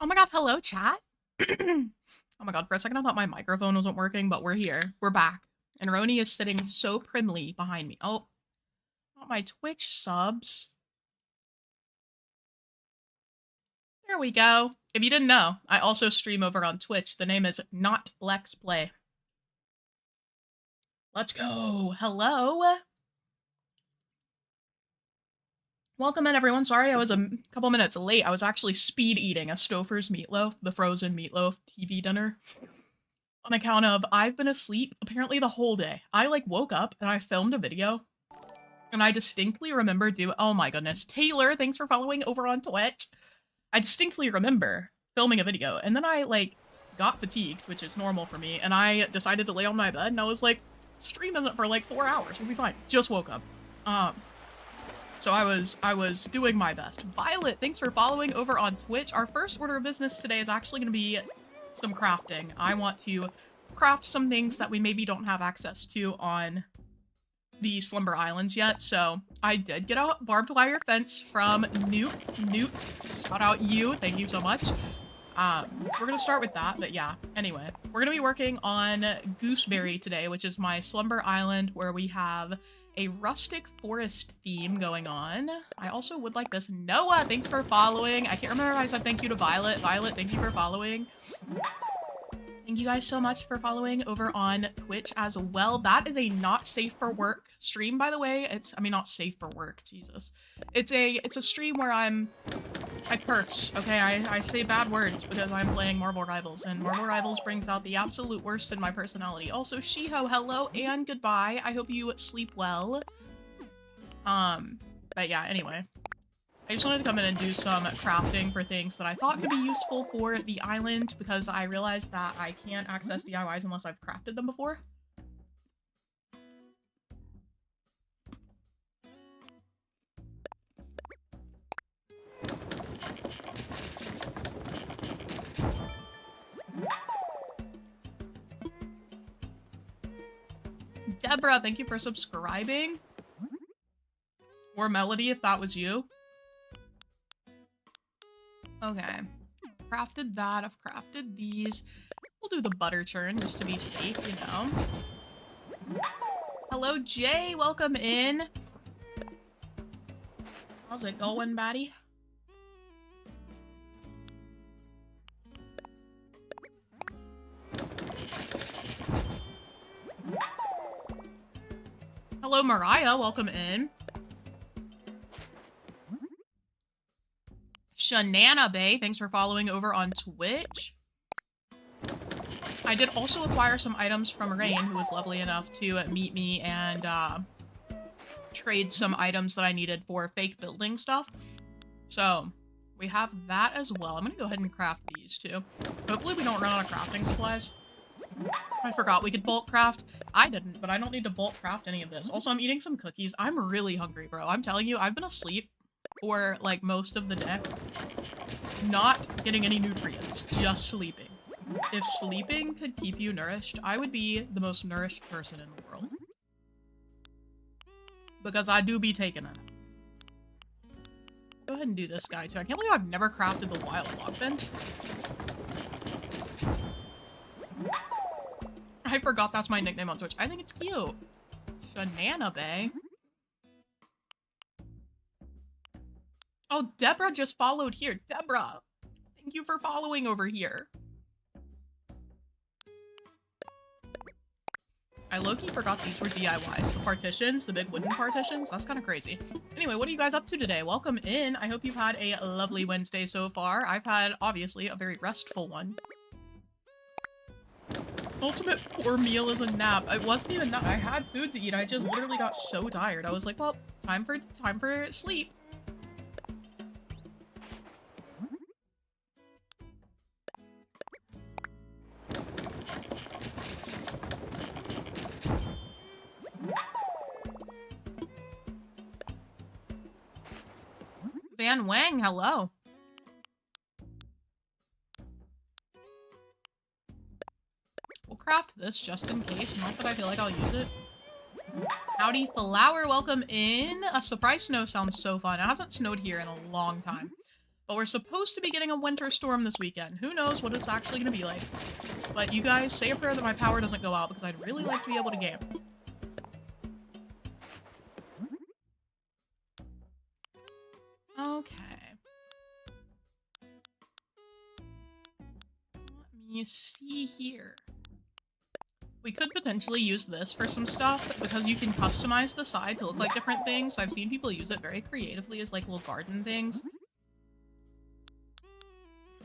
Oh my god, hello, chat. Oh my god, for a second I thought my microphone wasn't working, but we're here. We're back. And Roni is sitting so primly behind me. Oh, not my Twitch subs. There we go. If you didn't know, I also stream over on Twitch. The name is Not Lex Play. Let's go. Hello. Welcome in, everyone. Sorry I was a couple minutes late. I was actually speed eating a Stouffer's meatloaf, the frozen meatloaf TV dinner. On account of I've been asleep apparently the whole day. I woke up and I filmed a video and I distinctly remember oh my goodness. Taylor, thanks for following over on Twitch. I distinctly remember filming a video and then I got fatigued, which is normal for me, and I decided to lay on my bed and I was like, stream isn't for 4 hours, we'll be fine. Just woke up. So I was doing my best. Violet, thanks for following over on Twitch. Our first order of business today is actually going to be some crafting. I want to craft some things that we maybe don't have access to on the Slumber Islands yet. So I did get a barbed wire fence from Newt. Newt, shout out you. Thank you so much. So we're going to start with that, but yeah. Anyway, we're going to be working on Gooseberry today, which is my Slumber Island where we have a rustic forest theme going on. I also would like this. Noah, thanks for following. I can't remember if I said thank you to Violet. Violet, thank you for following. Thank you guys so much for following over on Twitch as well. That is a not safe for work stream, by the way. I mean, not safe for work, Jesus. It's a stream where I curse, okay? I say bad words because I'm playing Marble Rivals, and Marble Rivals brings out the absolute worst in my personality. Also, Shiho, hello and goodbye. I hope you sleep well. But yeah, anyway. I just wanted to come in and do some crafting for things that I thought could be useful for the island, because I realized that I can't access DIYs unless I've crafted them before. Deborah, thank you for subscribing. Or Melody, if that was you. Okay. Crafted that. I've crafted these. We'll do the butter churn just to be safe, you know. Hello, Jay. Welcome in. How's it going, baddie? Hello, Mariah. Welcome in. Shanana Bay, thanks for following over on Twitch. I did also acquire some items from Rain, who was lovely enough to meet me and trade some items that I needed for fake building stuff. So we have that as well. I'm gonna go ahead and craft these too. Hopefully we don't run out of crafting supplies. I forgot we could bulk craft. I didn't, but I don't need to bulk craft any of this. Also, I'm eating some cookies. I'm really hungry, bro. I'm telling you, I've been asleep for most of the day, not getting any nutrients, just sleeping. If sleeping could keep you nourished, I would be the most nourished person in the world. Because I do be taking it. Go ahead and do this guy too. I can't believe I've never crafted the wild log bench. I forgot that's my nickname on Twitch. I think it's cute. Shanana Bay. Oh, Deborah just followed here. Deborah, thank you for following over here. I low-key forgot these were DIYs. The partitions, the big wooden partitions, that's kind of crazy. Anyway, what are you guys up to today? Welcome in. I hope you've had a lovely Wednesday so far. I've had, obviously, a very restful one. Ultimate poor meal is a nap. It wasn't even that. I had food to eat. I just literally got so tired. I was like, well, time for sleep. Van Wang, hello. We'll craft this just in case, not that I feel like I'll use it. Howdy Flower, welcome in. A surprise snow sounds so fun. It hasn't snowed here in a long time. But we're supposed to be getting a winter storm this weekend. Who knows what it's actually going to be like. But you guys, say a prayer that my power doesn't go out because I'd really like to be able to game. Okay. Let me see here. We could potentially use this for some stuff because you can customize the side to look like different things. So I've seen people use it very creatively as like little garden things.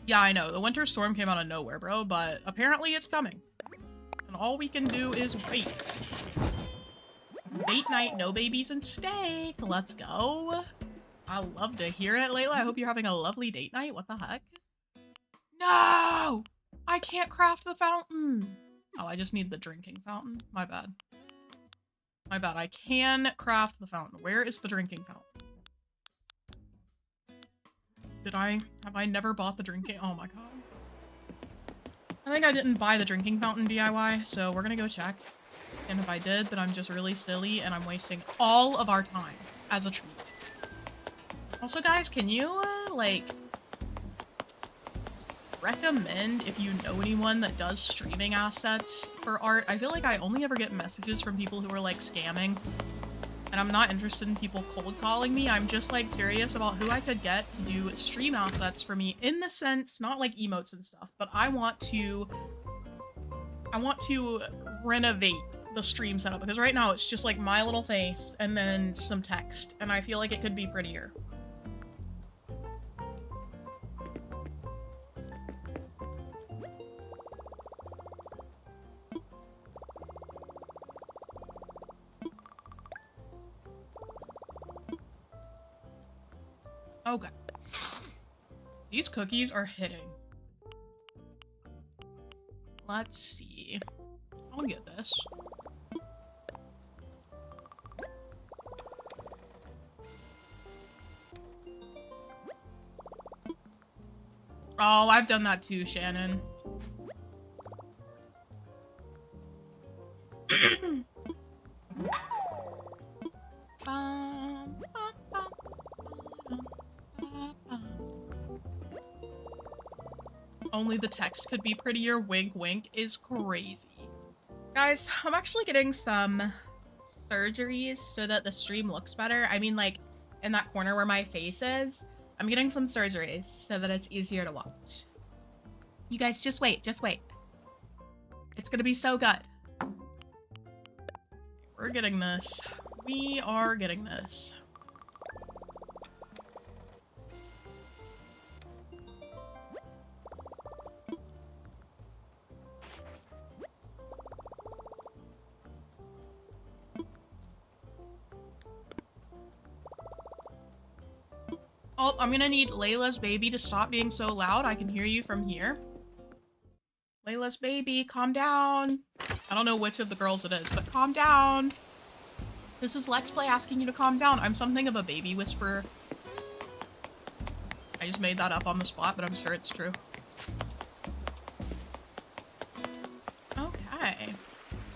Yeah, I know. The winter storm came out of nowhere, bro, but apparently it's coming. And all we can do is wait. Date night, no babies and steak. Let's go. I love to hear it, Layla. I hope you're having a lovely date night. What the heck? No! I can't craft the fountain. Oh, I just need the drinking fountain. My bad. My bad. I can craft the fountain. Where is the drinking fountain? Have I never bought the drinking? Oh my god. I think I didn't buy the drinking fountain DIY, so we're gonna go check. And if I did, then I'm just really silly and I'm wasting all of our time as a treat. Also, guys, can you, like, recommend if you know anyone that does streaming assets for art? I feel like I only ever get messages from people who are, like, scamming. And I'm not interested in people cold calling me. I'm just, like, curious about who I could get to do stream assets for me in the sense, not like emotes and stuff, but I want to renovate the stream setup because right now it's just like my little face and then some text and I feel like it could be prettier. Okay. These cookies are hitting. Let's see. I want to get this. Oh, I've done that too, Shannon. Only the text could be prettier, wink wink, is crazy. Guys, I'm actually getting some surgeries so that the stream looks better. I mean, like, in that corner where my face is, I'm getting some surgeries so that it's easier to watch. You guys, just wait, just wait. It's gonna be so good. We're getting this. We are getting this. Oh, I'm gonna need Layla's baby to stop being so loud. I can hear you from here. Layla's baby, calm down. I don't know which of the girls it is, but calm down. This is Let's Play asking you to calm down. I'm something of a baby whisperer. I just made that up on the spot, but I'm sure it's true. Okay.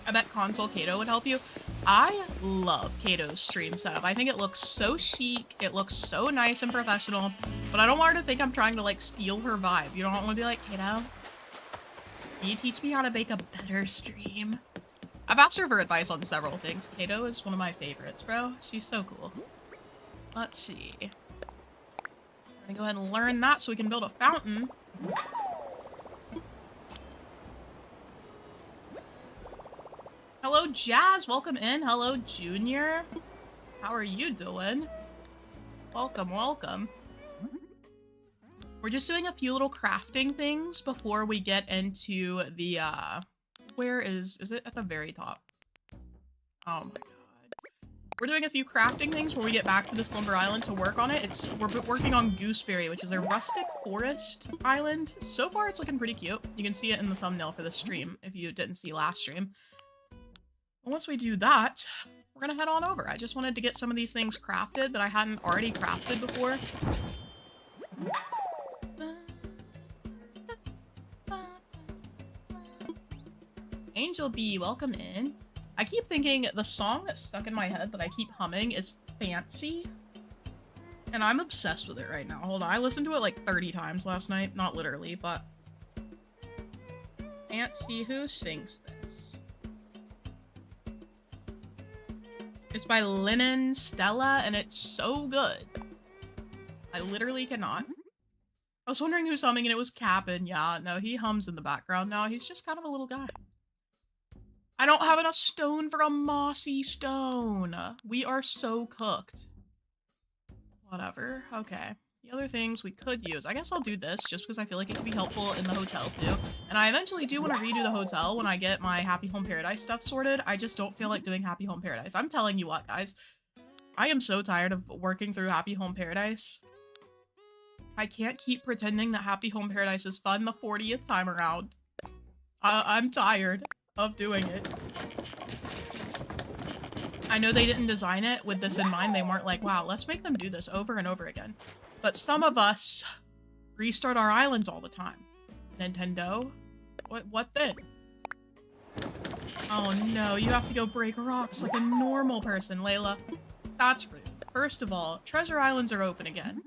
I bet Console Kato would help you. I love Kato's stream setup. I think it looks so chic, it looks so nice and professional, but I don't want her to think I'm trying to, like, steal her vibe. You don't want to be like, Kato, can you teach me how to make a better stream? I've asked her for advice on several things. Kato is one of my favorites, bro. She's so cool. Let's see. I'm gonna go ahead and learn that so we can build a fountain. Hello, Jazz. Welcome in. Hello, Junior. How are you doing? Welcome, welcome. We're just doing a few little crafting things before we get into the, where is it at the very top? Oh my god. We're doing a few crafting things before we get back to the Slumber Island to work on it. We're working on Gooseberry, which is a rustic forest island. So far, it's looking pretty cute. You can see it in the thumbnail for the stream if you didn't see last stream. Once we do that, we're gonna head on over. I just wanted to get some of these things crafted that I hadn't already crafted before. Angel B, welcome in. I keep thinking the song that's stuck in my head that I keep humming is Fancy. And I'm obsessed with it right now. Hold on, I listened to it like 30 times last night. Not literally, but... Can't see who sings this. It's by Linen Stella, and it's so good. I literally cannot. I was wondering who's humming, and it was Cap'n. Yeah, no, he hums in the background now. He's just kind of a little guy. I don't have enough stone for a mossy stone. We are so cooked. Whatever. Okay. The other things we could use. I guess I'll do this just because I feel like it could be helpful in the hotel too. And I eventually do want to redo the hotel when I get my Happy Home Paradise stuff sorted. I just don't feel like doing Happy Home Paradise. I'm telling you what, guys. I am so tired of working through Happy Home Paradise. I can't keep pretending that Happy Home Paradise is fun the 40th time around. I'm tired of doing it. I know they didn't design it with this in mind. They weren't like, wow, let's make them do this over and over again. But some of us restart our islands all the time. Nintendo? What then? Oh no, you have to go break rocks like a normal person, Layla. That's rude. First of all, Treasure Islands are open again.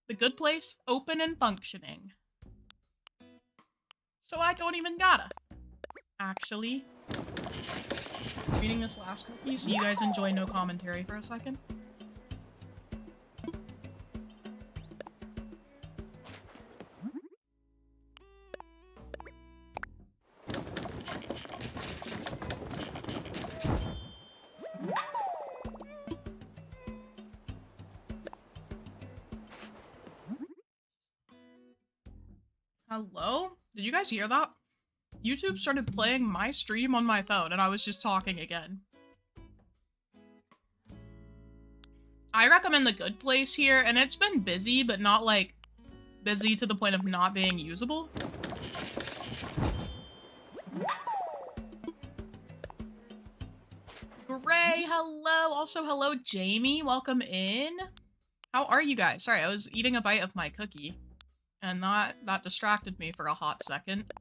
The good place, open and functioning. So I don't even gotta. Actually, reading this last cookie so you guys enjoy no commentary for a second. Hello? Did you guys hear that? YouTube started playing my stream on my phone and I was just talking again. I recommend the good place here, and it's been busy, but not like busy to the point of not being usable. Gray, hello. Also, hello, Jamie. Welcome in. How are you guys? Sorry, I was eating a bite of my cookie. And that distracted me for a hot second.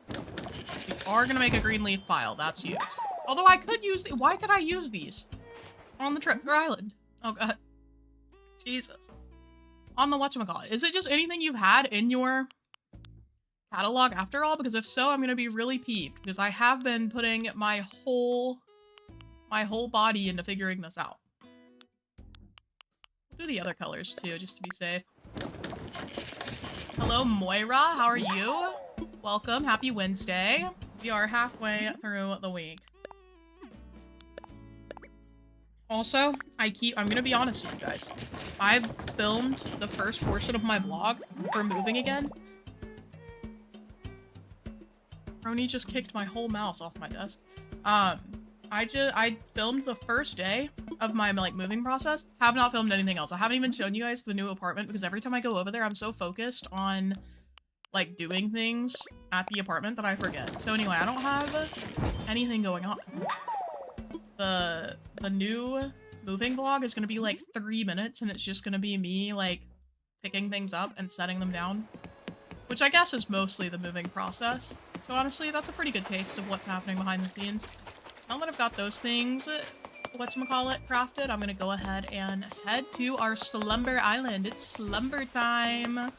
We are gonna make a green leaf pile, that's huge. Although I could use why could I use these? On the Treasure Island. Oh god. Jesus. On the whatchamacallit. Is it just anything you've had in your catalog after all? Because if so, I'm gonna be really peeved. Because I have been putting my whole body into figuring this out. Do the other colors too, just to be safe. Hello, Moira. How are you? Welcome. Happy Wednesday. We are halfway through the week. Also, I'm gonna be honest with you guys. I've filmed the first portion of my vlog for moving again. Roni just kicked my whole mouse off my desk. I filmed the first day of my, like, moving process. Have not filmed anything else. I haven't even shown you guys the new apartment because every time I go over there, I'm so focused on, like, doing things at the apartment that I forget. So anyway, I don't have anything going on. The new moving vlog is gonna be, like, 3 minutes, and it's just gonna be me, like, picking things up and setting them down. Which I guess is mostly the moving process. So honestly, that's a pretty good taste of what's happening behind the scenes. Now that I've got those things, whatchamacallit, crafted, I'm gonna go ahead and head to our Slumber Island. It's slumber time!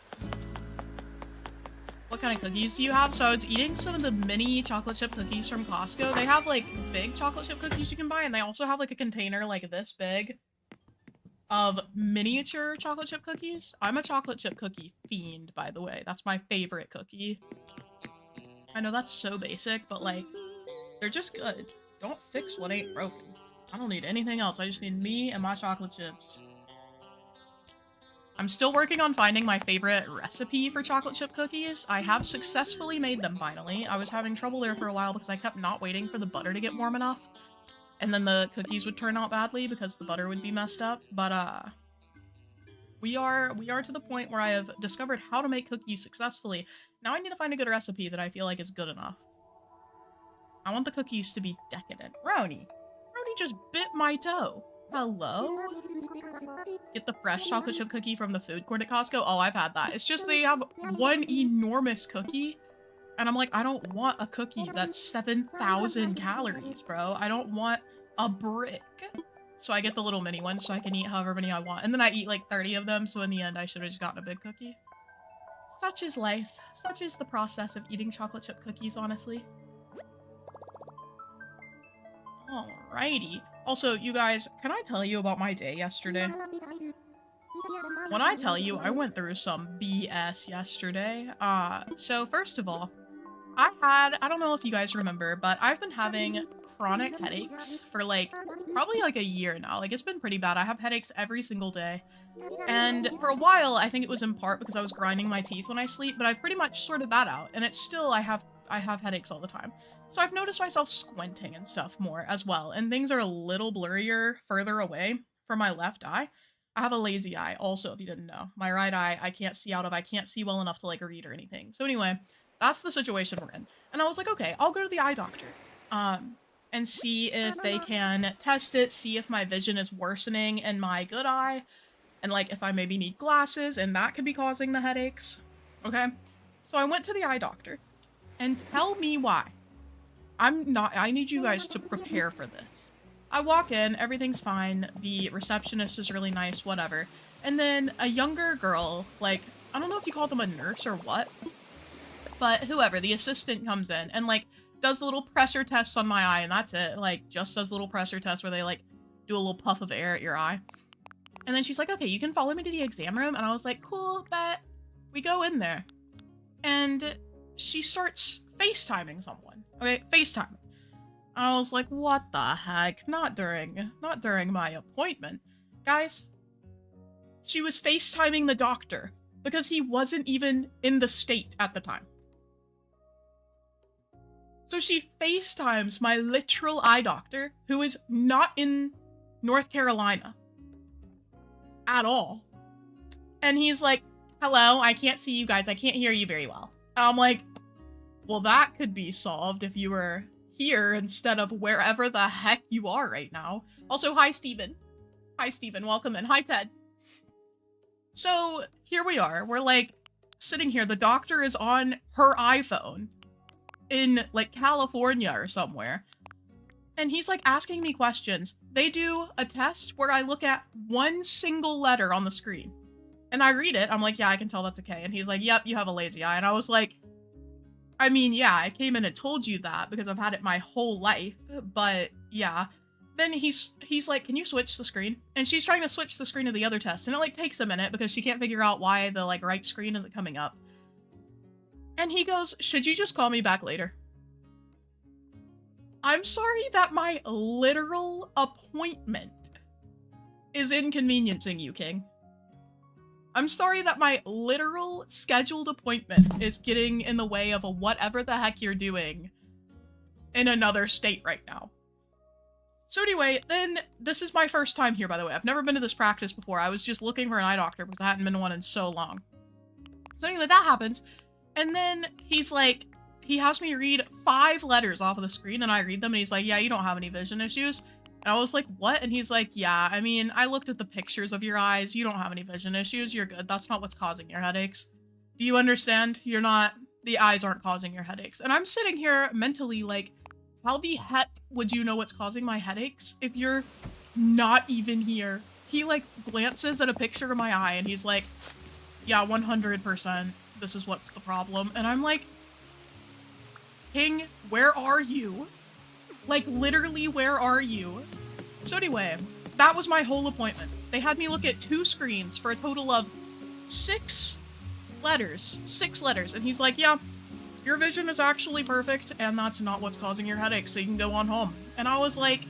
What kind of cookies do you have? So I was eating some of the mini chocolate chip cookies from Costco. They have, like, big chocolate chip cookies you can buy, and they also have, like, a container, like, this big of miniature chocolate chip cookies. I'm a chocolate chip cookie fiend, by the way. That's my favorite cookie. I know that's so basic, but, like, they're just good. Don't fix what ain't broken. I don't need anything else. I just need me and my chocolate chips. I'm still working on finding my favorite recipe for chocolate chip cookies. I have successfully made them finally. I was having trouble there for a while because I kept not waiting for the butter to get warm enough. And then the cookies would turn out badly because the butter would be messed up. But, we are to the point where I have discovered how to make cookies successfully. Now I need to find a good recipe that I feel like is good enough. I want the cookies to be decadent. Roni just bit my toe. Hello? Get the fresh chocolate chip cookie from the food court at Costco. Oh, I've had that. It's just they have one enormous cookie. And I'm like, I don't want a cookie that's 7,000 calories, bro. I don't want a brick. So I get the little mini ones so I can eat however many I want. And then I eat like 30 of them, so in the end I should have just gotten a big cookie. Such is life. Such is the process of eating chocolate chip cookies, honestly. Alrighty. Also, you guys, can I tell you about my day yesterday? When I tell you, I went through some BS yesterday. So first of all, I don't know if you guys remember, but I've been having chronic headaches for like, probably like a year now. Like, it's been pretty bad. I have headaches every single day. And for a while, I think it was in part because I was grinding my teeth when I sleep, but I've pretty much sorted that out. And it's still, I have headaches all the time. So I've noticed myself squinting and stuff more as well. And things are a little blurrier further away from my left eye. I have a lazy eye also, if you didn't know. My right eye, I can't see out of. I can't see well enough to like read or anything. So anyway, that's the situation we're in. And I was like, okay, I'll go to the eye doctor. And see if they can test it, see if my vision is worsening in my good eye, and like if I maybe need glasses, and that could be causing the headaches. Okay? So I went to the eye doctor, and tell me why. I need you guys to prepare for this. I walk in, everything's fine, the receptionist is really nice, whatever. And then a younger girl, like, I don't know if you call them a nurse or what, but whoever, the assistant comes in and like does the little pressure tests on my eye, and that's it. Like, just does little pressure tests where they like do a little puff of air at your eye. And then she's like, okay, you can follow me to the exam room. And I was like, cool, bet. We go in there. And she starts FaceTiming someone. Okay, FaceTiming. And I was like, what the heck? Not during my appointment. Guys, she was FaceTiming the doctor because he wasn't even in the state at the time. So she FaceTimes my literal eye doctor, who is not in North Carolina at all. And he's like, hello, I can't see you guys. I can't hear you very well. And I'm like, well, that could be solved if you were here instead of wherever the heck you are right now. Also, hi, Steven. Hi, Steven. Welcome in. Hi, Ted. So here we are. We're like sitting here. The doctor is on her iPhone in like California or somewhere. And he's like asking me questions. They do a test where I look at one single letter on the screen. And I read it. I'm like, yeah, I can tell that's a K. And he's like, yep, you have a lazy eye. And I was like, I mean, yeah, I came in and told you that because I've had it my whole life. But yeah. Then he's like, can you switch the screen? And she's trying to switch the screen to the other test. And it like takes a minute because she can't figure out why the like right screen isn't coming up. And he goes, should you just call me back later? I'm sorry that my literal appointment is inconveniencing you, King. I'm sorry that my literal scheduled appointment is getting in the way of whatever the heck you're doing in another state right now. So anyway, then this is my first time here, by the way. I've never been to this practice before. I was just looking for an eye doctor because I hadn't been to one in so long. So anyway, that happens. And then he's like, he has me read 5 letters off of the screen, and I read them, and he's like, yeah, you don't have any vision issues. And I was like, what? And he's like, yeah, I mean, I looked at the pictures of your eyes. You don't have any vision issues. You're good. That's not what's causing your headaches. Do you understand? The eyes aren't causing your headaches. And I'm sitting here mentally like, how the heck would you know what's causing my headaches if you're not even here? He like glances at a picture of my eye, and he's like, yeah, 100%. This is what's the problem. And I'm like, King, where are you? Like, literally, where are you? So anyway, that was my whole appointment. They had me look at 2 screens for a total of 6 letters. 6 letters. And he's like, yeah, your vision is actually perfect, and that's not what's causing your headache, so you can go on home. And I was like,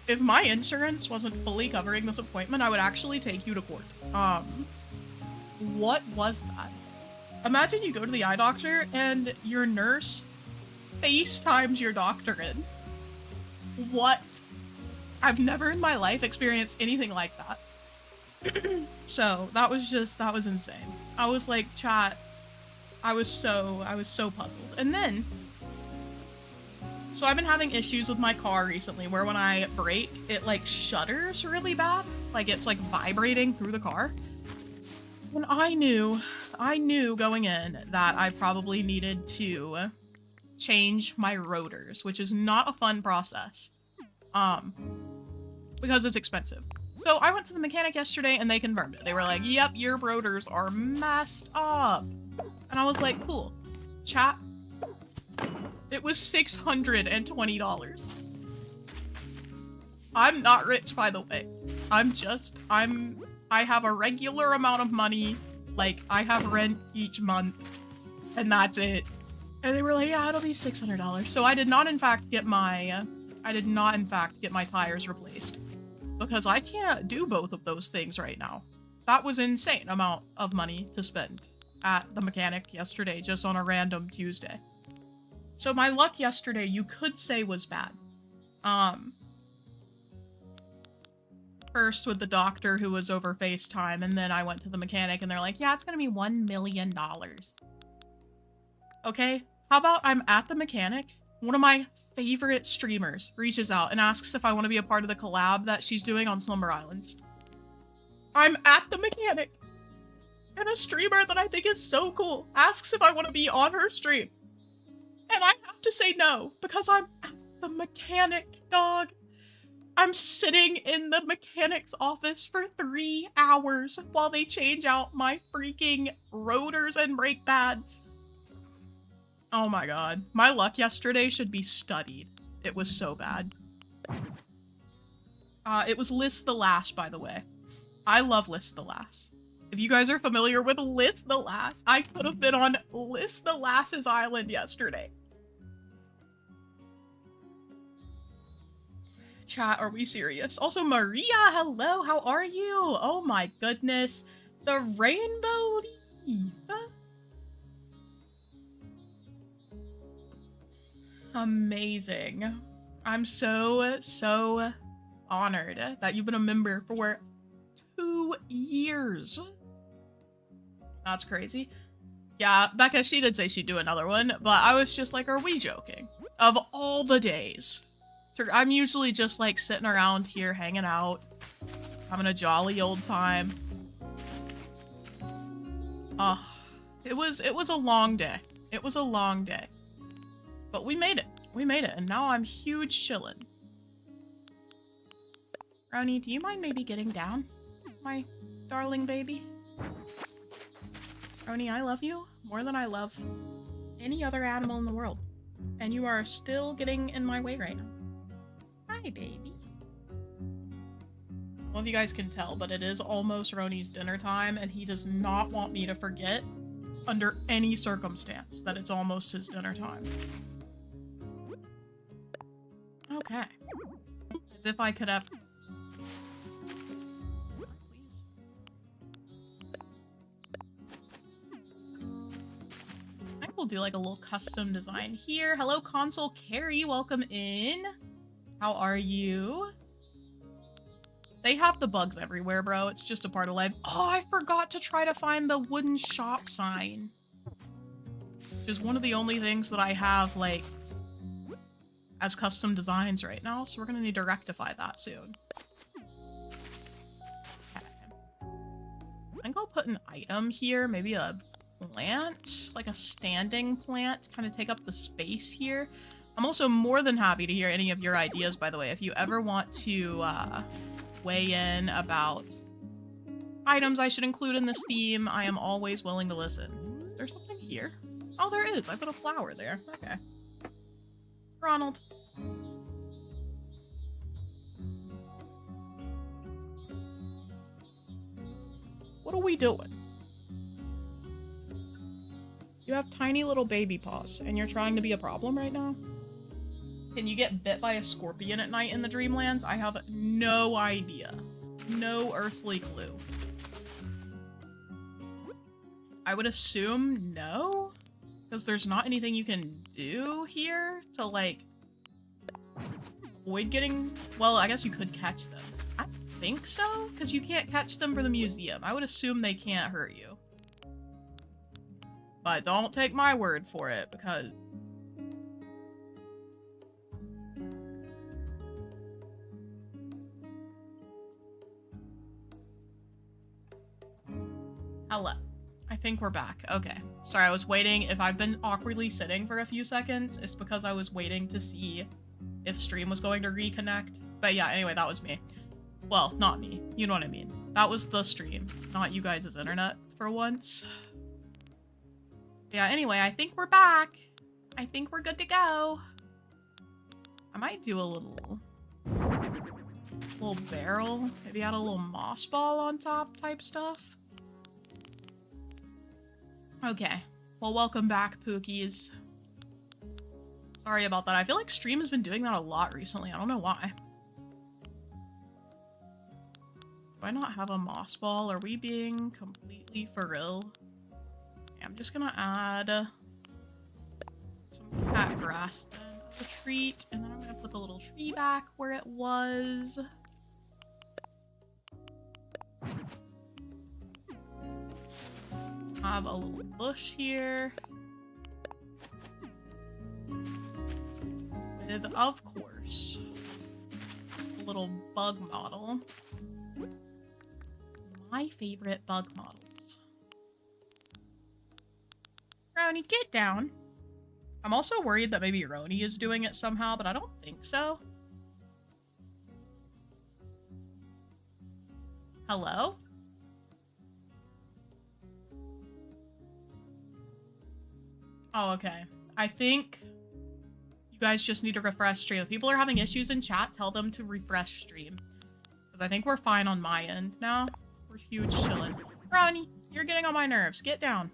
if my insurance wasn't fully covering this appointment, I would actually take you to court. What was that? Imagine you go to the eye doctor and your nurse FaceTimes your doctor in. What? I've never in my life experienced anything like that. So that was insane. I was like, chat, I was so puzzled. And then, so I've been having issues with my car recently where when I brake, it like shudders really bad. Like it's like vibrating through the car. And I knew going in that I probably needed to change my rotors, which is not a fun process. because it's expensive. So I went to the mechanic yesterday and they confirmed it. They were like, yep, your rotors are messed up. And I was like, cool. Chat. It was $620. I'm not rich, by the way. I have a regular amount of money. Like, I have rent each month, and that's it. And they were like, yeah, it'll be $600. So I did not, in fact, get my tires replaced. Because I can't do both of those things right now. That was an insane amount of money to spend at the mechanic yesterday, just on a random Tuesday. So my luck yesterday, you could say, was bad. First with the doctor who was over FaceTime, and then I went to the mechanic and they're like, yeah, it's gonna be $1 million. Okay, how about I'm at the mechanic, one of my favorite streamers reaches out and asks if I want to be a part of the collab that she's doing on Slumber Islands. I'm at the mechanic, and a streamer that I think is so cool asks if I want to be on her stream. And I have to say no, because I'm at the mechanic, dog. I'm sitting in the mechanic's office for 3 hours while they change out my freaking rotors and brake pads. Oh my god. My luck yesterday should be studied. It was so bad. It was List the Lass, by the way. I love List the Lass. If you guys are familiar with List the Lass, I could have been on List the Lass's island yesterday. Chat, are we serious? Also, Maria, hello, how are you? Oh my goodness. The rainbow leaf. Amazing. I'm so honored that you've been a member for 2 years. That's crazy. Yeah, Becca, she did say she'd do another one, but I was just like, are we joking? Of all the days. I'm usually just like sitting around here hanging out, having a jolly old time. It was a long day. It was a long day. But we made it. We made it, and now I'm huge chillin'. Brownie, do you mind maybe getting down, my darling baby? Brownie, I love you more than I love any other animal in the world. And you are still getting in my way right now. Hi, baby. I don't know if you guys can tell, but it is almost Roni's dinner time, and he does not want me to forget, under any circumstance, that it's almost his dinner time. Okay. As if I could have... I think we'll do like a little custom design here. Hello, Console Carrie. Welcome in. How are you? They have the bugs everywhere, bro. It's just a part of life. Oh, I forgot to try to find the wooden shop sign. Which is one of the only things that I have, like, as custom designs right now, so we're gonna need to rectify that soon. Okay. I think I'll put an item here, maybe a plant, like a standing plant, to kind of take up the space here. I'm also more than happy to hear any of your ideas, by the way. If you ever want to weigh in about items I should include in this theme, I am always willing to listen. Is there something here? Oh, there is. I put a flower there. Okay. Ronald. What are we doing? You have tiny little baby paws, and you're trying to be a problem right now? Can you get bit by a scorpion at night in the Dreamlands? I have no idea. No earthly clue. I would assume no? Because there's not anything you can do here to, like, avoid getting... Well, I guess you could catch them. I think so, because you can't catch them for the museum. I would assume they can't hurt you. But don't take my word for it, because... Hello. I think we're back. Okay. Sorry, I was waiting. If I've been awkwardly sitting for a few seconds, it's because I was waiting to see if stream was going to reconnect. But yeah, anyway, that was me. Well, not me. You know what I mean. That was the stream, not you guys' internet for once. Yeah, anyway, I think we're back. I think we're good to go. I might do a little barrel. Maybe add a little moss ball on top type stuff. Okay. Well, welcome back, Pookies. Sorry about that. I feel like stream has been doing that a lot recently. I don't know why. Do I not have a moss ball? Are we being completely for real? Okay, I'm just gonna add some cat grass then as a treat, and then I'm gonna put the little tree back where it was. Have a little bush here. With, of course, a little bug model. My favorite bug models. Roni, get down. I'm also worried that maybe Roni is doing it somehow, but I don't think so. Hello? Oh, okay. I think you guys just need to refresh stream. If people are having issues in chat, tell them to refresh stream. Because I think we're fine on my end now. We're huge chillin'. Ronnie, you're getting on my nerves. Get down.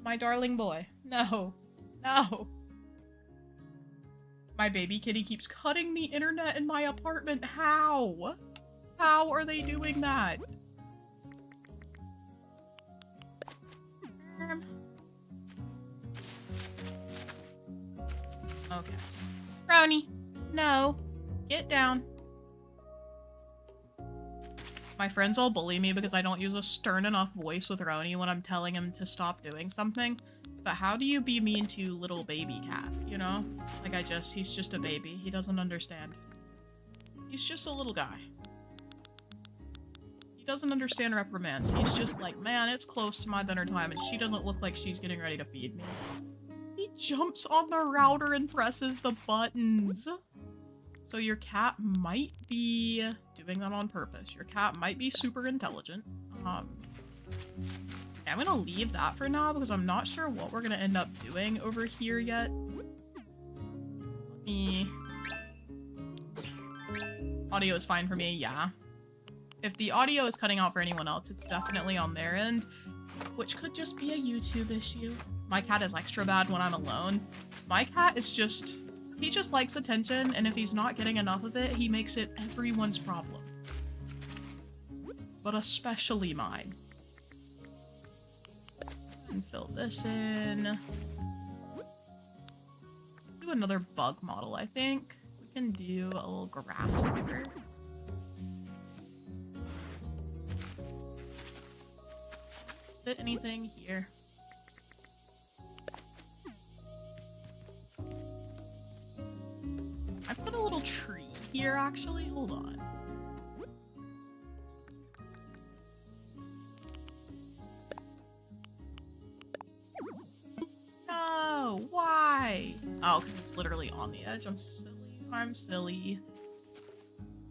My darling boy. No. No. My baby kitty keeps cutting the internet in my apartment. How? How are they doing that? Okay. Brownie, no. Get down. My friends all bully me because I don't use a stern enough voice with Roni when I'm telling him to stop doing something. But how do you be mean to little baby cat, you know? Like he's just a baby. He doesn't understand. He's just a little guy. He doesn't understand reprimands. He's just like, man, it's close to my dinner time and she doesn't look like she's getting ready to feed me. He jumps on the router and presses the buttons. So your cat might be doing that on purpose. Your cat might be super intelligent. I'm gonna leave that for now because I'm not sure what we're gonna end up doing over here yet. Let me... Audio is fine for me, yeah. If the audio is cutting out for anyone else, it's definitely on their end, which could just be a YouTube issue. My cat is extra bad when I'm alone. My cat is just... He just likes attention, and if he's not getting enough of it, he makes it everyone's problem. But especially mine. And fill this in. Do another bug model, I think. We can do a little grasshopper. Fit anything here? I put a little tree here, actually. Hold on. No, why? Oh, because it's literally on the edge. I'm silly. I'm silly.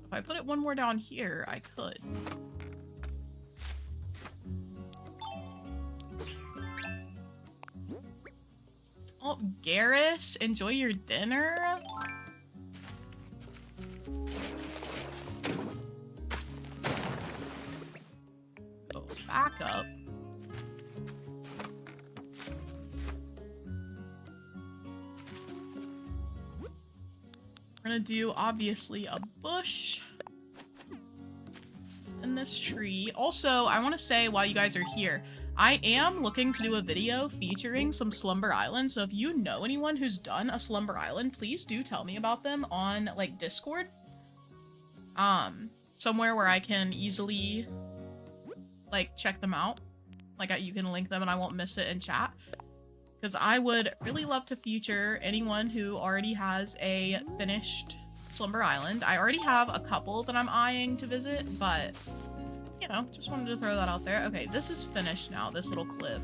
If I put it one more down here, I could. Oh, Garrus, enjoy your dinner. Oh, back up. We're gonna do, obviously, a bush in this tree. Also, I want to say, while you guys are here, I am looking to do a video featuring some Slumber Island, so if you know anyone who's done a Slumber Island, please do tell me about them on, like, Discord. Somewhere where I can easily, like, check them out. Like, you can link them and I won't miss it in chat. Because I would really love to feature anyone who already has a finished Slumber Island. I already have a couple that I'm eyeing to visit, but... You know, just wanted to throw that out there. Okay, this is finished now, this little cliff.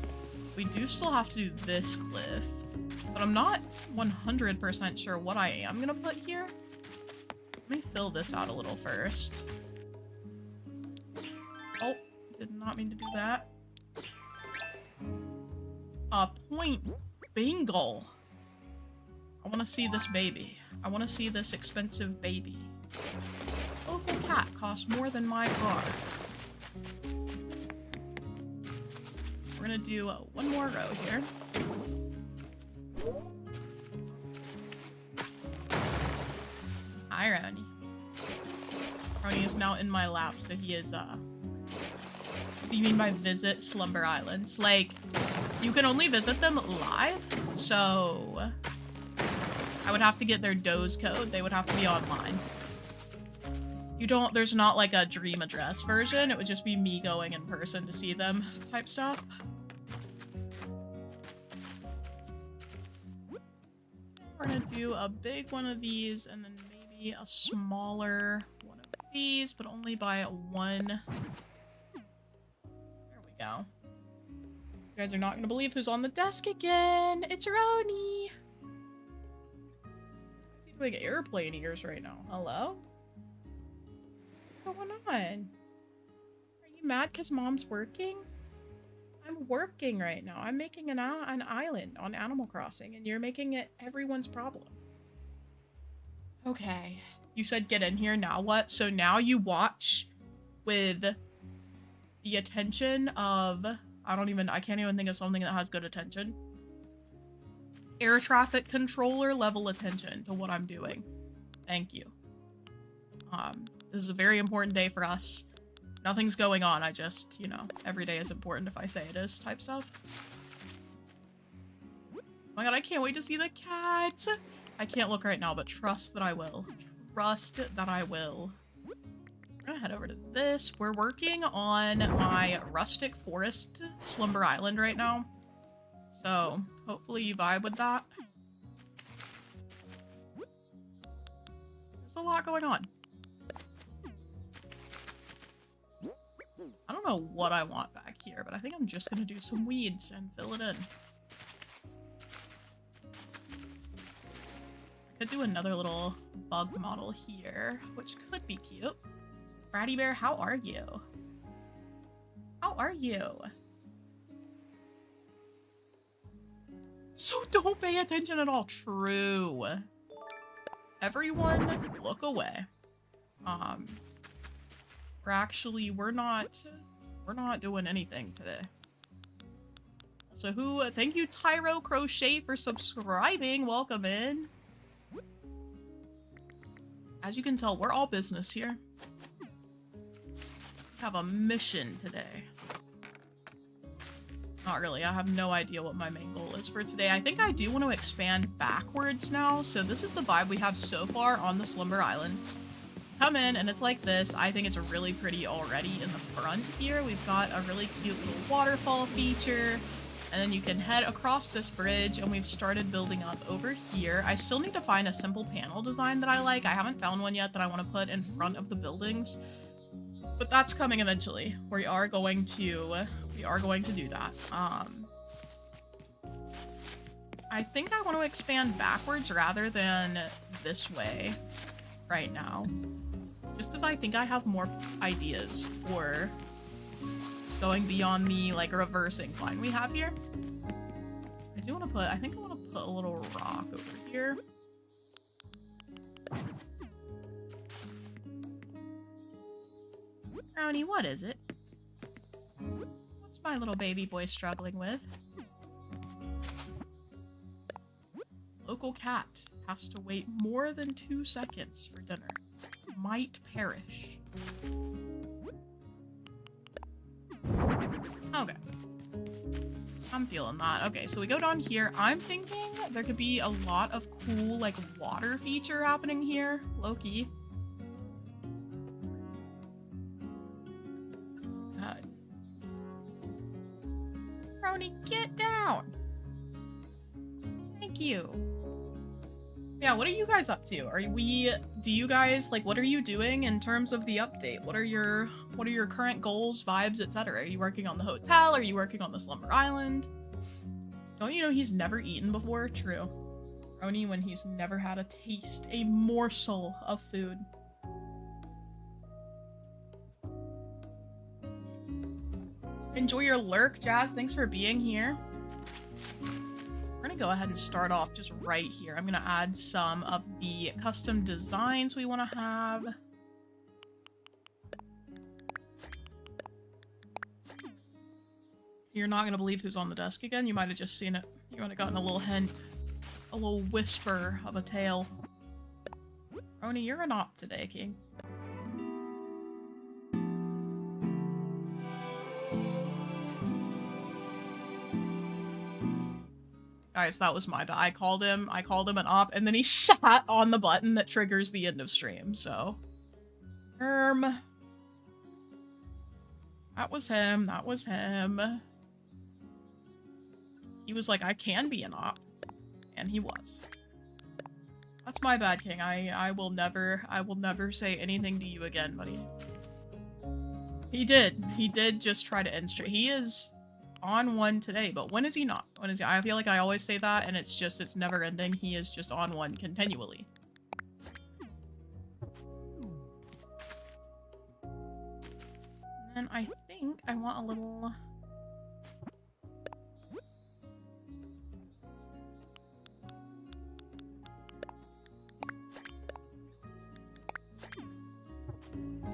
We do still have to do this cliff, but I'm not 100% sure what I am gonna put here. Let me fill this out a little first. Oh, did not mean to do that. A point bingo. I want to see this baby. I want to see this expensive baby. Local cat costs more than my car. We're gonna do one more row here. Hi, Roni. Roni is now in my lap, so he is, what do you mean by visit Slumber Islands? Like, you can only visit them live, so I would have to get their doze code. They would have to be online. You don't, there's not like a dream address version. It would just be me going in person to see them type stuff. We're gonna do a big one of these and then maybe a smaller one of these, but only by one. There we go. You guys are not gonna believe who's on the desk again. It's Roni. He's doing airplane ears right now. Hello? What's going on? Are you mad because mom's working? I'm working right now. I'm making an island on Animal Crossing, and you're making it everyone's problem. Okay. You said get in here, now what? So now you watch with the attention of... I can't even think of something that has good attention. Air traffic controller level attention to what I'm doing. Thank you. This is a very important day for us. Nothing's going on, I just, you know, every day is important if I say it is type stuff. Oh my god, I can't wait to see the cat! I can't look right now, but trust that I will. Trust that I will. I'm gonna head over to this. We're working on my rustic forest slumber island right now. So, hopefully you vibe with that. There's a lot going on. I don't know what I want back here, but I think I'm just gonna do some weeds and fill it in. I could do another little bug model here, which could be cute. Bratty Bear, how are you? How are you? So don't pay attention at all. True. Everyone look away. We're not doing anything today. So thank you Tyro Crochet for subscribing. Welcome in. As you can tell, we're all business here. We have a mission today. Not really, I have no idea what my main goal is for today. I think I do want to expand backwards now. So this is the vibe we have so far on the Slumber Island. Come in and it's like this. I think it's really pretty already in the front here. We've got a really cute little waterfall feature. And then you can head across this bridge and we've started building up over here. I still need to find a simple panel design that I like. I haven't found one yet that I want to put in front of the buildings. But that's coming eventually. We are going to do that. I think I want to expand backwards rather than this way right now. Just as I think I have more ideas for going beyond the, like, reverse incline we have here. I think I want to put a little rock over here. Brownie, what is it? What's my little baby boy struggling with? Local cat has to wait more than 2 seconds for dinner. Might perish. Okay. I'm feeling that. Okay, so we go down here. I'm thinking there could be a lot of cool, like, water feature happening here. Low-key. Brownie, get down! Thank you. Yeah, what are you guys up to? Do you guys, like, what are you doing in terms of the update? What are your current goals, vibes, etc.? Are you working on the hotel? Are you working on the Slumber Island? Don't you know he's never eaten before? True. Only when he's never had a morsel of food. Enjoy your lurk, Jazz. Thanks for being here. We're gonna go ahead and start off just right here. I'm gonna add some of the custom designs we want to have. You're not gonna believe who's on the desk again. You might have just seen it. You might have gotten a little hint. A little whisper of a tale. Roni, you're an op today, King. Guys, that was my bad. I called him an op, and then he sat on the button that triggers the end of stream, so. That was him. That was him. He was like, I can be an op. And he was. That's my bad, King. I will never say anything to you again, buddy. He did just try to end stream. He is on one today, but when is he not? When is he? I feel like I always say that, and it's never ending. He is just on one continually. And I think I want a little...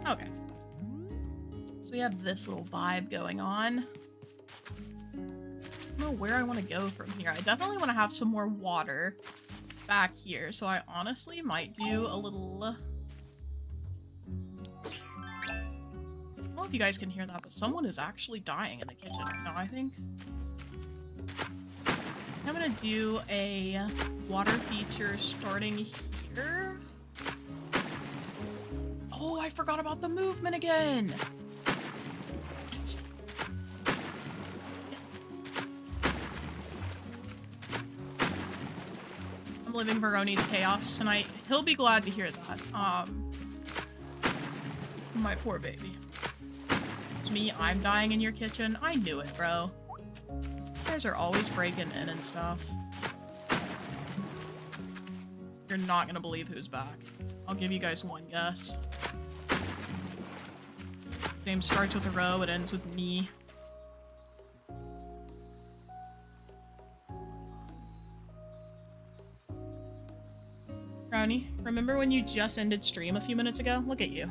Okay. So we have this little vibe going on. I don't know where I want to go from here. I definitely want to have some more water back here, so I honestly might do a little... I don't know if you guys can hear that, but someone is actually dying in the kitchen right now, I think. I'm gonna do a water feature starting here. Oh, I forgot about the movement again! Yes. Yes. I'm living Veroni's chaos tonight. He'll be glad to hear that. My poor baby. It's me, I'm dying in your kitchen. I knew it, bro. You guys are always breaking in and stuff. You're not gonna believe who's back. I'll give you guys one guess. Name starts with a row, it ends with me. Brownie, remember when you just ended stream a few minutes ago? Look at you.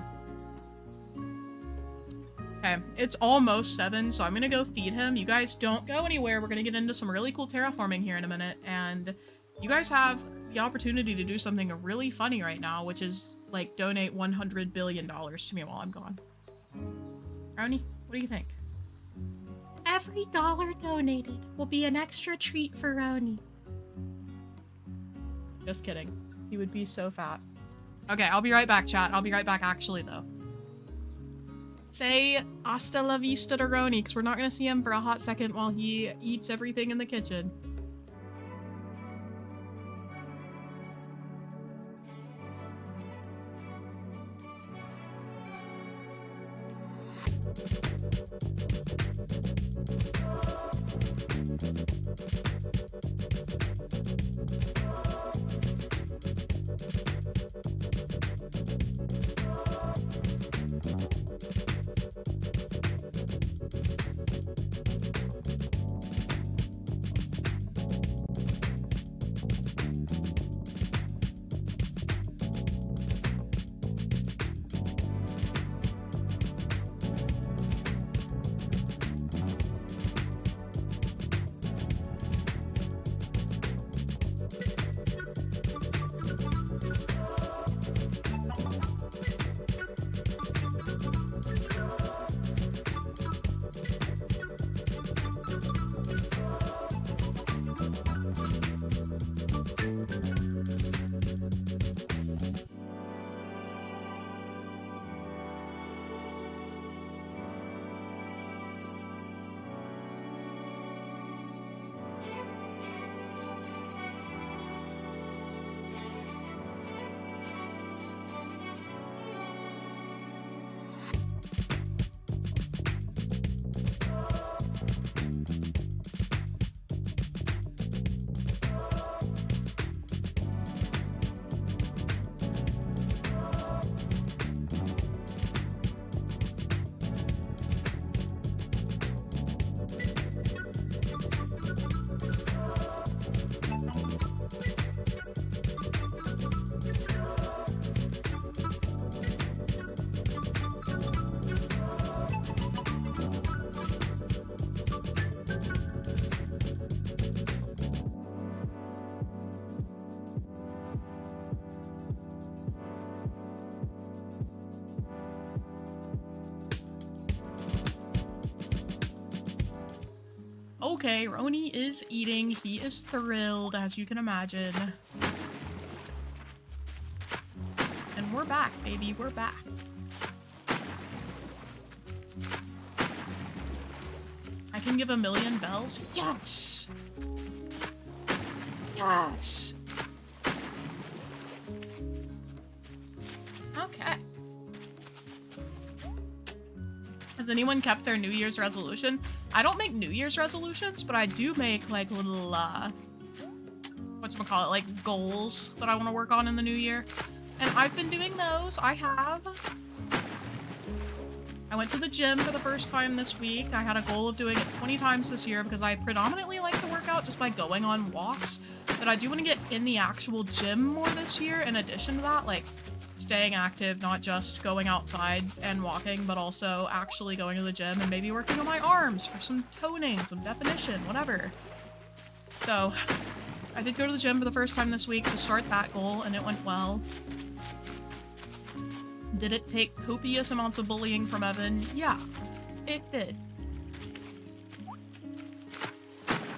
Okay, it's almost 7, so I'm gonna go feed him. You guys don't go anywhere. We're gonna get into some really cool terraforming here in a minute, and you guys have the opportunity to do something really funny right now, which is, like, donate $100 billion to me while I'm gone. Brownie, what do you think? Every dollar donated will be an extra treat for Roni. Just kidding. He would be so fat. Okay, I'll be right back, chat. I'll be right back, actually, though. Say hasta la vista to Roni, because we're not going to see him for a hot second while he eats everything in the kitchen. Okay, Roni is eating. He is thrilled, as you can imagine. And we're back, baby. We're back. I can give 1,000,000 bells? Yes! Yes! Okay. Has anyone kept their New Year's resolution? I don't make New Year's resolutions, but I do make, like, little, whatchamacallit, like, goals that I want to work on in the new year. And I've been doing those. I went to the gym for the first time this week. I had a goal of doing it 20 times this year because I predominantly like to work out just by going on walks. But I do want to get in the actual gym more this year in addition to that, like staying active, not just going outside and walking, but also actually going to the gym and maybe working on my arms for some toning, some definition, whatever. So I did go to the gym for the first time this week to start that goal, and it went well. Did it take copious amounts of bullying from Evan? Yeah, it did.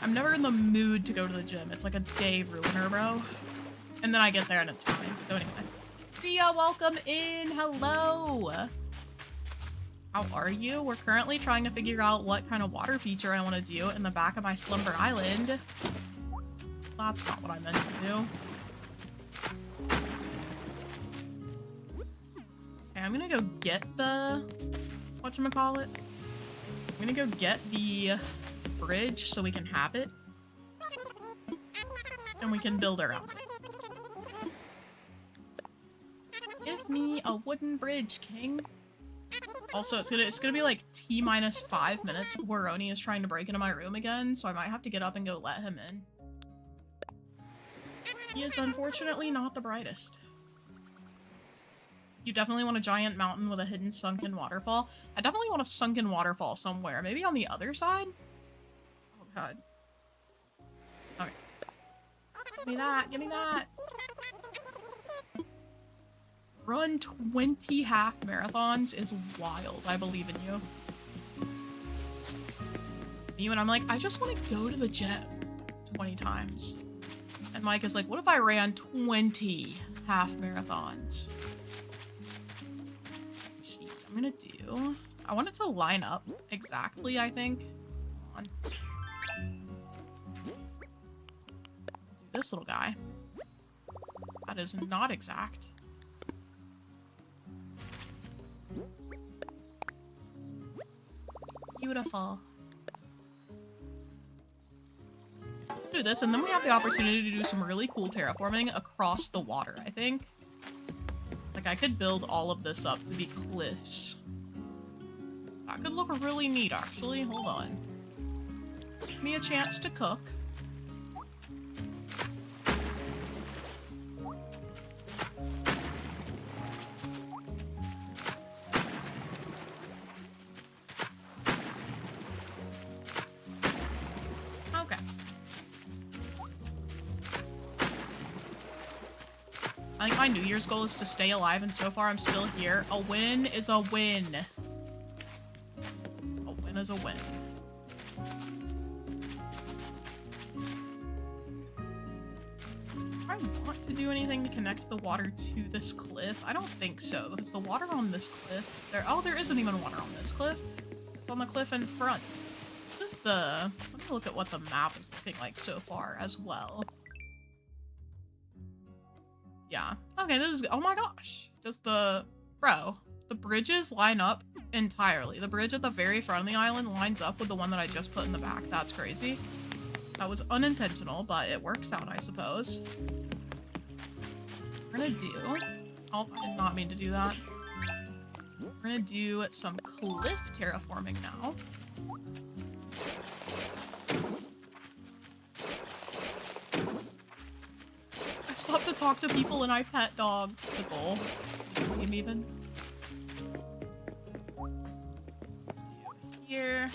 I'm never in the mood to go to the gym. It's like a day ruiner, bro. And then I get there and it's fine. So anyway. Thea, welcome in. Hello. How are you? We're currently trying to figure out what kind of water feature I want to do in the back of my slumber island. That's not what I meant to do. Okay, I'm gonna go get the... whatchamacallit? I'm gonna go get the bridge so we can have it. And we can build around it. Give me a wooden bridge, king. Also, it's gonna be like T-minus 5 minutes before Roni is trying to break into my room again, so I might have to get up and go let him in. He is unfortunately not the brightest. You definitely want a giant mountain with a hidden sunken waterfall. I definitely want a sunken waterfall somewhere. Maybe on the other side? Oh god. Okay. Give me that! Give me that! Run 20 half marathons is wild. I believe in you. You and I'm like, I just want to go to the gym 20 times. And Mike is like, what if I ran 20 half marathons? Let's see. I'm gonna do... I want it to line up exactly, I think. Hold on. Do this little guy. That is not exact. Beautiful. Do this, and then we have the opportunity to do some really cool terraforming across the water, I think. Like, I could build all of this up to be cliffs. That could look really neat, actually. Hold on. Give me a chance to cook. I think my New Year's goal is to stay alive, and so far I'm still here. A win is a win. A win is a win. Do I want to do anything to connect the water to this cliff? I don't think so, because the water on this cliff... there isn't even water on this cliff. It's on the cliff in front. What is the... Let me look at what the map is looking like so far as well. Yeah. Okay, this is... Oh my gosh. Does the... Bro, the bridges line up entirely. The bridge at the very front of the island lines up with the one that I just put in the back. That's crazy. That was unintentional, but it works out, I suppose. We're gonna do... Oh, I did not mean to do that. We're gonna do some cliff terraforming now. Stop to talk to people and I pet dogs. The goal. Game even. Here.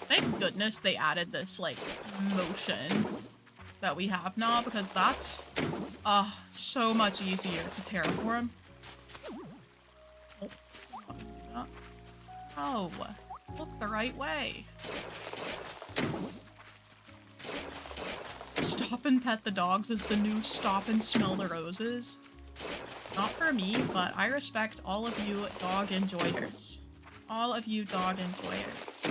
Thank goodness they added this, like, motion that we have now, because that's so much easier to terraform. Oh, look the right way. stop and pet the dogs is the new stop and smell the roses. Not for me, but I respect all of you dog enjoyers. All of you dog enjoyers.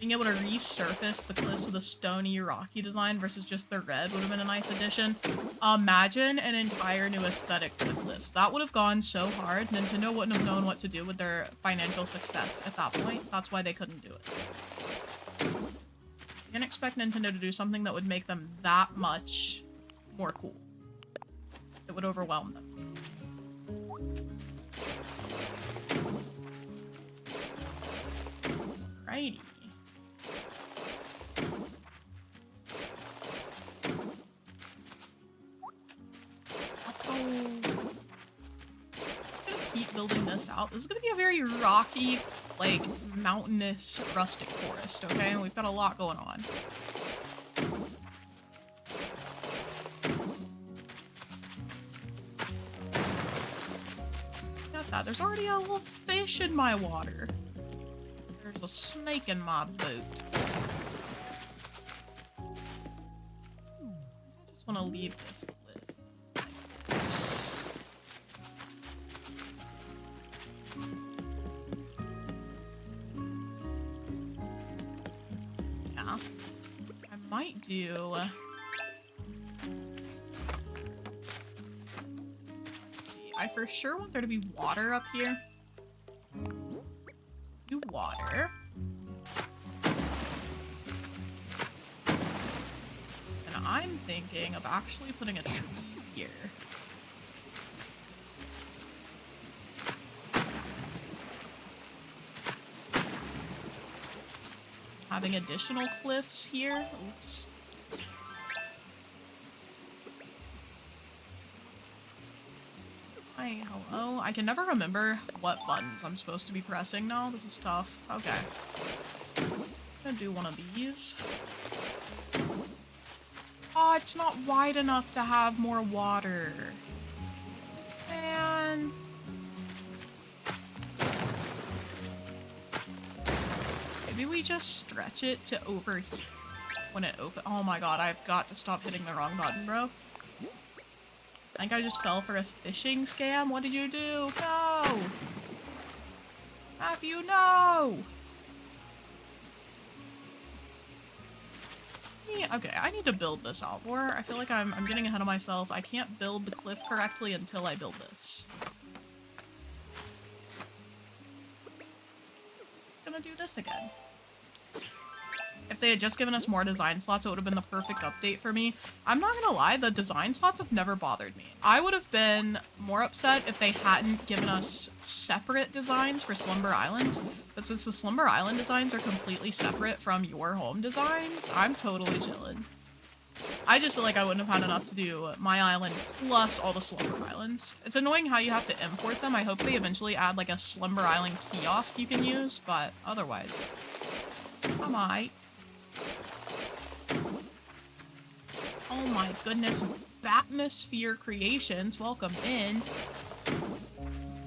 Being able to resurface the cliffs with a stony, rocky design versus just the red would have been a nice addition. Imagine an entire new aesthetic to the cliffs. That would have gone so hard. Nintendo wouldn't have known what to do with their financial success at that point. That's why they couldn't do it. You can expect Nintendo to do something that would make them that much more cool. It would overwhelm them. Righty. Let's go. I'm gonna keep building this out. This is gonna be a very rocky, like, mountainous rustic forest, okay? We've got a lot going on. Got that. There's already a little fish in my water. There's a snake in my boat. I just want to leave this cliff like this. Yeah. I might do... Let's see. I for sure want there to be water up here. Do water. And I'm thinking of actually putting a tree here. Having additional cliffs here. Oops. Hi, hello. I can never remember what buttons I'm supposed to be pressing now. This is tough. Okay. I'm gonna do one of these. Oh, it's not wide enough to have more water. Man. Maybe we just stretch it to over here when it opens. Oh my god, I've got to stop hitting the wrong button, bro. I think I just fell for a phishing scam. What did you do? No! Matthew, no! Yeah, okay, I need to build this out more. I feel like I'm getting ahead of myself. I can't build the cliff correctly until I build this. Just gonna do this again. If they had just given us more design slots, it would have been the perfect update for me. I'm not gonna lie, the design slots have never bothered me. I would have been more upset if they hadn't given us separate designs for Slumber Islands, but since the Slumber Island designs are completely separate from your home designs, I'm totally chilling. I just feel like I wouldn't have had enough to do my island plus all the Slumber Islands. It's annoying how you have to import them. I hope they eventually add like a Slumber Island kiosk you can use, but otherwise, I might. Oh my goodness, Batmosphere Creations, welcome in.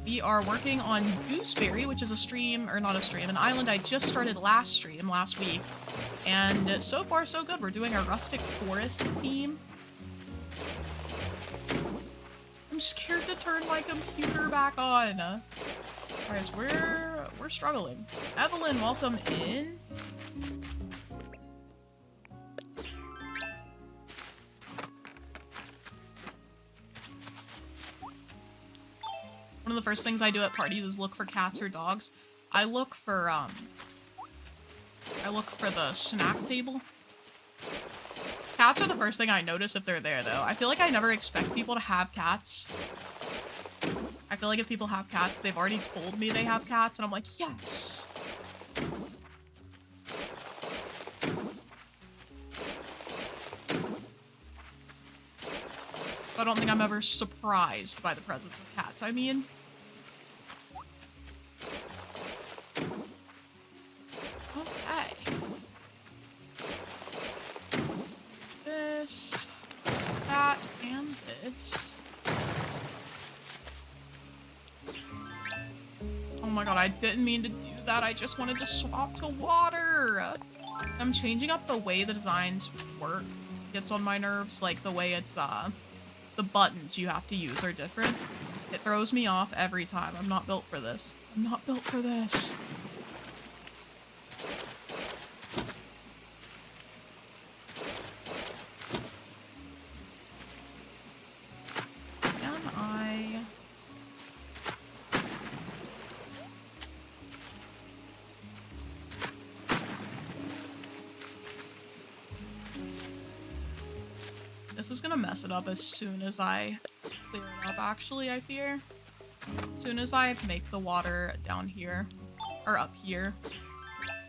We are working on Gooseberry, which is a stream, or not a stream, an island I just started last week. And so far so good, we're doing a rustic forest theme. I'm scared to turn my computer back on. Guys, we're struggling. Evelyn, welcome in. One of the first things I do at parties is look for cats or dogs. I look for the snack table. Cats are the first thing I notice if they're there, though. I feel like I never expect people to have cats. I feel like if people have cats, they've already told me they have cats, and I'm like, yes! I don't think I'm ever surprised by the presence of cats. I mean... Okay. This, that, and this. Oh my god, I didn't mean to do that. I just wanted to swap to water. I'm changing up the way the designs work gets on my nerves, like the way it's, the buttons you have to use are different. It throws me off every time. I'm not built for this. I'm not built for this. Can I... This is gonna mess it up as soon as I clear it up, actually, I fear. As soon as I make the water down here, or up here,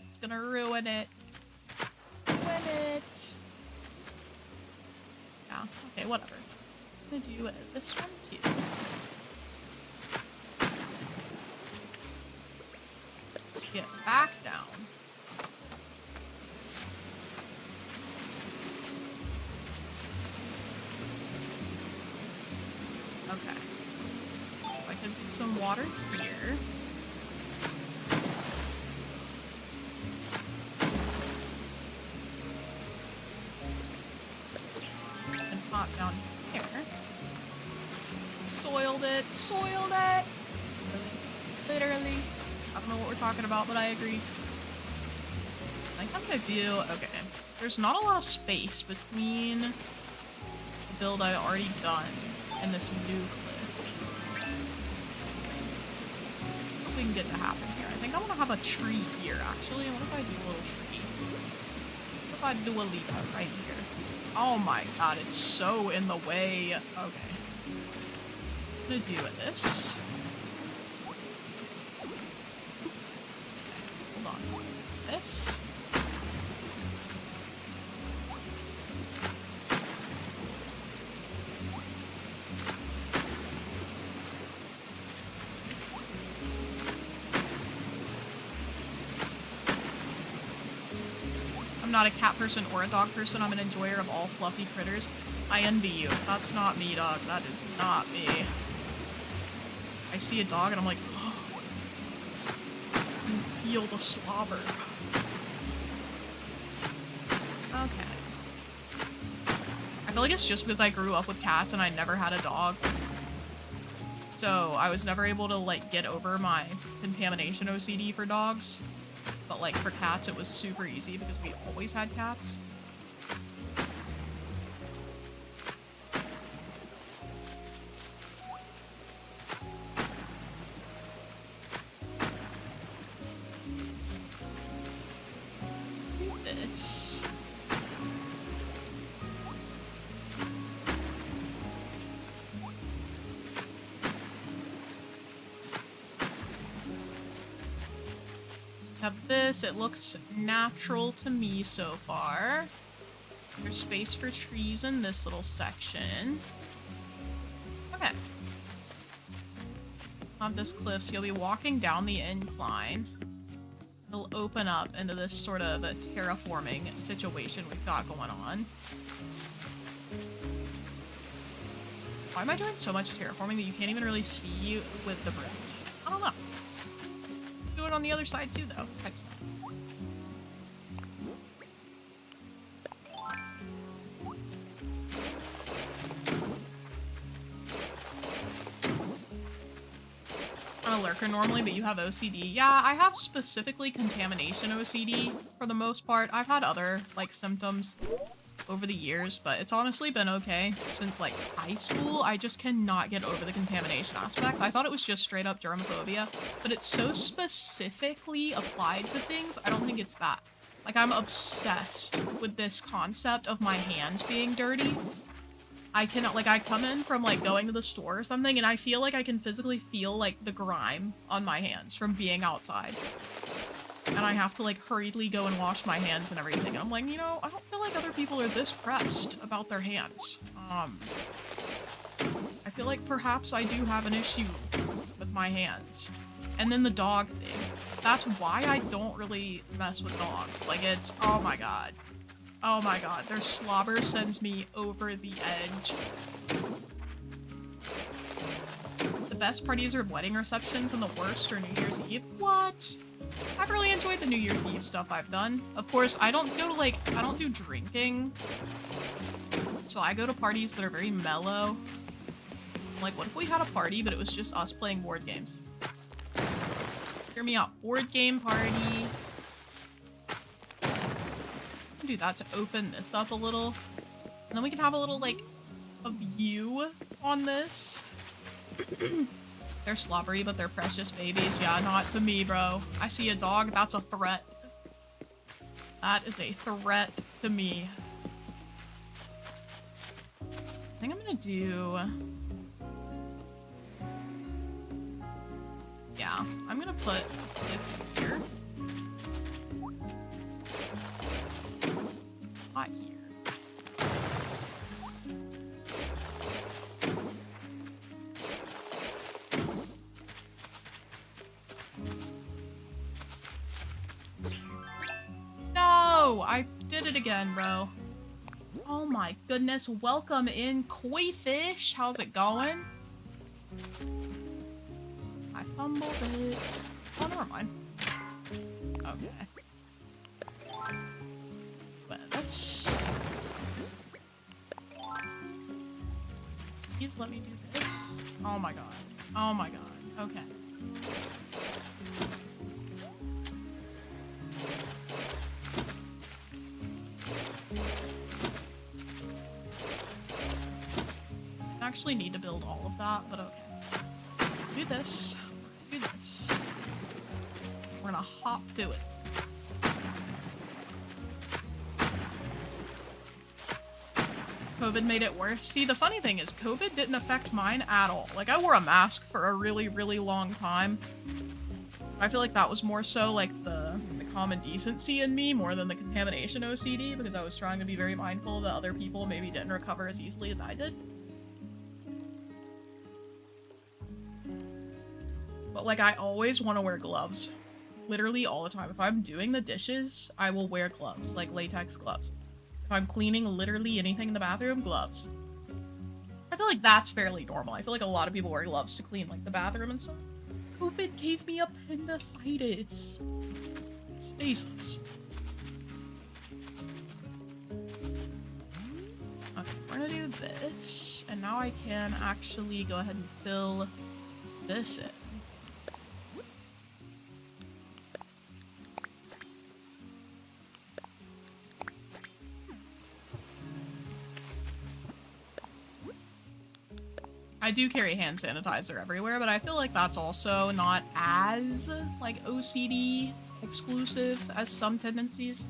it's gonna ruin it. Ruin it! Yeah, okay, whatever. I'm gonna do this one too. Get back down. Okay. So I can do some water here. And pop down here. Soiled it! Soiled it! Literally. I don't know what we're talking about, but I agree. I think I'm gonna do... Okay. There's not a lot of space between the build I already done and this new cliff. What we can get to happen here? I think I want to have a tree here, actually. What if I do a little tree? What if I do a leaf out right here? Oh my god, it's so in the way. Okay. I'm gonna do this. Okay, hold on. This. I'm not a cat person or a dog person. I'm an enjoyer of all fluffy critters. I envy you. That's not me, dog. That is not me. I see a dog and I'm like, oh, I can feel the slobber. Okay. I feel like it's just because I grew up with cats and I never had a dog. So I was never able to, like, get over my contamination OCD for dogs. But, like, for cats, it was super easy because we always had cats. Do this. Have this. It looks natural to me so far. There's space for trees in this little section. Okay. Have this cliff, so you'll be walking down the incline. It'll open up into this sort of a terraforming situation we've got going on. Why am I doing so much terraforming that you can't even really see with the bridge? I don't know. Do it on the other side too, though. Type stuff. I'm a lurker normally, but you have OCD. Yeah, I have specifically contamination OCD for the most part. I've had other, like, symptoms over the years, but it's honestly been okay since, like, high school. I just cannot get over the contamination aspect. I thought it was just straight up germophobia, but it's so specifically applied to things, I don't think it's that. Like, I'm obsessed with this concept of my hands being dirty. I cannot, like, I come in from, like, going to the store or something, and I feel like I can physically feel, like, the grime on my hands from being outside. And I have to, like, hurriedly go and wash my hands and everything. I'm like, you know, I don't feel like other people are this pressed about their hands. I feel like perhaps I do have an issue with my hands. And then the dog thing. That's why I don't really mess with dogs. Like, it's, oh my god. Oh my god, their slobber sends me over the edge. The best parties are wedding receptions and the worst are New Year's Eve. What? I've really enjoyed the New Year's Eve stuff I've done. Of course, I don't go to like, I don't do drinking. So I go to parties that are very mellow. Like, what if we had a party, but it was just us playing board games? Hear me out. Board game party. Do that to open this up a little. And then we can have a little, like, a view on this. They're slobbery, but they're precious babies. Yeah, not to me, bro. I see a dog, that's a threat. That is a threat to me. I think I'm gonna do... Yeah, I'm gonna put it here. Not here. No! I did it again, bro. Oh my goodness, welcome in, Koi Fish. How's it going? I fumbled it. Oh, never mind. Okay. But let's... Please let me do this. Oh my god. Oh my god. Okay. I actually need to build all of that, but okay. Do this. Do this. We're gonna hop to it. COVID made it worse. See, the funny thing is, COVID didn't affect mine at all. Like, I wore a mask for a really, really long time. I feel like that was more so, like, the common decency in me, more than the contamination OCD, because I was trying to be very mindful that other people maybe didn't recover as easily as I did. But, like, I always want to wear gloves. Literally all the time. If I'm doing the dishes, I will wear gloves, like latex gloves. If I'm cleaning literally anything in the bathroom, gloves. I feel like that's fairly normal. I feel like a lot of people wear gloves to clean, like, the bathroom and stuff. COVID gave me appendicitis. Jesus. Okay, we're gonna do this, and now I can actually go ahead and fill this in. I do carry hand sanitizer everywhere, but I feel like that's also not as, like, OCD exclusive as some tendencies.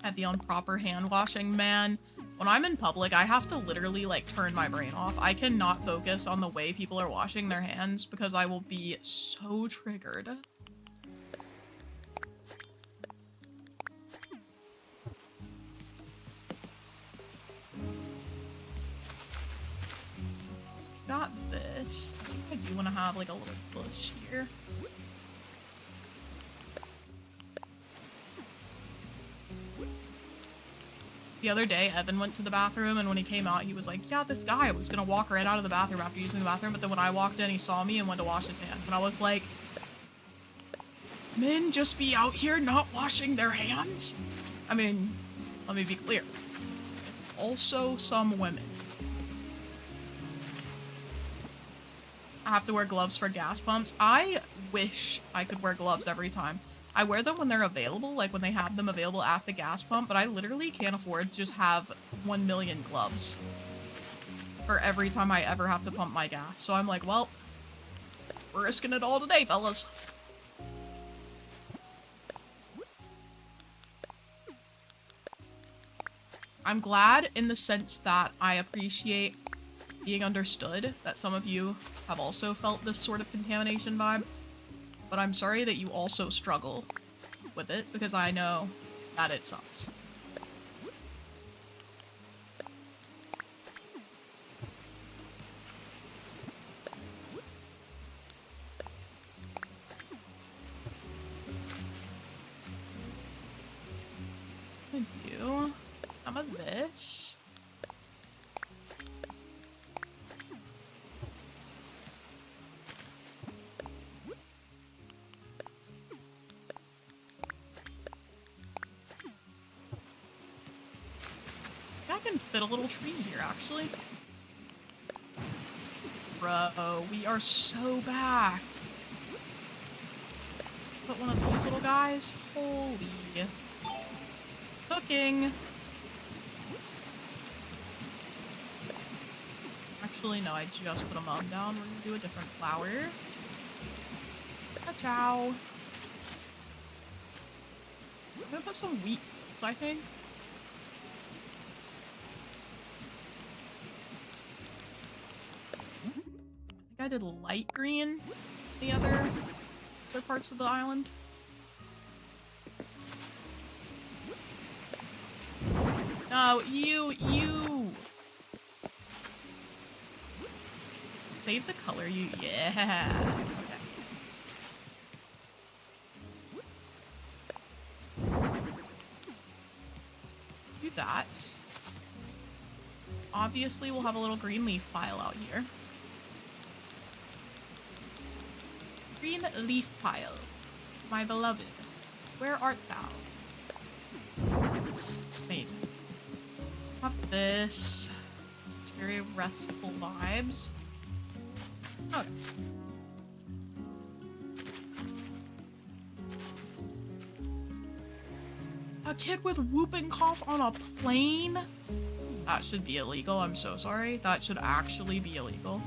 Heavy on proper hand washing, man. When I'm in public, I have to literally, like, turn my brain off. I cannot focus on the way people are washing their hands because I will be so triggered. Got this. I think I do want to have, like, a little bush here. The other day, Evan went to the bathroom, and when he came out, he was like, yeah, this guy was gonna walk right out of the bathroom after using the bathroom, but then when I walked in, he saw me and went to wash his hands. And I was like, men just be out here not washing their hands? I mean, let me be clear. It's also some women. I have to wear gloves for gas pumps. I wish I could wear gloves every time. I wear them when they're available, like when they have them available at the gas pump, but I literally can't afford to just have 1 million gloves for every time I ever have to pump my gas. So I'm like, well, we're risking it all today, fellas. I'm glad in the sense that I appreciate being understood, that some of you have also felt this sort of contamination vibe. But I'm sorry that you also struggle with it, because I know that it sucks. can fit a little tree here, actually. Bro, we are so back. Put one of these little guys. Holy. Cooking. Actually, no, I just put a mug down. We're gonna do a different flower. Ciao. I'm gonna put some wheat fields, I think. I did light green the other parts of the island. No, you! Save the color, you. Yeah. Okay. Do that. Obviously, we'll have a little green leaf pile out here. Green leaf pile. My beloved. Where art thou? Amazing. Have this. It's very restful vibes. Okay. A kid with whooping cough on a plane? That should be illegal. I'm so sorry. That should actually be illegal.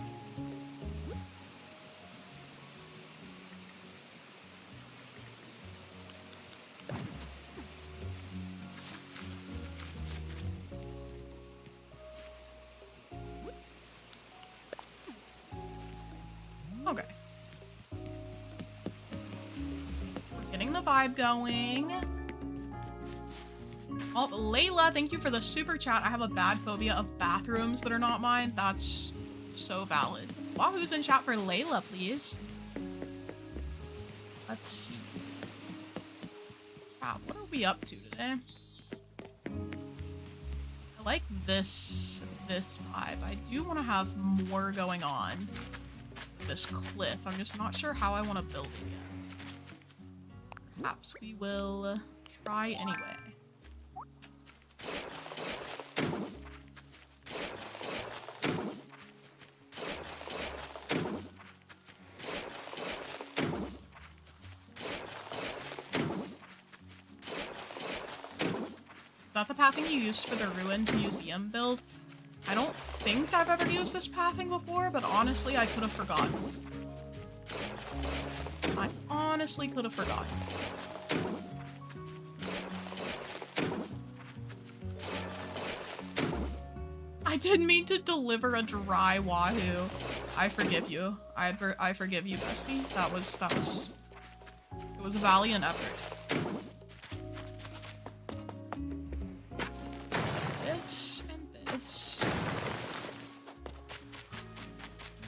Okay. We're getting the vibe going. Oh, Layla, thank you for the super chat. I have a bad phobia of bathrooms that are not mine. That's so valid. Wahoo's in chat for Layla, please. Let's see. Wow, what are we up to today? I like this vibe. I do want to have more going on. This cliff. I'm just not sure how I want to build it yet. Perhaps we will try anyway. Is that the pathing you used for the ruined museum build? I don't think I've ever used this pathing before, but honestly, I could have forgotten. I honestly could have forgotten. I didn't mean to deliver a dry wahoo. I forgive you. I forgive you, bestie. That was it was a valiant effort.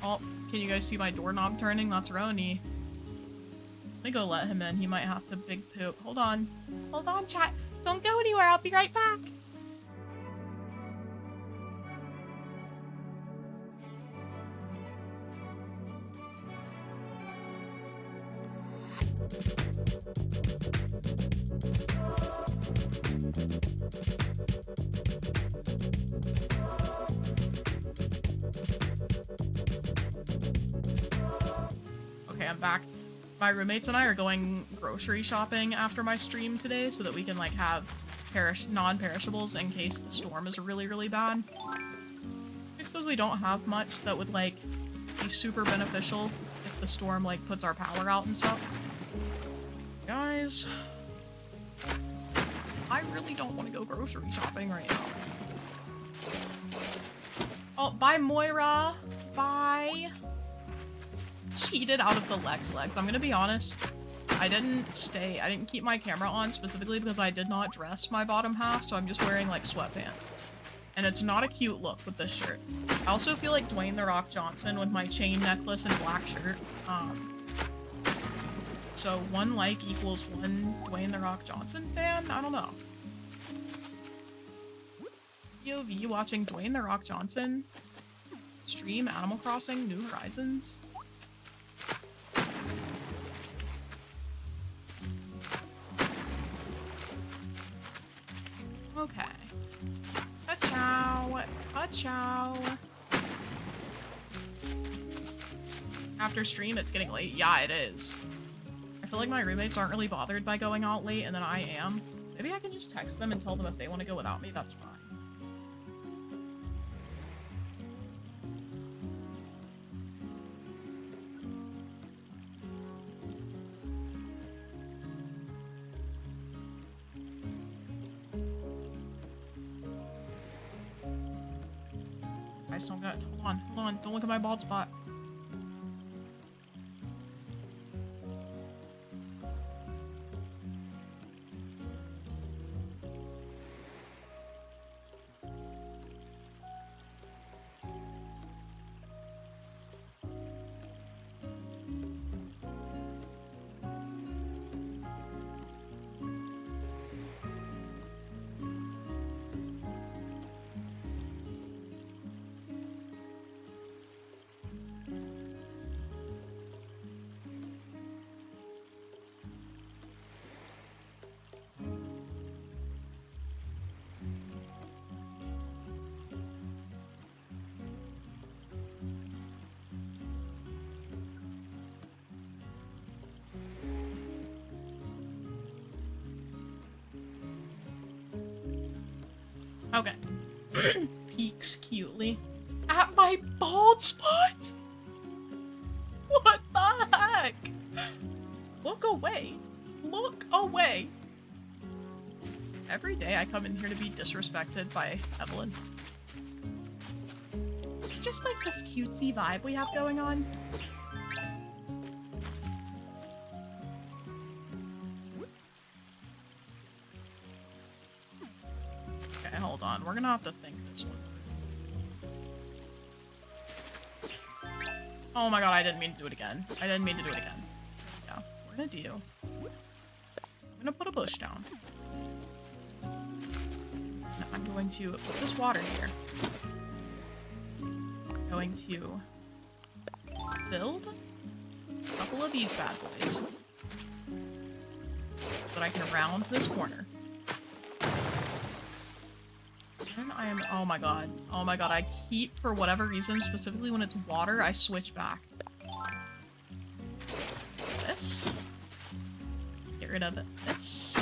Oh, can you guys see my doorknob turning? That's Roni. Let me go let him in. He might have to big poop. Hold on. Hold on, chat. Don't go anywhere. I'll be right back. Okay, I'm back. My roommates and I are going grocery shopping after my stream today so that we can like have non-perishables in case the storm is really, really bad. Because we don't have much that would like be super beneficial if the storm like puts our power out and stuff. Guys, I really don't want to go grocery shopping right now. Oh, bye Moira. Bye. Cheated out of the legs. I'm gonna be honest. I didn't keep my camera on specifically because I did not dress my bottom half, so I'm just wearing like sweatpants. And it's not a cute look with this shirt. I also feel like Dwayne "The Rock" Johnson with my chain necklace and black shirt. So one like equals one Dwayne "The Rock" Johnson fan? I don't know. POV watching Dwayne "The Rock" Johnson stream Animal Crossing New Horizons. Okay. Ciao. Ciao. After stream, it's getting late. Yeah, it is. I feel like my roommates aren't really bothered by going out late, and then I am. Maybe I can just text them and tell them if they want to go without me, that's fine. I still got, hold on, don't look at my bald spot. Okay. Peeks cutely. At my bald spot? What the heck? Look away. Look away. Every day I come in here to be disrespected by Evelyn. It's just like this cutesy vibe we have going on. Okay, hold on. We're gonna have to think this one through. Oh my god, I didn't mean to do it again. I didn't mean to do it again. Yeah, we're gonna do. I'm gonna put a bush down. Now I'm going to put this water here. I'm going to build a couple of these bad boys so that I can round this corner. And I am, oh my god, I keep, for whatever reason, specifically when it's water, I switch back. This. Get rid of this.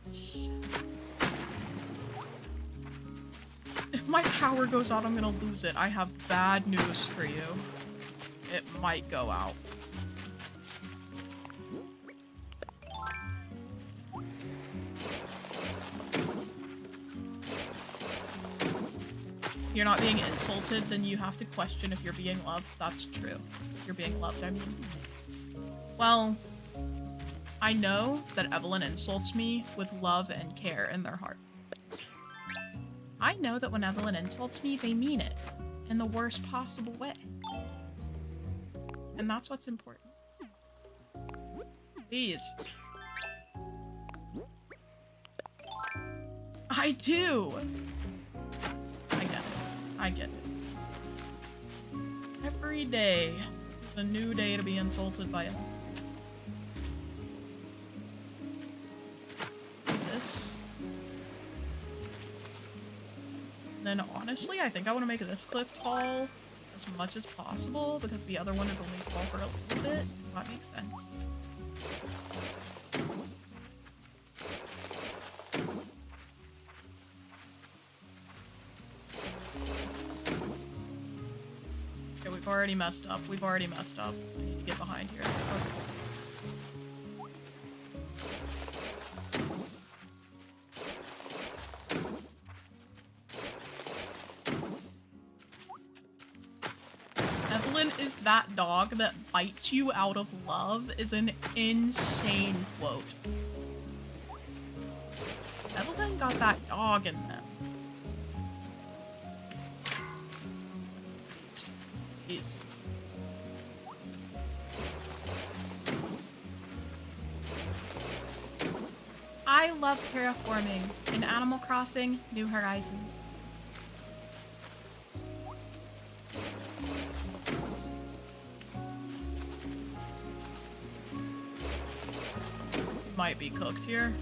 This. If my power goes out, I'm gonna lose it. I have bad news for you. It might go out. If you're not being insulted, then you have to question if you're being loved. That's true. If you're being loved, I mean. Well, I know that Evelyn insults me with love and care in their heart. I know that when Evelyn insults me, they mean it in the worst possible way. And that's what's important. Please. I do! I get it. Every day is a new day to be insulted by Evelyn. This. And then honestly, I think I want to make this cliff tall as much as possible because the other one is only tall for a little bit. Does that make sense? Okay, we've already messed up. We've already messed up. I need to get behind here. Okay. Evelyn is that dog that bites you out of love is an insane quote. Evelyn got that dog in them. Jeez. I love terraforming in Animal Crossing New Horizons. Might be cooked here.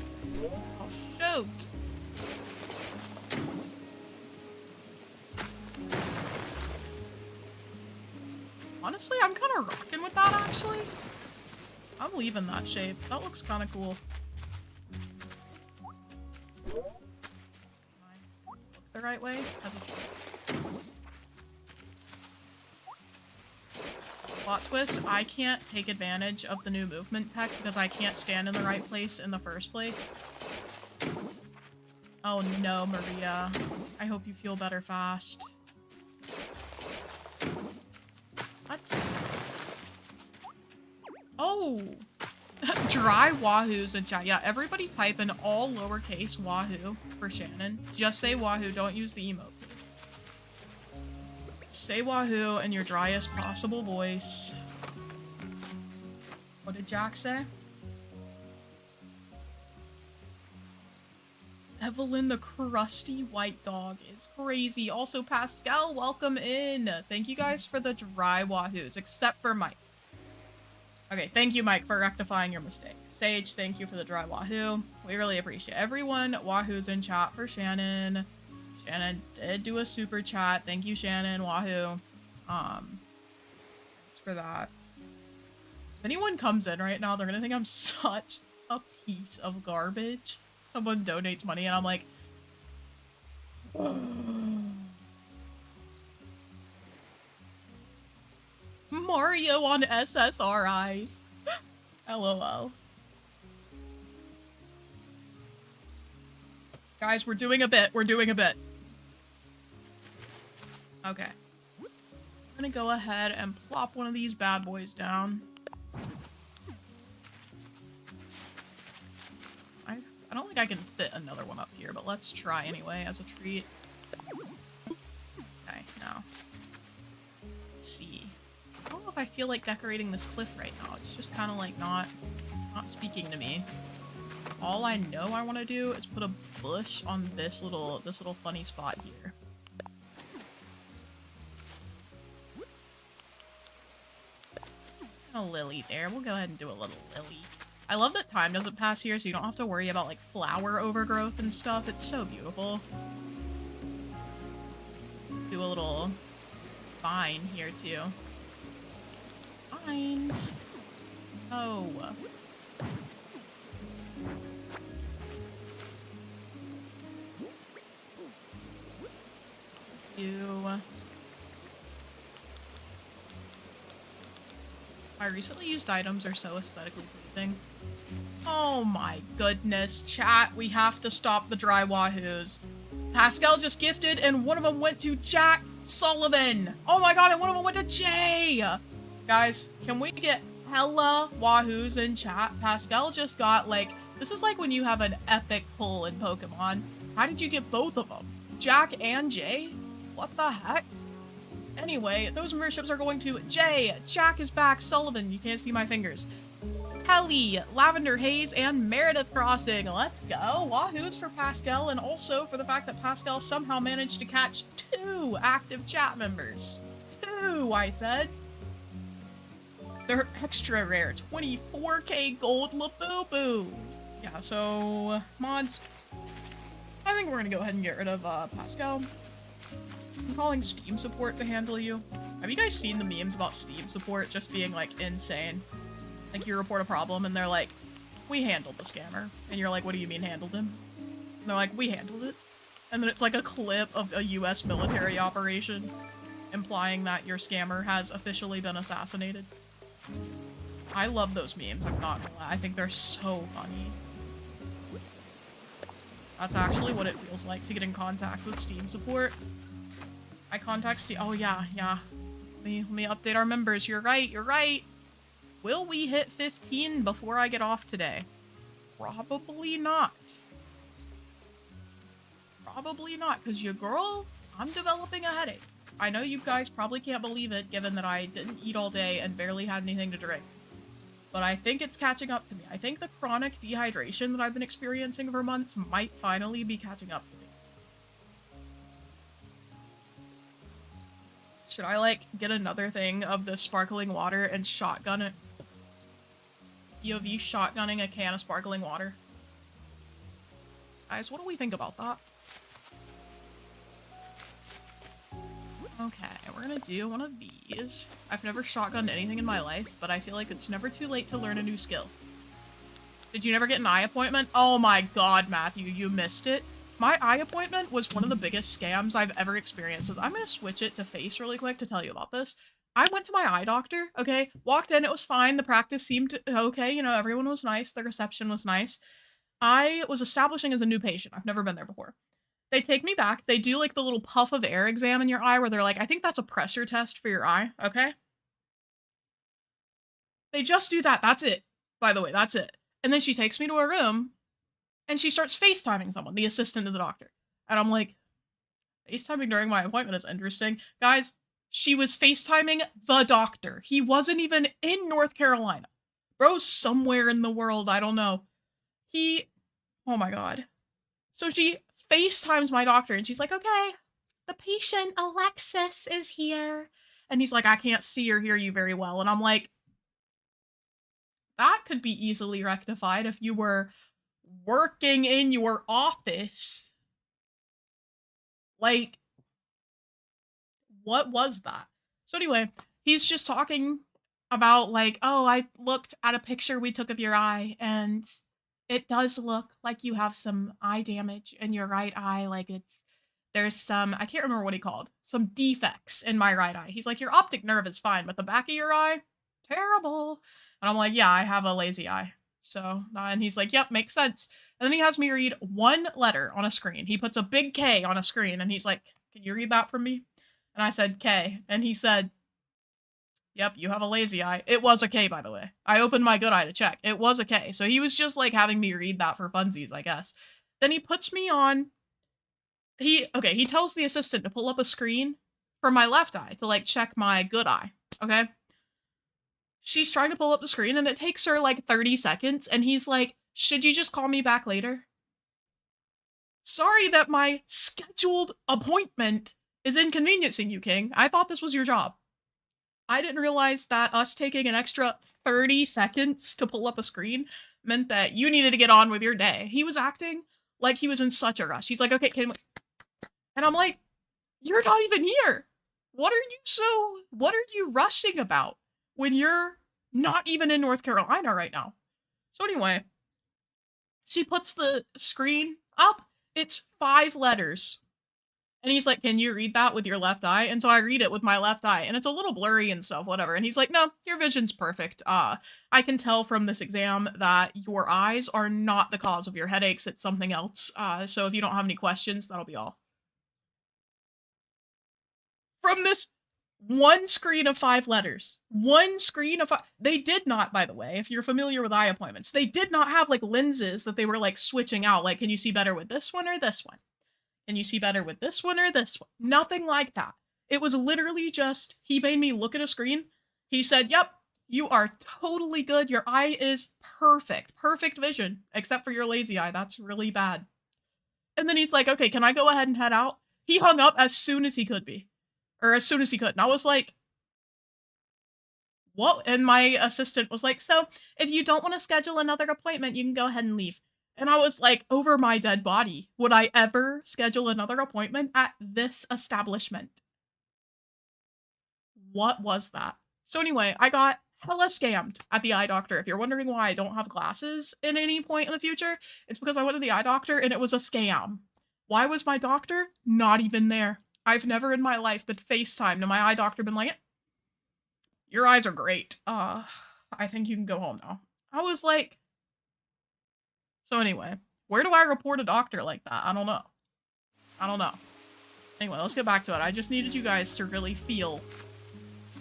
Oh, shoot! Honestly, I'm kind of rocking with that, actually. I'm leaving that shape. That looks kind of cool. Can I look the right way? As a plot twist, I can't take advantage of the new movement tech because I can't stand in the right place in the first place. Oh no, Maria. I hope you feel better fast. What? Oh! Dry wahoos in chat. Yeah, everybody type in all lowercase wahoo for Shannon. Just say wahoo, don't use the emote. Say wahoo in your driest possible voice. What did Jack say? Evelyn the crusty white dog is crazy. Also, Pascal, welcome in. Thank you guys for the dry wahoos, except for Mike. Okay, thank you, Mike, for rectifying your mistake. Sage, thank you for the dry wahoo. We really appreciate everyone. Wahoo's in chat for Shannon. Shannon did do a super chat. Thank you, Shannon. Wahoo. Thanks for that. If anyone comes in right now, they're gonna think I'm such a piece of garbage. Someone donates money and I'm like... Mario on SSRIs. LOL. Guys, we're doing a bit. We're doing a bit. Okay. I'm gonna go ahead and plop one of these bad boys down. I don't think I can fit another one up here, but let's try anyway as a treat. Okay, now. Let's see. I don't know if I feel like decorating this cliff right now. It's just kind of like not speaking to me. All I know I want to do is put a bush on this little funny spot here. A lily there. We'll go ahead and do a little lily. I love that time doesn't pass here, so you don't have to worry about like flower overgrowth and stuff. It's so beautiful. Do a little vine here too. Vines. Oh. My recently used items are so aesthetically pleasing. Oh my goodness, chat, we have to stop the dry wahoos. Pascal just gifted and one of them went to Jack Sullivan. Oh my god, and one of them went to Jay. Guys, can we get hella wahoos in chat? Pascal just got like, this is like when you have an epic pull in Pokemon. How did you get both of them? Jack and Jay? What the heck? Anyway, those memberships are going to Jay, Jack is back, Sullivan, you can't see my fingers, Kelly, Lavender Haze, and Meredith Crossing. Let's go. Wahoos for Pascal, and also for the fact that Pascal somehow managed to catch 2 active chat members. 2, I said. They're extra rare. 24k gold Labubu. Yeah, so, mods, I think we're gonna go ahead and get rid of Pascal. I'm calling Steam support to handle you. Have you guys seen the memes about Steam support just being, like, insane? Like, you report a problem, and they're like, we handled the scammer. And you're like, what do you mean handled him? And they're like, we handled it. And then it's like a clip of a US military operation, implying that your scammer has officially been assassinated. I love those memes, I'm not gonna lie. I think they're so funny. That's actually what it feels like to get in contact with Steam support. I contact Steam- oh yeah. Let me update our members. You're right. Will we hit 15 before I get off today? Probably not. Probably not, because your girl, I'm developing a headache. I know you guys probably can't believe it, given that I didn't eat all day and barely had anything to drink. But I think it's catching up to me. I think the chronic dehydration that I've been experiencing for months might finally be catching up to me. Should I, like, get another thing of the sparkling water and shotgun it? POV shotgunning a can of sparkling water. Guys, what do we think about that? Okay, we're gonna do one of these. I've never shotgunned anything in my life, but I feel like it's never too late to learn a new skill. Did you never get an eye appointment? Oh my god, Matthew, you missed it. My eye appointment was one of the biggest scams I've ever experienced. So I'm gonna switch it to face really quick to tell you about this. I went to my eye doctor, okay? Walked in, it was fine. The practice seemed okay. You know, everyone was nice. The reception was nice. I was establishing as a new patient. I've never been there before. They take me back. They do like the little puff of air exam in your eye where they're like, I think that's a pressure test for your eye, okay? They just do that. That's it. By the way, that's it. And then she takes me to a room and she starts FaceTiming someone, the assistant to the doctor. And I'm like, FaceTiming during my appointment is interesting. Guys, she was FaceTiming the doctor. He wasn't even in North Carolina. Bro's somewhere in the world. I don't know. Oh my god. So she FaceTimes my doctor and she's like, okay, the patient Alexis is here. And he's like, I can't see or hear you very well. And I'm like, that could be easily rectified if you were working in your office. Like, what was that? So anyway, he's just talking about like, oh, I looked at a picture we took of your eye and it does look like you have some eye damage in your right eye. Like there's some, I can't remember what he called, some defects in my right eye. He's like, your optic nerve is fine, but the back of your eye, terrible. And I'm like, yeah, I have a lazy eye. So, and he's like, yep, makes sense. And then he has me read one letter on a screen. He puts a big K on a screen and he's like, can you read that for me? And I said, K. And he said, yep, you have a lazy eye. It was a K, by the way. I opened my good eye to check. It was a K. So he was just like having me read that for funsies, I guess. Then he puts me on, he tells the assistant to pull up a screen for my left eye to like check my good eye, okay? She's trying to pull up the screen and it takes her like 30 seconds and he's like, should you just call me back later? Sorry that my scheduled appointment is inconveniencing you, King. I thought this was your job. I didn't realize that us taking an extra 30 seconds to pull up a screen meant that you needed to get on with your day. He was acting like he was in such a rush. He's like, okay, and I'm like, you're not even here. What are you rushing about when you're not even in North Carolina right now? So anyway, she puts the screen up. It's 5 letters. And he's like, can you read that with your left eye? And so I read it with my left eye, and it's a little blurry and stuff, whatever. And he's like, no, your vision's perfect. I can tell from this exam that your eyes are not the cause of your headaches. It's something else. So if you don't have any questions, that'll be all. From this one screen of 5 letters. One screen of 5. They did not, by the way, if you're familiar with eye appointments, they did not have like lenses that they were like switching out. Like, can you see better with this one or this one? Can you see better with this one or this one? Nothing like that. It was literally just, he made me look at a screen. He said, yep, you are totally good. Your eye is perfect. Perfect vision. Except for your lazy eye. That's really bad. And then he's like, okay, can I go ahead and head out? He hung up as soon as he could be. Or as soon as he could. And I was like, what? And my assistant was like, so if you don't want to schedule another appointment, you can go ahead and leave. And I was like, over my dead body, would I ever schedule another appointment at this establishment? What was that? So anyway, I got hella scammed at the eye doctor. If you're wondering why I don't have glasses at any point in the future, it's because I went to the eye doctor and it was a scam. Why was my doctor not even there? I've never in my life been FaceTimed and my eye doctor been like, your eyes are great. I think you can go home now. I was like, so anyway, where do I report a doctor like that? I don't know. Anyway, let's get back to it. I just needed you guys to really feel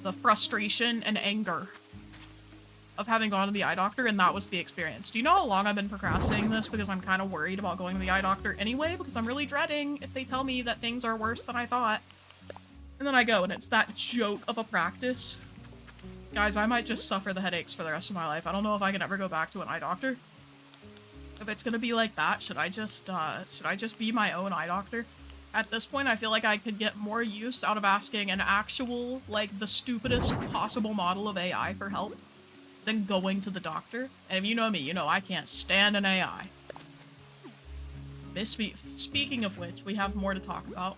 the frustration and anger of having gone to the eye doctor, and that was the experience. Do you know how long I've been procrastinating this? Because I'm kind of worried about going to the eye doctor anyway, because I'm really dreading if they tell me that things are worse than I thought. And then I go, and it's that joke of a practice. Guys, I might just suffer the headaches for the rest of my life. I don't know if I can ever go back to an eye doctor. If it's gonna be like that, should I just be my own eye doctor? At this point, I feel like I could get more use out of asking an actual, like, the stupidest possible model of AI for help than going to the doctor. And if you know me, you know I can't stand an AI. Speaking of which, we have more to talk about.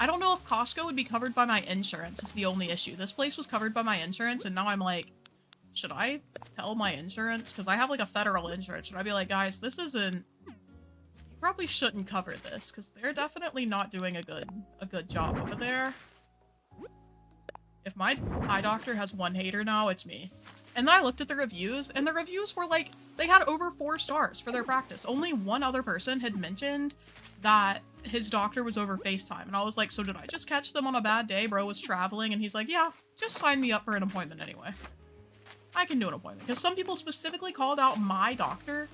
I don't know if Costco would be covered by my insurance is the only issue. This place was covered by my insurance, and now I'm like, should I tell my insurance? Because I have like a federal insurance. Should I be like, guys, this isn't... You probably shouldn't cover this, because they're definitely not doing a good job over there. If my eye doctor has one hater now, it's me. And then I looked at the reviews, and the reviews were like, they had over 4 stars for their practice. Only one other person had mentioned that his doctor was over FaceTime. And I was like, so did I just catch them on a bad day? Bro was traveling, and he's like, yeah, just sign me up for an appointment anyway. I can do an appointment. Because some people specifically called out my doctor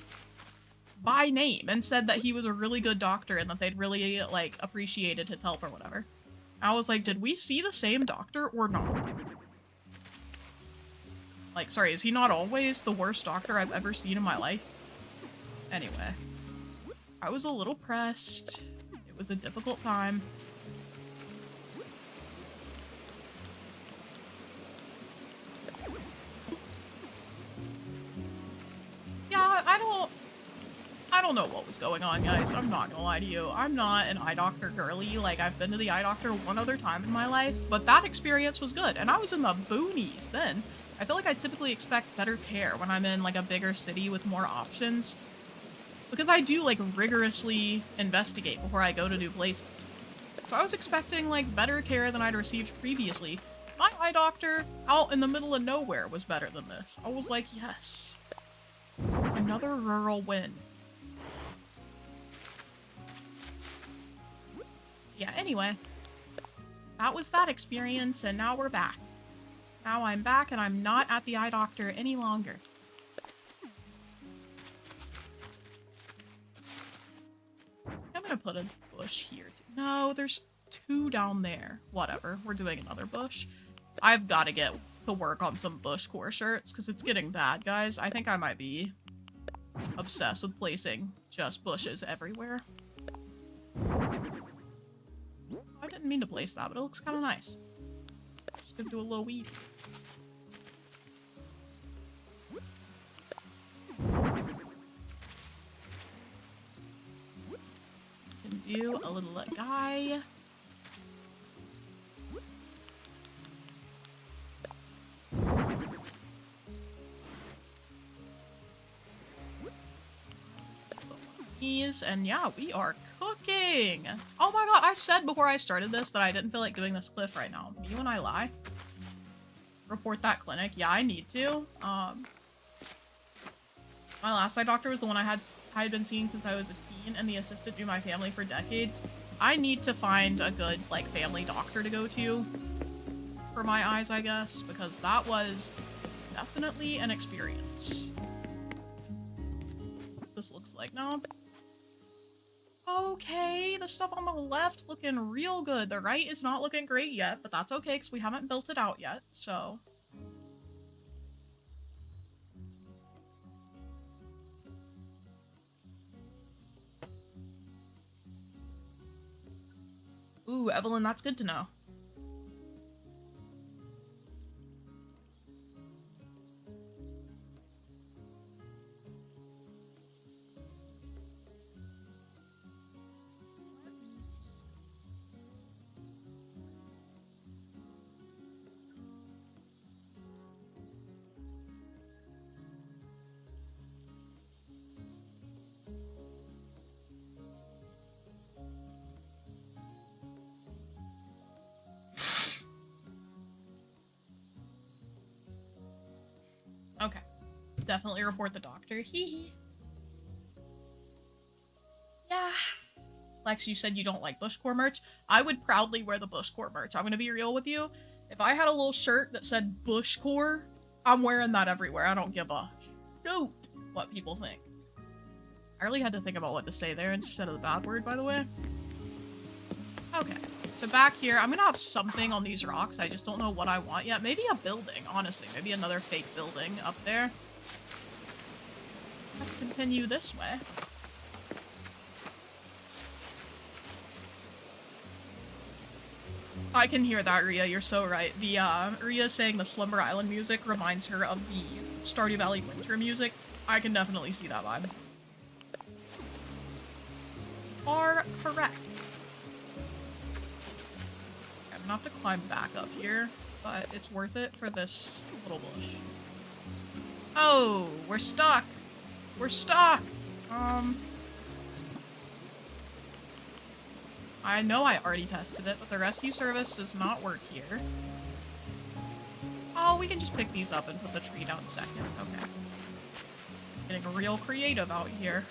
by name and said that he was a really good doctor and that they'd really, like, appreciated his help or whatever. I was like, did we see the same doctor or not? Like, sorry, is he not always the worst doctor I've ever seen in my life? Anyway. I was a little pressed. It was a difficult time. Yeah, I don't know what was going on, guys. I'm not gonna lie to you. I'm not an eye doctor girly. Like, I've been to the eye doctor one other time in my life, but that experience was good. And I was in the boonies then. I feel like I typically expect better care when I'm in, like, a bigger city with more options. Because I do, like, rigorously investigate before I go to new places. So I was expecting, like, better care than I'd received previously. My eye doctor out in the middle of nowhere was better than this. I was like, yes. Another rural win. Yeah, anyway. That was that experience, and now we're back. Now I'm back, and I'm not at the eye doctor any longer. I'm gonna put a bush here, too. No, there's 2 down there. Whatever, we're doing another bush. I've got to get to work on some bush core shirts, because it's getting bad, guys. I think I might be obsessed with placing just bushes everywhere. I didn't mean to place that, but it looks kind of nice. Just gonna do a little weed. Can do a little guy. And yeah, we are cooking. Oh my god, I said before I started this that I didn't feel like doing this cliff right now. Me when I lie. Report that clinic. Yeah, I need to. My last eye doctor was the one I had been seeing since I was a teen, and the assistant knew my family for decades. I need to find a good, like, family doctor to go to for my eyes, I guess, because that was definitely an experience. That's what this looks like now. Okay, the stuff on the left looking real good. The right is not looking great yet, but that's okay because we haven't built it out yet, so. Ooh, Evelyn, that's good to know. Okay. Definitely report the doctor. Hee. Yeah. Lex, you said you don't like bushcore merch. I would proudly wear the bushcore merch. I'm gonna be real with you. If I had a little shirt that said bushcore, I'm wearing that everywhere. I don't give a shoot what people think. I really had to think about what to say there instead of the bad word, by the way. Okay. So back here, I'm gonna have something on these rocks. I just don't know what I want yet. Maybe a building, honestly. Maybe another fake building up there. Let's continue this way. I can hear that, Rhea. You're so right. The, Rhea saying the Slumber Island music reminds her of the Stardew Valley winter music. I can definitely see that vibe. Are correct. gonna have to climb back up here, but it's worth it for this little bush. Oh, we're stuck! We're stuck! I know I already tested it, but the rescue service does not work here. Oh, we can just pick these up and put the tree down second. Okay. Getting real creative out here.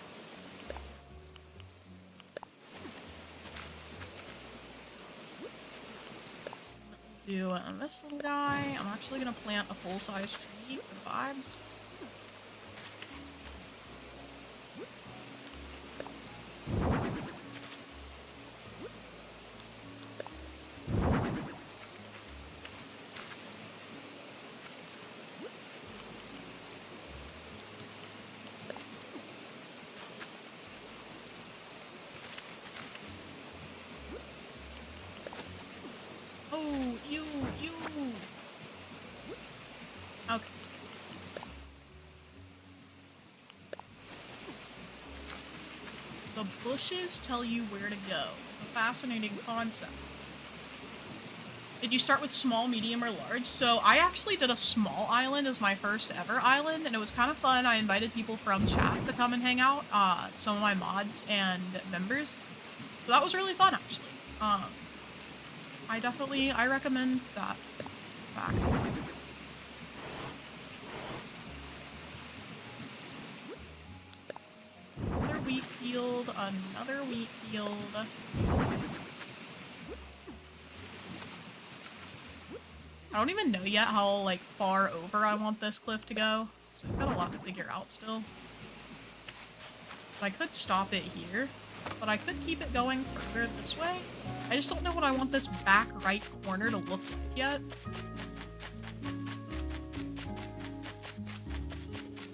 Do this little guy. I'm actually gonna plant a full-size tree for vibes. Oh, you. Okay. The bushes tell you where to go. It's a fascinating concept. Did you start with small, medium, or large? So I actually did a small island as my first ever island, and it was kind of fun. I invited people from chat to come and hang out, some of my mods and members. So that was really fun, actually. I recommend that fact. Another wheat field, another wheat field. I don't even know yet how, like, far over I want this cliff to go. So we've got a lot to figure out still. I could stop it here, but I could keep it going further this way. I just don't know what I want this back right corner to look like yet.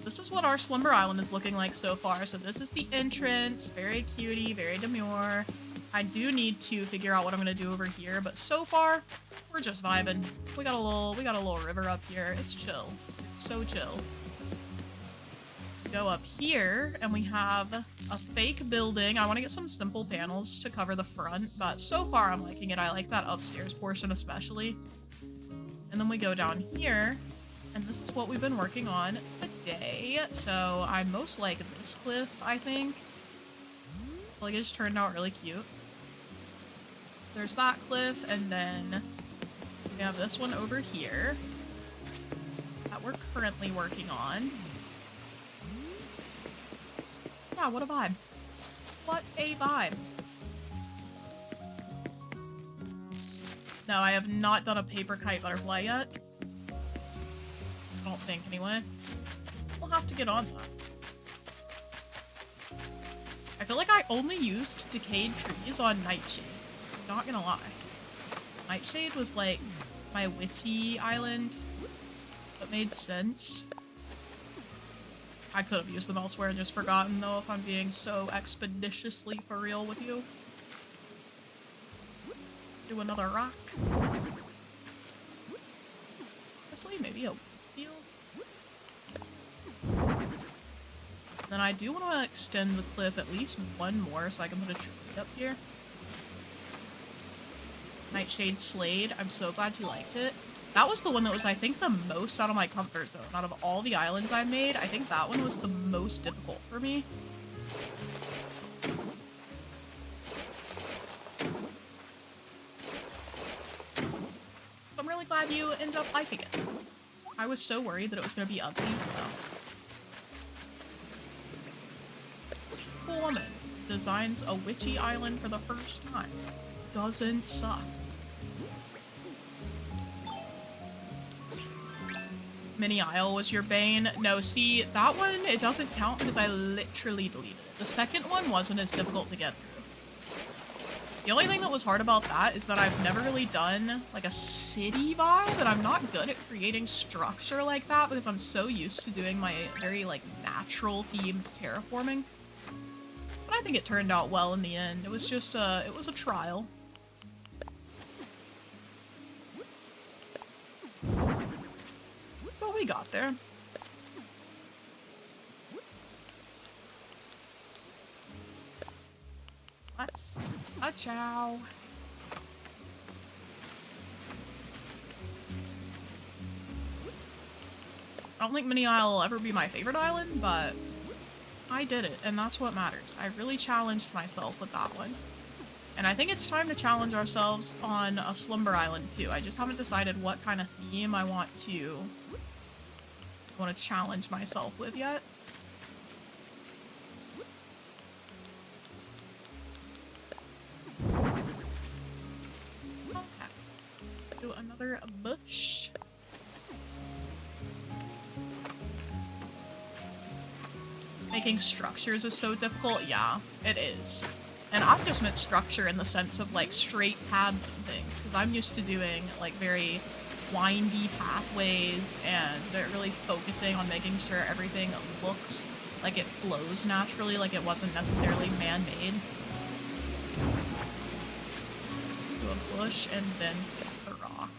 This is what our Slumber Island is looking like so far. So this is the entrance, very cutie, very demure. I do need to figure out what I'm gonna do over here, but so far, we're just vibing. We got a little river up here. It's chill. It's so chill. Go up here, and we have a fake building. I want to get some simple panels to cover the front, but so far I'm liking it. I like that upstairs portion especially. And then we go down here, and this is what we've been working on today. So I most like this cliff, I think. Like, it just turned out really cute. There's that cliff, and then we have this one over here that we're currently working on. Yeah, what a vibe. What a vibe. No, I have not done a paper kite butterfly yet. I don't think, anyway. We'll have to get on that. I feel like I only used decayed trees on Nightshade. Not gonna lie. Nightshade was like my witchy island. That made sense. I could have used them elsewhere and just forgotten, though, if I'm being so expeditiously for real with you. Do another rock. Honestly, maybe a field. Then I do want to extend the cliff at least one more so I can put a tree up here. Nightshade Slade. I'm so glad you liked it. That was the one that was, I think, the most out of my comfort zone. Out of all the islands I made, I think that one was the most difficult for me. I'm really glad you ended up liking it. I was so worried that it was going to be ugly, so. Cool woman designs a witchy island for the first time. Doesn't suck. Mini Isle was your bane? No, see, that one, it doesn't count because I literally deleted it. The second one wasn't as difficult to get through. The only thing that was hard about that is that I've never really done, like, a city vibe, and I'm not good at creating structure like that because I'm so used to doing my very, like, natural-themed terraforming. But I think it turned out well in the end. It was just it was a trial. But we got there. Let's a chow. don't think Mini Isle will ever be my favorite island, but I did it, and that's what matters. I really challenged myself with that one. And I think it's time to challenge ourselves on a Slumber Island too. I just haven't decided what kind of theme I want to challenge myself with yet. Okay. Do another bush. Making structures is so difficult. Yeah, it is. And I've just meant structure in the sense of like straight paths and things, because I'm used to doing like very windy pathways and they're really focusing on making sure everything looks like it flows naturally, like it wasn't necessarily man-made. Do a bush and then fix the rock.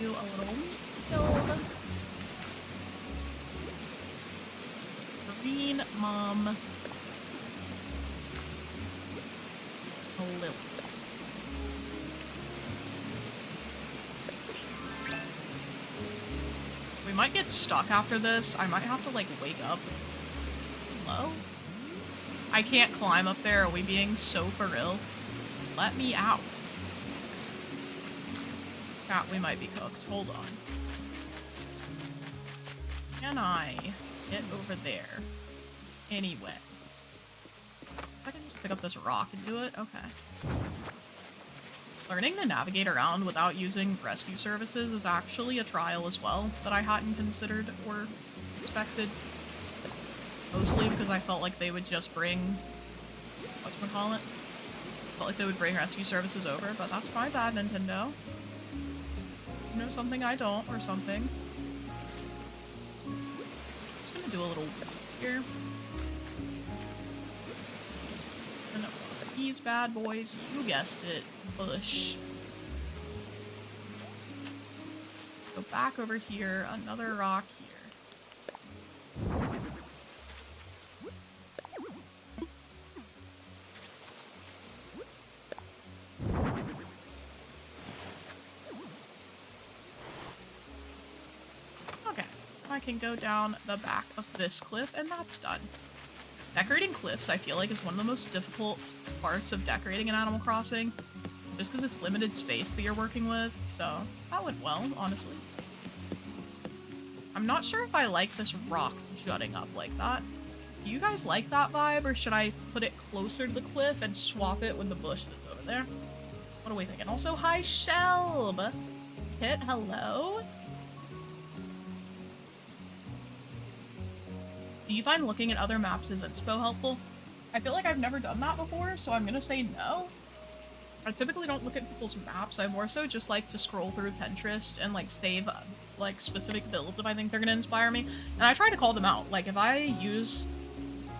Do a little build. Green mom. A lily. We might get stuck after this. I might have to like wake up. Hello? I can't climb up there. Are we being so for real? Let me out. Cat, we might be cooked. Hold on. Can I get over there? Anyway. I can just pick up this rock and do it? Okay. Learning to navigate around without using rescue services is actually a trial as well that I hadn't considered or expected. Mostly because I felt like they would just bring... whatchamacallit? Felt like they would bring rescue services over, but that's my bad, Nintendo. You know something I don't, or something. Just gonna do a little here. And these bad boys, you guessed it, bush. Go back over here, another rock here. I can go down the back of this cliff, and that's done. Decorating cliffs, I feel like, is one of the most difficult parts of decorating in Animal Crossing, just because it's limited space that you're working with, so that went well, honestly. I'm not sure if I like this rock jutting up like that. Do you guys like that vibe, or should I put it closer to the cliff and swap it with the bush that's over there? What are we thinking? Also, hi, Shelb! Kit, hello? Do you find looking at other maps as inspo helpful? I feel like I've never done that before, so I'm gonna say no. I typically don't look at people's maps. I more so just like to scroll through Pinterest and like save like specific builds if I think they're gonna inspire me. And I try to call them out. Like if I use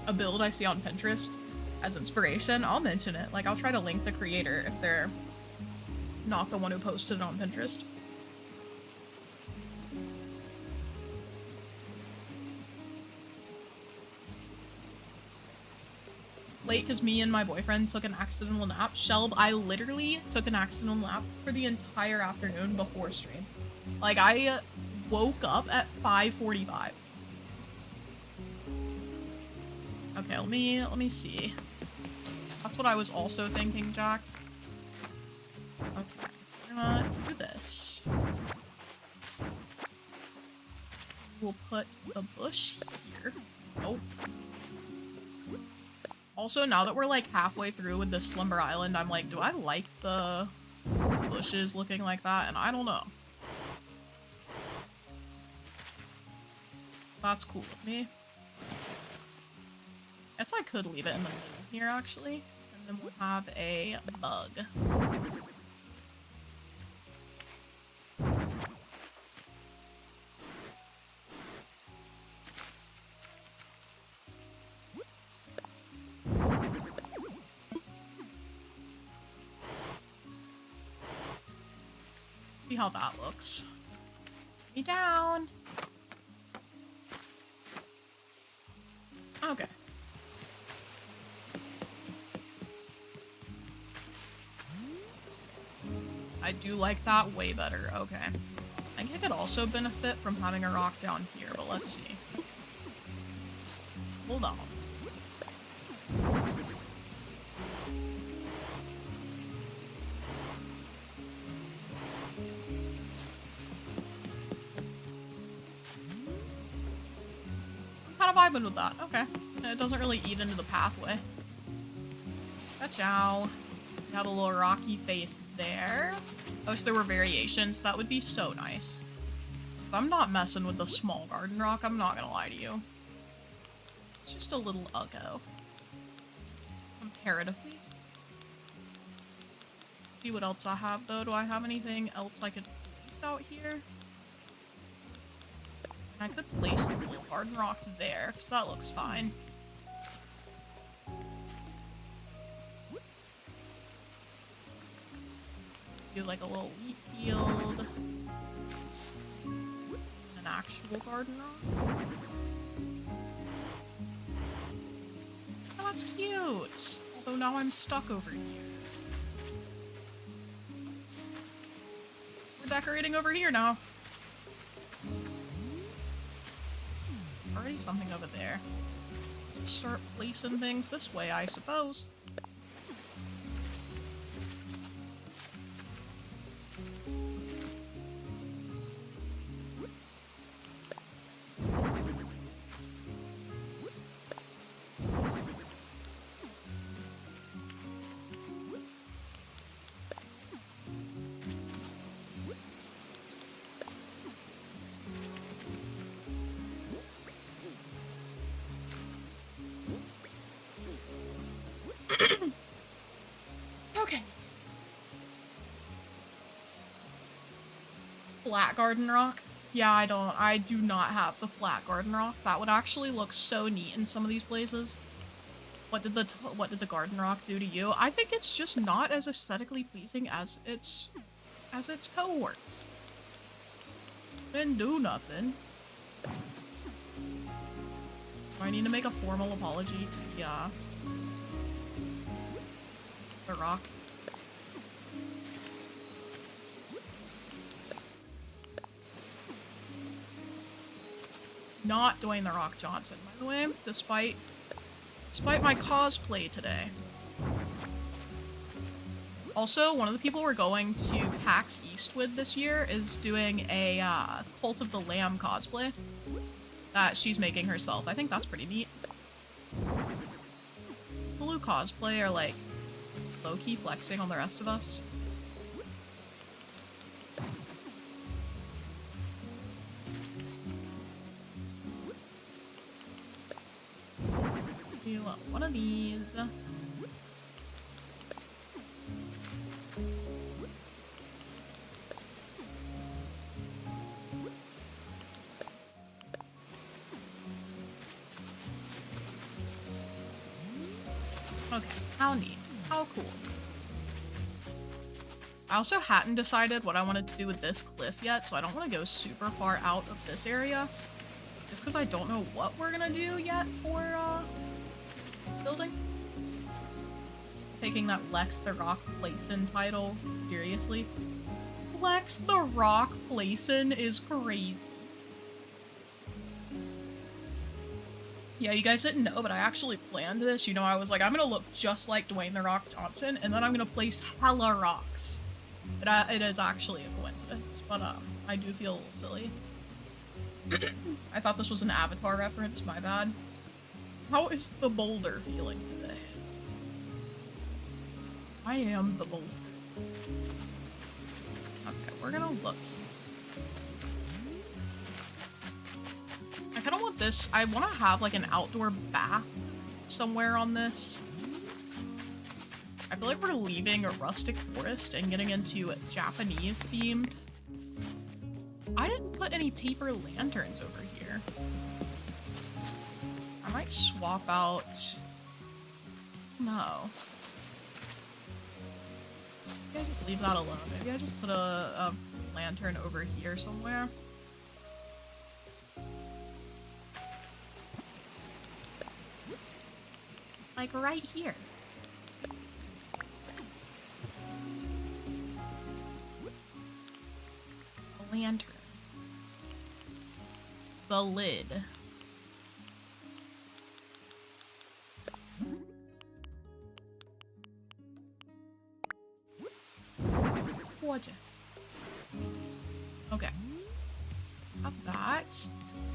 a build I see on Pinterest as inspiration, I'll mention it. Like I'll try to link the creator if they're not the one who posted it on Pinterest. Late because me and my boyfriend took an accidental nap. Shelb, I literally took an accidental nap for the entire afternoon before stream. Like, I woke up at 5:45. Okay, let me see. That's what I was also thinking, Jack. Okay, we're gonna do this. We'll put the bush here. Nope. Also, now that we're like halfway through with this Slumber Island, I'm like, do I like the bushes looking like that? And I don't know. That's cool with me. Guess I could leave it in the middle here, actually. And then we'll have a bug. See how that looks. Me down. Okay. I do like that way better. Okay. I think I could also benefit from having a rock down here, but let's see. Hold on. I'm kind of vibing with that. Okay. And it doesn't really eat into the pathway. Ka-chow. We have a little rocky face there. I wish there were variations. That would be so nice. If I'm not messing with the small garden rock, I'm not gonna lie to you. It's just a little uggo. Comparatively. Let's see what else I have, though. Do I have anything else I could place out here? I could place the little garden rock there, because that looks fine. Do like a little wheat field. An actual garden rock. Oh, that's cute! Although now I'm stuck over here. We're decorating over here now. Already something over there. Just start placing things this way, I suppose. Okay. Flat garden rock? Yeah, I do not have the flat garden rock. That would actually look so neat in some of these places. What did the garden rock do to you? I think it's just not as aesthetically pleasing as its cohorts. Didn't do nothing. Do I need to make a formal apology to the rock? Not Dwayne The Rock Johnson, by the way, despite my cosplay today. Also, one of the people we're going to PAX East with this year is doing a Cult of the Lamb cosplay that she's making herself. I think that's pretty neat. People who cosplay are like low-key flexing on the rest of us. Do one of these. Okay, how neat. How cool. I also hadn't decided what I wanted to do with this cliff yet, so I don't want to go super far out of this area. Just because I don't know what we're gonna do yet for, building. Taking that Lex the Rock Playson title seriously. Lex the Rock Playson is crazy. Yeah, you guys didn't know, but I actually planned this. You know, I was like, I'm gonna look just like Dwayne The Rock Johnson, and then I'm gonna place hella rocks. It is actually a coincidence, but I do feel a little silly. I thought this was an Avatar reference, my bad. How is the boulder feeling today? I am the boulder. Okay, we're gonna look. I kind of want this. I want to have like an outdoor bath somewhere on this. I feel like we're leaving a rustic forest and getting into Japanese themed. I didn't put any paper lanterns over here. I might swap out... No. Maybe I just leave that alone. Maybe I just put a lantern over here somewhere. Like right here. A lantern. The lid. Gorgeous. Okay. Have that.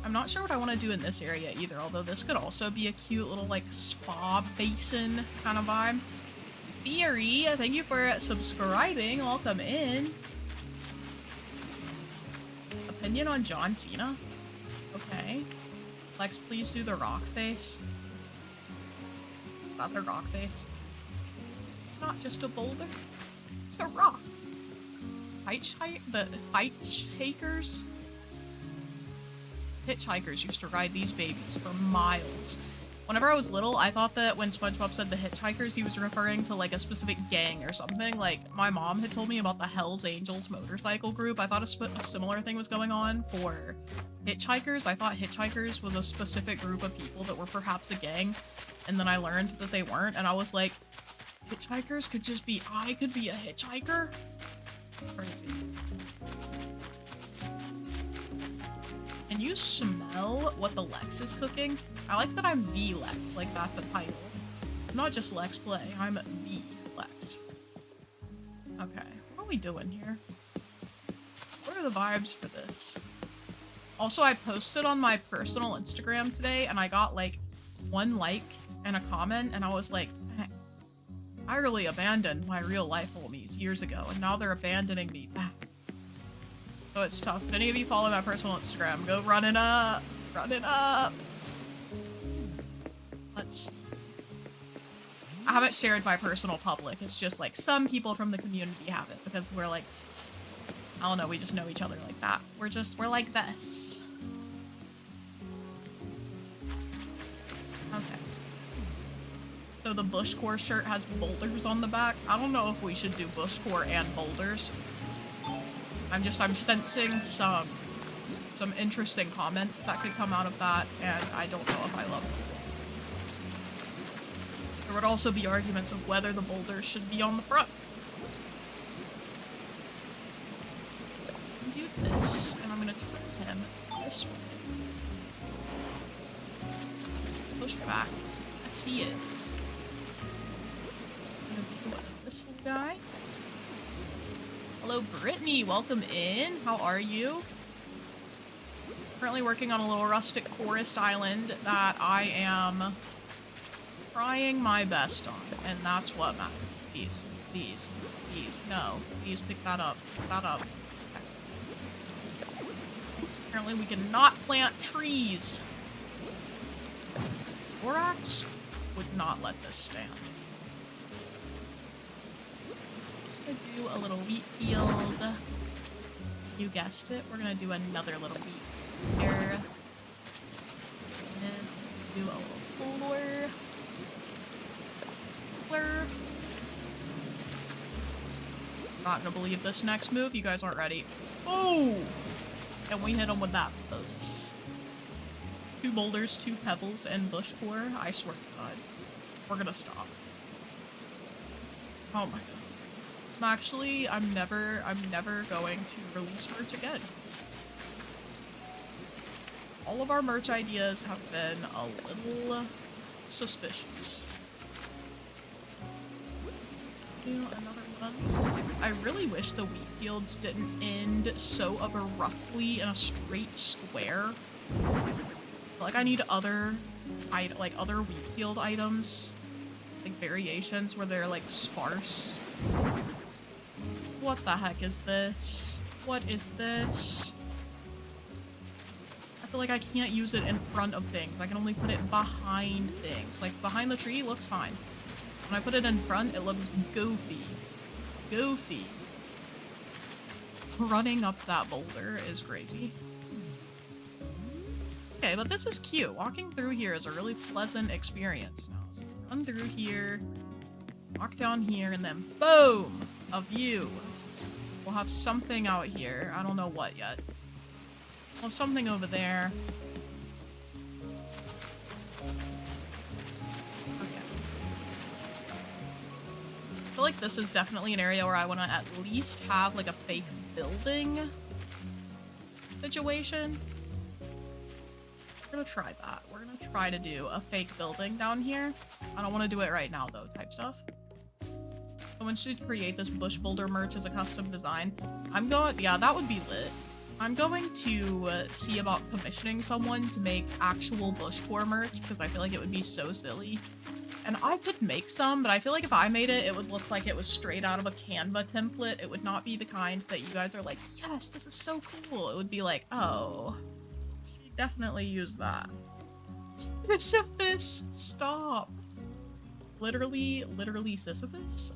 I'm not sure what I want to do in this area either, although this could also be a cute little, like, spa basin kind of vibe. Theory, thank you for subscribing. Welcome in. Opinion on John Cena? Okay. Lex, please do the rock face. Is that the rock face? It's not just a boulder. It's a rock. The hitchhikers? Hitchhikers used to ride these babies for miles. Whenever I was little, I thought that when SpongeBob said the hitchhikers, he was referring to like a specific gang or something. Like, my mom had told me about the Hells Angels motorcycle group. I thought a similar thing was going on for hitchhikers. I thought hitchhikers was a specific group of people that were perhaps a gang. And then I learned that they weren't, and I was like, hitchhikers could just be, I could be a hitchhiker? Crazy. Can you smell what the Lex is cooking? I like that I'm the Lex, like that's a title. I'm not just Lex Play, I'm the Lex. Okay, what are we doing here? What are the vibes for this? Also, I posted on my personal Instagram today and I got like 1 like and a comment, and I was like, I really abandoned my real life homies years ago, and now they're abandoning me back. So it's tough. If any of you follow my personal Instagram, go run it up! Run it up! Let's... I haven't shared my personal public, it's just like some people from the community have it, because we're like, I don't know, we just know each other like that. We're like this. Okay. So the bushcore shirt has boulders on the back. I don't know if we should do bushcore and boulders. I'm sensing some interesting comments that could come out of that, and I don't know if I love them. There would also be arguments of whether the boulders should be on the front. Do this, and I'm gonna turn him this way. Push back, as he is. This little guy. Hello, Brittany. Welcome in. How are you? Currently working on a little rustic forest island that I am trying my best on, and that's what matters. These. No. Please pick that up. Pick that up. Okay. Apparently we cannot plant trees. Borax would not let this stand. Do a little wheat field. You guessed it, we're gonna do another little wheat here. And do a little floor. Not gonna believe this next move. You guys aren't ready. Oh! And we hit him with that bush. 2 boulders, 2 pebbles, and bush core. I swear to God. We're gonna stop. Oh my God. Actually, I'm never going to release merch again. All of our merch ideas have been a little suspicious. Do another one. I really wish the wheat fields didn't end so abruptly in a straight square. Like, I need other wheat field items, like variations where they're like sparse. What the heck is this? What is this? I feel like I can't use it in front of things. I can only put it behind things. Like, behind the tree looks fine. When I put it in front, it looks goofy. Goofy. Running up that boulder is crazy. Okay, but this is cute. Walking through here is a really pleasant experience now. So run through here, walk down here, and then boom! A view. We'll have something out here. I don't know what yet. We'll have something over there. Okay. like this is definitely an area where I want to at least have like a fake building situation. We're gonna try that. We're gonna try to do a fake building down here. I don't want to do it right now though, type stuff. Someone should create this bush builder merch as a custom design. Yeah, that would be lit. I'm going to see about commissioning someone to make actual bush tour merch because I feel like it would be so silly. And I could make some, but I feel like if I made it, it would look like it was straight out of a Canva template. It would not be the kind that you guys are like, yes, this is so cool. It would be like, oh, she definitely used that. Sisyphus, stop. Literally Sisyphus.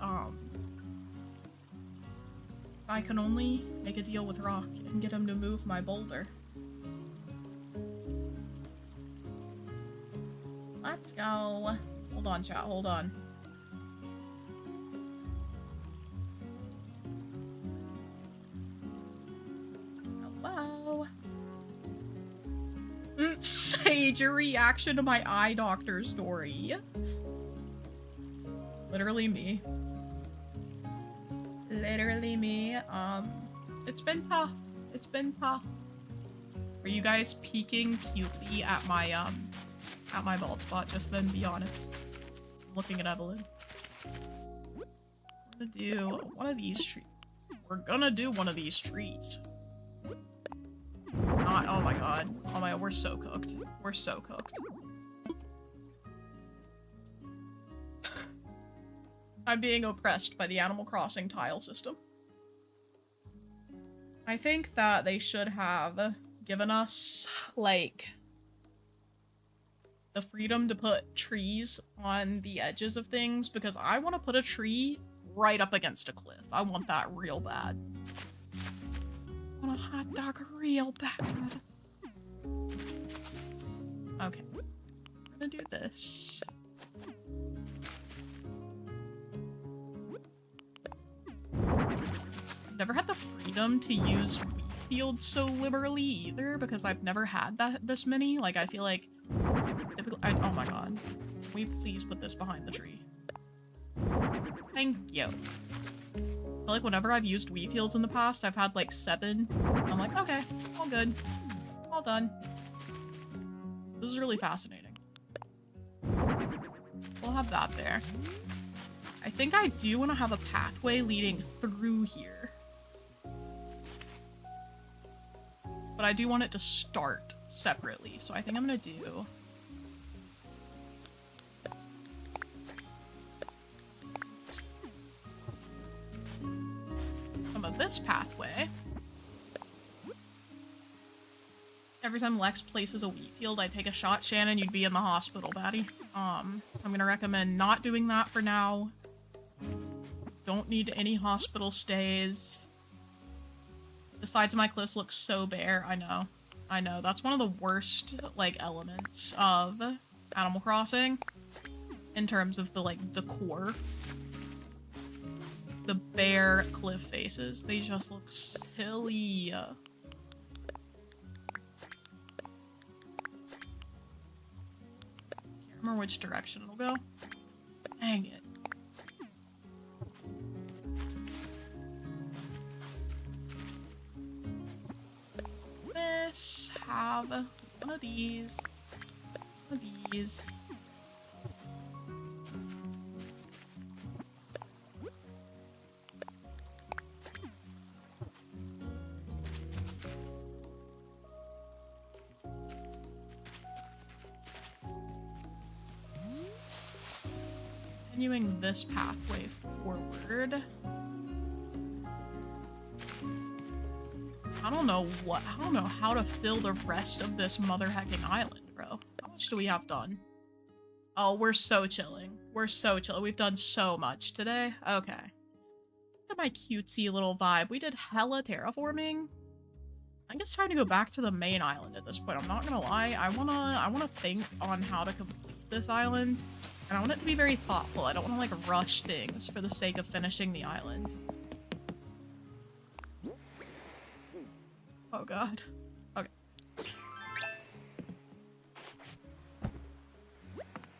I can only make a deal with Rock and get him to move my boulder. Let's go. Hold on, chat, hold on. Hello? Sage, your reaction to my eye doctor story. Literally me. Literally me. It's been tough. It's been tough. Were you guys peeking cutely at my bald spot just then? Be honest. Looking at Evelyn. We're gonna do one of these trees. We're gonna do one of these trees. Not, oh my god. Oh my god, we're so cooked. We're so cooked. I'm being oppressed by the Animal Crossing tile system. I think that they should have given us, like, the freedom to put trees on the edges of things, because I want to put a tree right up against a cliff. I want that real bad. I want a hot dog real bad. Okay. We're gonna do this. I've never had the freedom to use wheat fields so liberally either, because I've never had this many. Like, I feel like oh my god. Can we please put this behind the tree? Thank you. I feel like whenever I've used wheat fields in the past, I've had like 7. I'm like, okay, all good. All done. This is really fascinating. We'll have that there. I think I do want to have a pathway leading through here. But I do want it to start separately, so I think I'm gonna do... some of this pathway. Every time Lex places a wheat field, I take a shot. Shannon, you'd be in the hospital, baddie. I'm gonna recommend not doing that for now. Don't need any hospital stays. The sides of my cliffs look so bare. I know. I know. That's one of the worst, like, elements of Animal Crossing. In terms of the, like, decor. The bare cliff faces. They just look silly. Can't remember which direction it'll go. Dang it. This, have one of these, one of these. Continuing this pathway forward. I don't know how to fill the rest of this mother hecking island, bro. How much do we have done? Oh, we're so chilling. We're so chilling. We've done so much today. Okay. Look at my cutesy little vibe. We did hella terraforming. I think it's time to go back to the main island at this point. I'm not gonna lie. I wanna think on how to complete this island. And I want it to be very thoughtful. I don't want to, like, rush things for the sake of finishing the island. Oh god. Okay.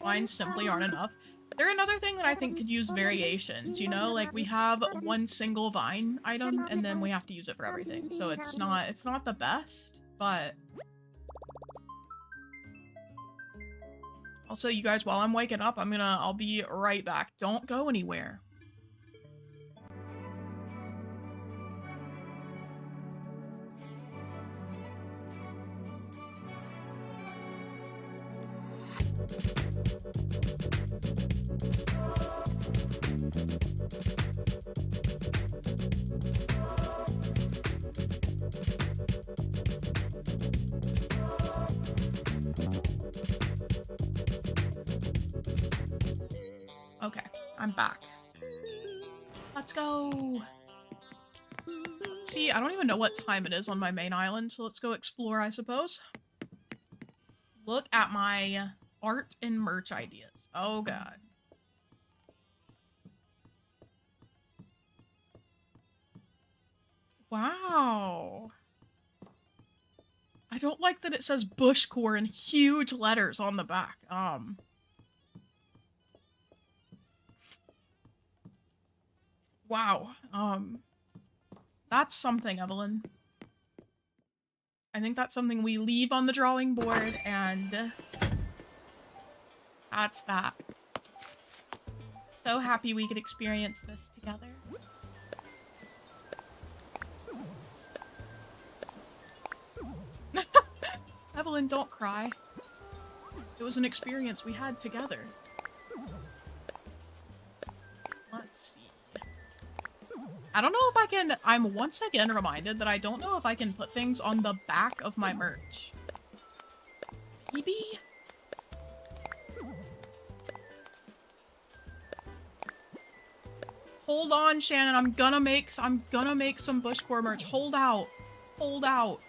Mine simply aren't enough. They're another thing that I think could use variations, you know? Like, we have one single vine item, and then we have to use it for everything. So it's not the best, but... Also, you guys, while I'm waking up, I'll be right back. Don't go anywhere. Okay, I'm back. Let's go. See, I don't even know what time it is on my main island, so let's go explore, I suppose. Look at my art and merch ideas. Oh god. Wow. I don't like that it says bushcore in huge letters on the back. Wow. That's something, Evelyn. I think that's something we leave on the drawing board, and that's that. So happy we could experience this together. Evelyn, don't cry. It was an experience we had together. Let's see. I don't know if I can... I'm once again reminded that I don't know if I can put things on the back of my merch. Maybe? Hold on, Shannon. I'm gonna make some bushcore merch. Hold out. Hold out.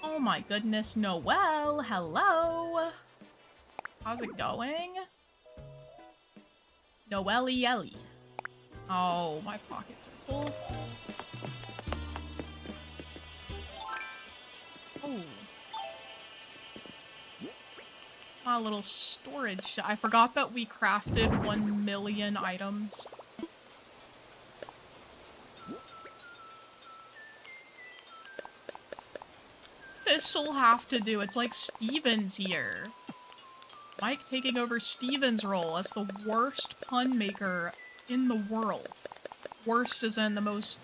Oh my goodness, Noelle, hello! How's it going? Noelle Ellie. Oh, my pockets are full. Oh. My little storage. I forgot that we crafted 1 million items. This'll have to do. It's like Steven's here. Mike taking over Steven's role as the worst pun maker in the world. Worst as in the most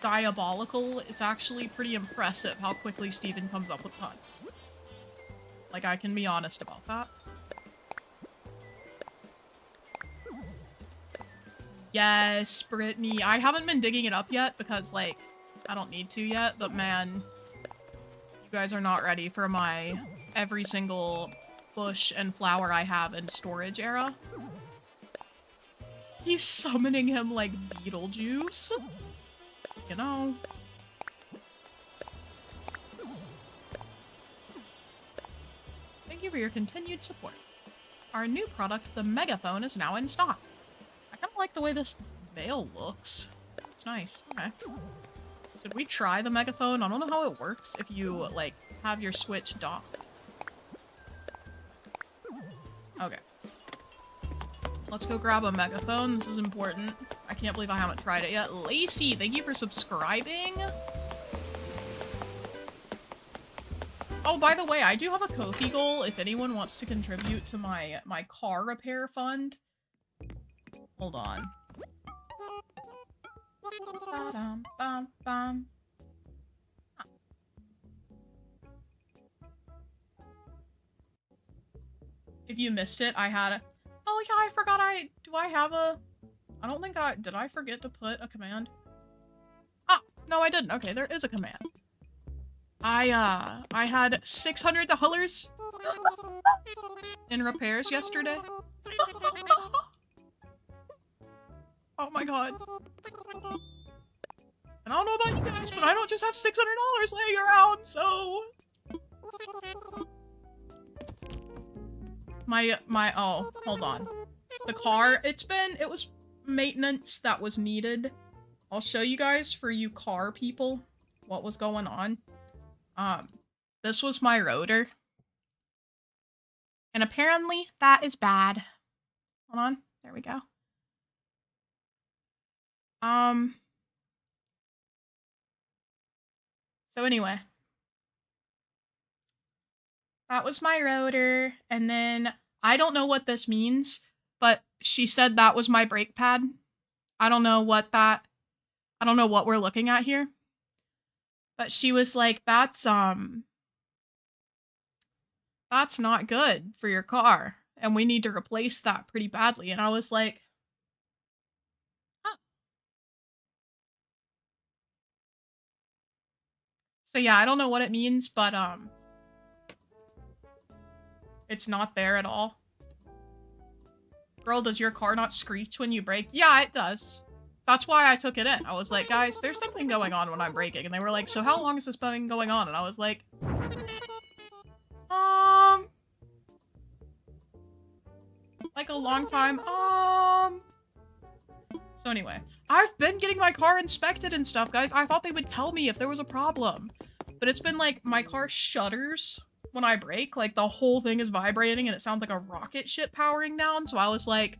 diabolical. It's actually pretty impressive how quickly Steven comes up with puns. Like, I can be honest about that. Yes, Brittany. I haven't been digging it up yet because, like, I don't need to yet, but man... You guys are not ready for my every single bush and flower I have in storage era. He's summoning him like Beetlejuice. You know. Thank you for your continued support. Our new product, the megaphone, is now in stock. I kind of like the way this veil looks. It's nice. Okay. Should we try the megaphone? I don't know how it works if you, like, have your Switch docked. Okay. Let's go grab a megaphone. This is important. I can't believe I haven't tried it yet. Lacey, thank you for subscribing. Oh, by the way, I do have a Ko-fi goal if anyone wants to contribute to my car repair fund. Hold on. Ba-dum-bum-bum. If you missed it, I had a... Oh yeah, I forgot do I have a... I don't think did I forget to put a command? Ah, no I didn't. Okay, there is a command. I had $600 in repairs yesterday. Oh my god. And I don't know about you guys, but I don't just have $600 laying around, so... Oh, hold on. The car, it was maintenance that was needed. I'll show you guys, for you car people, what was going on. This was my rotor. And apparently, that is bad. Hold on. There we go. So anyway. That was my rotor, and then I don't know what this means, but she said that was my brake pad. I don't know what we're looking at here. But she was like, that's not good for your car, and we need to replace that pretty badly. And I was like, oh. So yeah, I don't know what it means, but it's not there at all. Girl, does your car not screech when you brake? Yeah, it does. That's why I took it in. I was like, guys, there's something going on when I'm braking. And they were like, so how long has this been going on? And I was like, like a long time. So anyway, I've been getting my car inspected and stuff, guys. I thought they would tell me if there was a problem. But it's been like, my car shudders when I brake. Like, the whole thing is vibrating and it sounds like a rocket ship powering down. So I was like,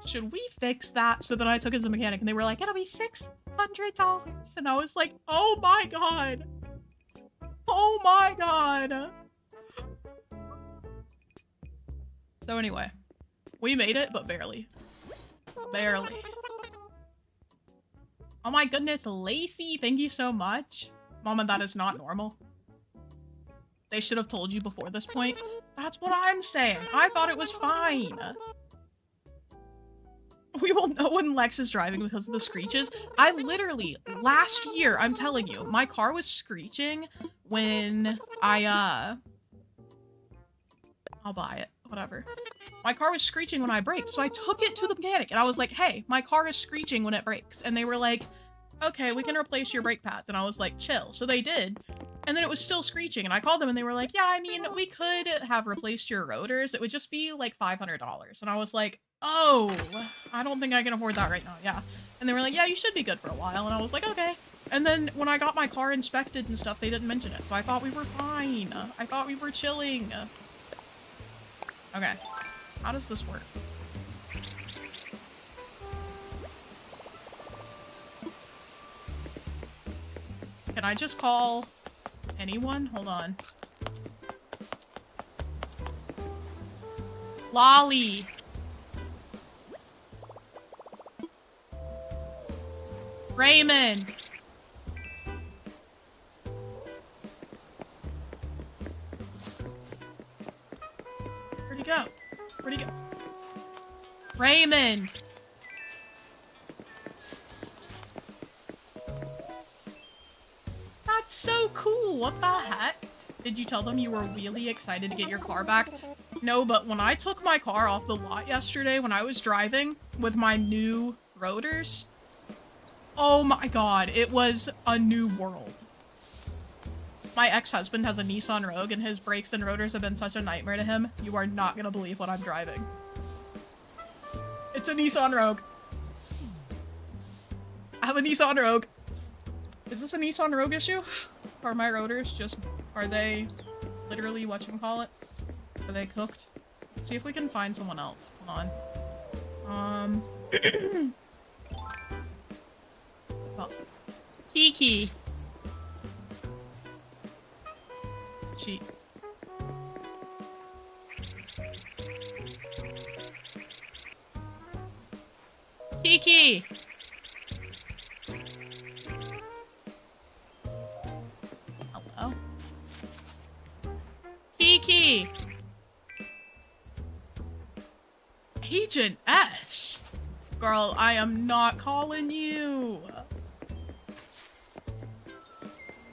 should we fix that? So then I took it to the mechanic and they were like, it'll be $600. And I was like, oh my god. Oh my god. So anyway, we made it, but barely. Barely. Oh my goodness, Lacey, thank you so much. Mama, that is not normal. They should have told you before this point. That's what I'm saying. I thought it was fine. We won't know when Lex is driving because of the screeches. I literally, last year, I'm telling you, my car was screeching when I'll buy it, whatever. My car was screeching when I braked, so I took it to the mechanic and I was like, hey, my car is screeching when it brakes. And they were like, okay, we can replace your brake pads. And I was like, chill. So they did. And then it was still screeching and I called them and they were like, yeah, I mean, we could have replaced your rotors. It would just be like $500. And I was like, oh, I don't think I can afford that right now. Yeah. And they were like, yeah, you should be good for a while. And I was like, okay. And then when I got my car inspected and stuff, they didn't mention it. So I thought we were fine. I thought we were chilling. Okay. How does this work? Can I just call anyone? Hold on. Lolly. Raymond. Where'd he go? Where'd he go? Raymond. That's so cool. What the heck? Did you tell them you were really excited to get your car back? No, but when I took my car off the lot yesterday when I was driving with my new rotors, oh my god, it was a new world. My ex-husband has a Nissan Rogue and his brakes and rotors have been such a nightmare to him. You are not gonna believe what I'm driving. It's a Nissan Rogue. I have a Nissan Rogue. Is this a Nissan Rogue issue? Are my rotors just, are they literally whatchamacallit? Are they cooked? Let's see if we can find someone else. Hold on. Well, Kiki. Cheat. Kiki! Hello? Kiki! Agent S! Girl, I am not calling you!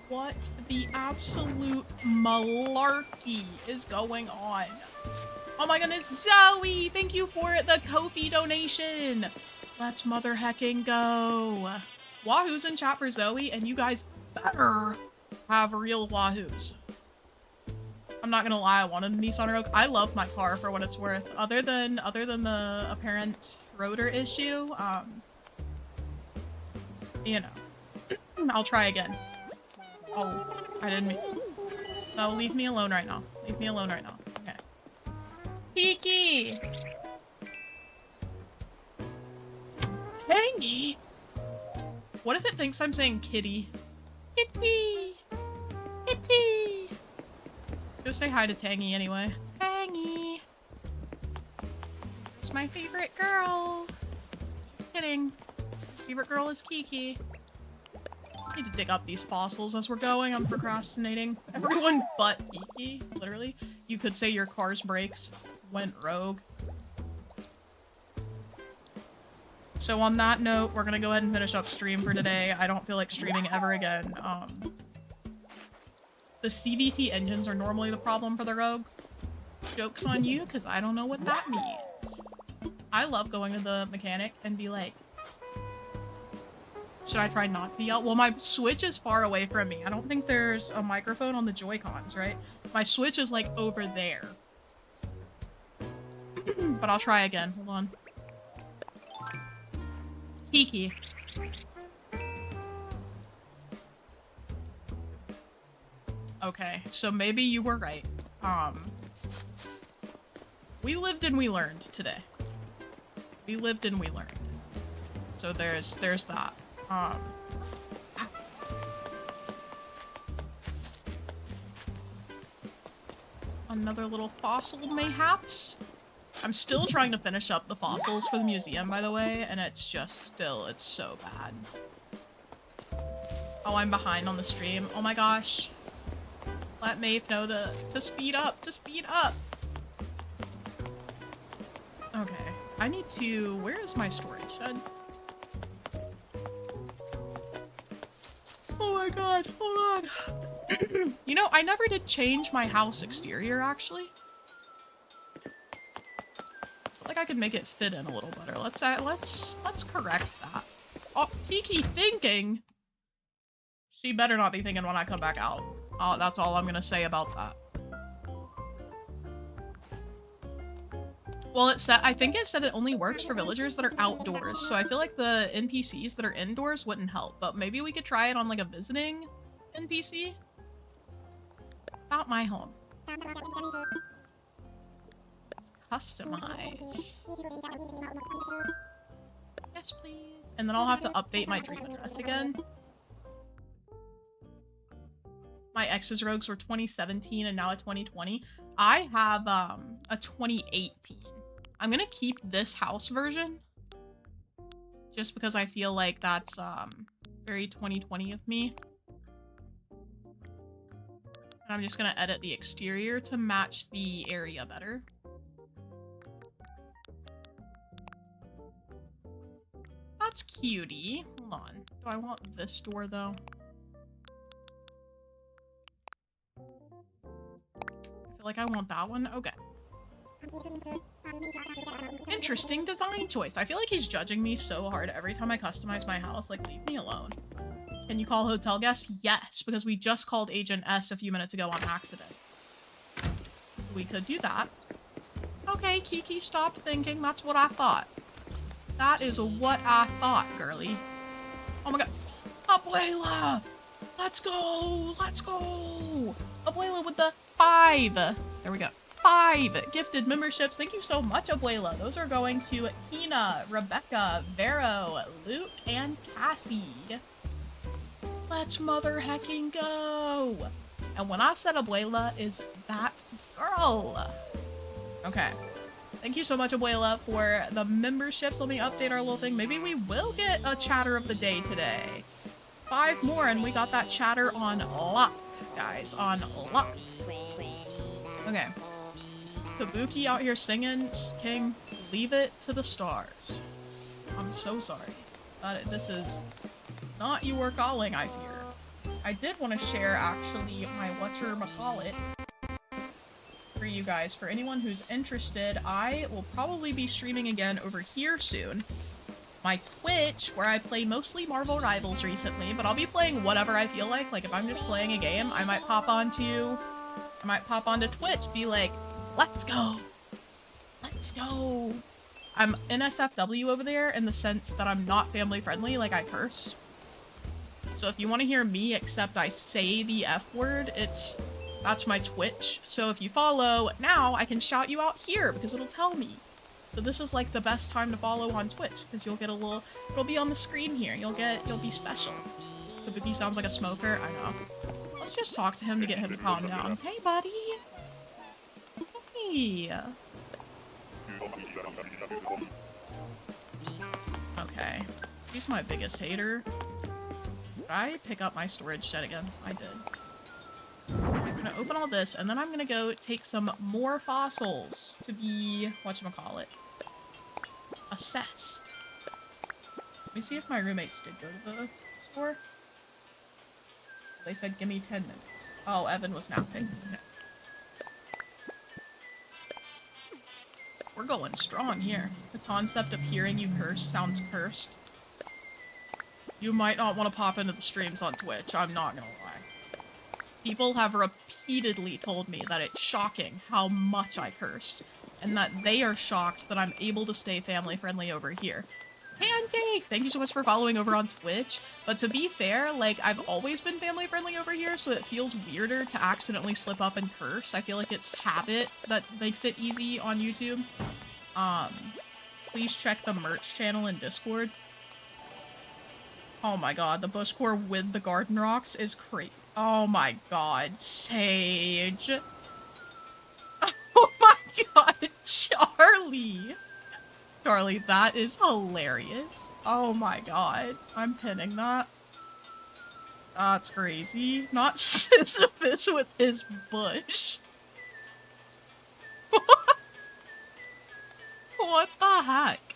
What the absolute malarkey is going on? Oh my goodness, Zoe! Thank you for the Ko-fi donation! Let's mother hecking go! Wahoo's in chat for Zoe, and you guys better have real Wahoos. I'm not gonna lie, I wanted a Nissan Rogue. I love my car for what it's worth. Other than the apparent rotor issue, you know. I'll try again. Oh, I didn't mean... No, leave me alone right now. Leave me alone right now. Okay. Kiki! Tangy? What if it thinks I'm saying kitty? Kitty! Kitty! Let's go say hi to Tangy anyway. Tangy! It's my favorite girl. Just kidding. Favorite girl is Kiki. I need to dig up these fossils as we're going. I'm procrastinating. Everyone but Kiki, literally. You could say your car's brakes went rogue. So on that note, we're gonna go ahead and finish up stream for today. I don't feel like streaming ever again. The CVT engines are normally the problem for the Rogue. Joke's on you, because I don't know what that means. I love going to the mechanic and be like, should I try not to yell? Well, my Switch is far away from me. I don't think there's a microphone on the Joy-Cons, right? My Switch is like over there. But I'll try again. Hold on. Kiki. Okay, so maybe you were right. We lived and we learned today. We lived and we learned. So there's that. Another little fossil mayhaps. I'm still trying to finish up the fossils for the museum, by the way, and it's just still, it's so bad. Oh, I'm behind on the stream. Oh my gosh. Let Maeve know to speed up, Okay, I need to, where is my storage shed? Oh my god, hold on. You know, I never did change my house exterior, actually. Like I could make it fit in a little better. Let's correct that. Oh, Kiki thinking. She better not be thinking when I come back out. Oh, that's all I'm gonna say about that. Well, it said, I think it said it only works for villagers that are outdoors, so I feel like the NPCs that are indoors wouldn't help, but maybe we could try it on like a visiting NPC? About my home. Customize. Yes, please. And then I'll have to update my dream address again. My ex's rogues were 2017 and now a 2020. I have a 2018. I'm gonna keep this house version. Just because I feel like that's very 2020 of me. And I'm just gonna edit the exterior to match the area better. That's cutie. Hold on. Do I want this door, though? I feel like I want that one. Okay. Interesting design choice. I feel like he's judging me so hard every time I customize my house. Like, leave me alone. Can you call hotel guests? Yes, because we just called Agent S a few minutes ago on accident. So we could do that. Okay, Kiki stopped thinking. That's what I thought. That is what I thought, girly. Oh my god. Abuela! Let's go! Let's go! Abuela with the 5. There we go. 5 gifted memberships. Thank you so much, Abuela. Those are going to Hina, Rebecca, Vero, Luke, and Cassie. Let's mother hecking go! And when I said Abuela is that girl. Okay. Thank you so much, Abuela, for the memberships. Let me update our little thing. Maybe we will get a chatter of the day today. 5 more, and we got that chatter on lock, guys. On lock. Okay. Kabuki out here singing. King, leave it to the stars. I'm so sorry. This is not your calling, I fear. I did want to share, actually, my whatchamacallit for you guys. For anyone who's interested, I will probably be streaming again over here soon. My Twitch, where I play mostly Marvel Rivals recently, but I'll be playing whatever I feel like. Like, if I'm just playing a game, I might pop onto Twitch, be like, let's go! Let's go! I'm NSFW over there in the sense that I'm not family friendly, like I curse. So if you want to hear me, except I say the F word, it's That's my Twitch. So if you follow now, I can shout you out here because it'll tell me. So this is like the best time to follow on Twitch because you'll get a little, it'll be on the screen here. You'll be special. The Boogie sounds like a smoker. I know. Let's just talk to him to get him to calm down. Hey, buddy. Hey. Okay. He's my biggest hater. Did I pick up my storage shed again? I did. I'm gonna open all this, and then I'm gonna go take some more fossils to be, whatchamacallit, assessed. Let me see if my roommates did go to the store. They said, give me 10 minutes. Oh, Evan was napping. Okay. We're going strong here. The concept of hearing you curse sounds cursed. You might not want to pop into the streams on Twitch, I'm not gonna lie. People have repeatedly told me that it's shocking how much I curse, and that they are shocked that I'm able to stay family friendly over here. Pancake! Thank you so much for following over on Twitch, but to be fair, like, I've always been family friendly over here, so it feels weirder to accidentally slip up and curse. I feel like it's habit that makes it easy on YouTube. Please check the merch channel in Discord. Oh my god, the bushcore with the garden rocks is crazy. Oh my god, Sage. Oh my god, Charlie. Charlie, that is hilarious. Oh my god, I'm pinning that. That's crazy. Not Sisyphus with his bush. What the heck?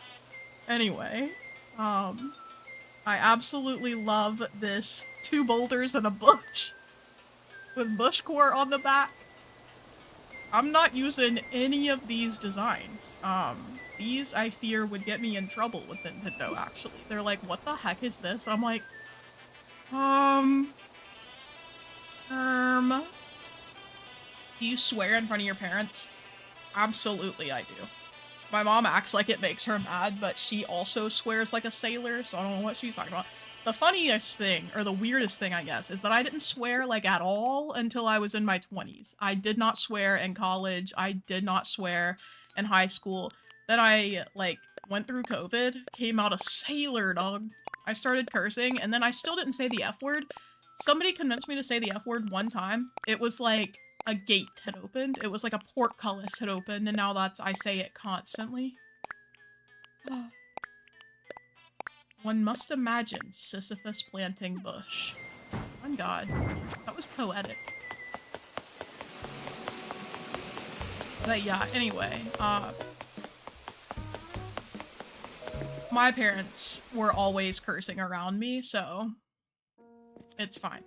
Anyway, I absolutely love this 2 boulders and a bush with bushcore on the back. I'm not using any of these designs. These I fear would get me in trouble with Nintendo, actually. They're like, what the heck is this? I'm like, do you swear in front of your parents? Absolutely I do. My mom acts like it makes her mad, but she also swears like a sailor, so I don't know what she's talking about. The funniest thing, or the weirdest thing, I guess, is that I didn't swear, like, at all until I was in my 20s. I did not swear in college. I did not swear in high school. Then I, like, went through COVID, came out a sailor, dog. I started cursing, and then I still didn't say the F word. Somebody convinced me to say the F word one time. It was like a gate had opened. It was like a portcullis had opened, and now I say it constantly. One must imagine Sisyphus planting bush. My god, that was poetic. But yeah, anyway, my parents were always cursing around me, so it's fine.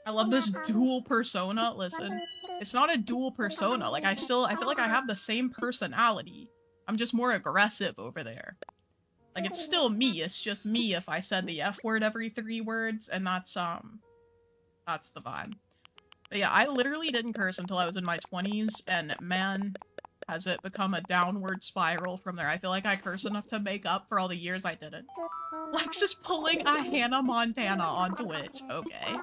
I love this dual persona. Listen, it's not a dual persona. Like, I feel like I have the same personality. I'm just more aggressive over there. Like, it's still me. It's just me if I said the F word every 3 words, and that's the vibe. But yeah, I literally didn't curse until I was in my 20s, and man, has it become a downward spiral from there. I feel like I curse enough to make up for all the years I didn't. Lex is pulling a Hannah Montana on Twitch. Okay.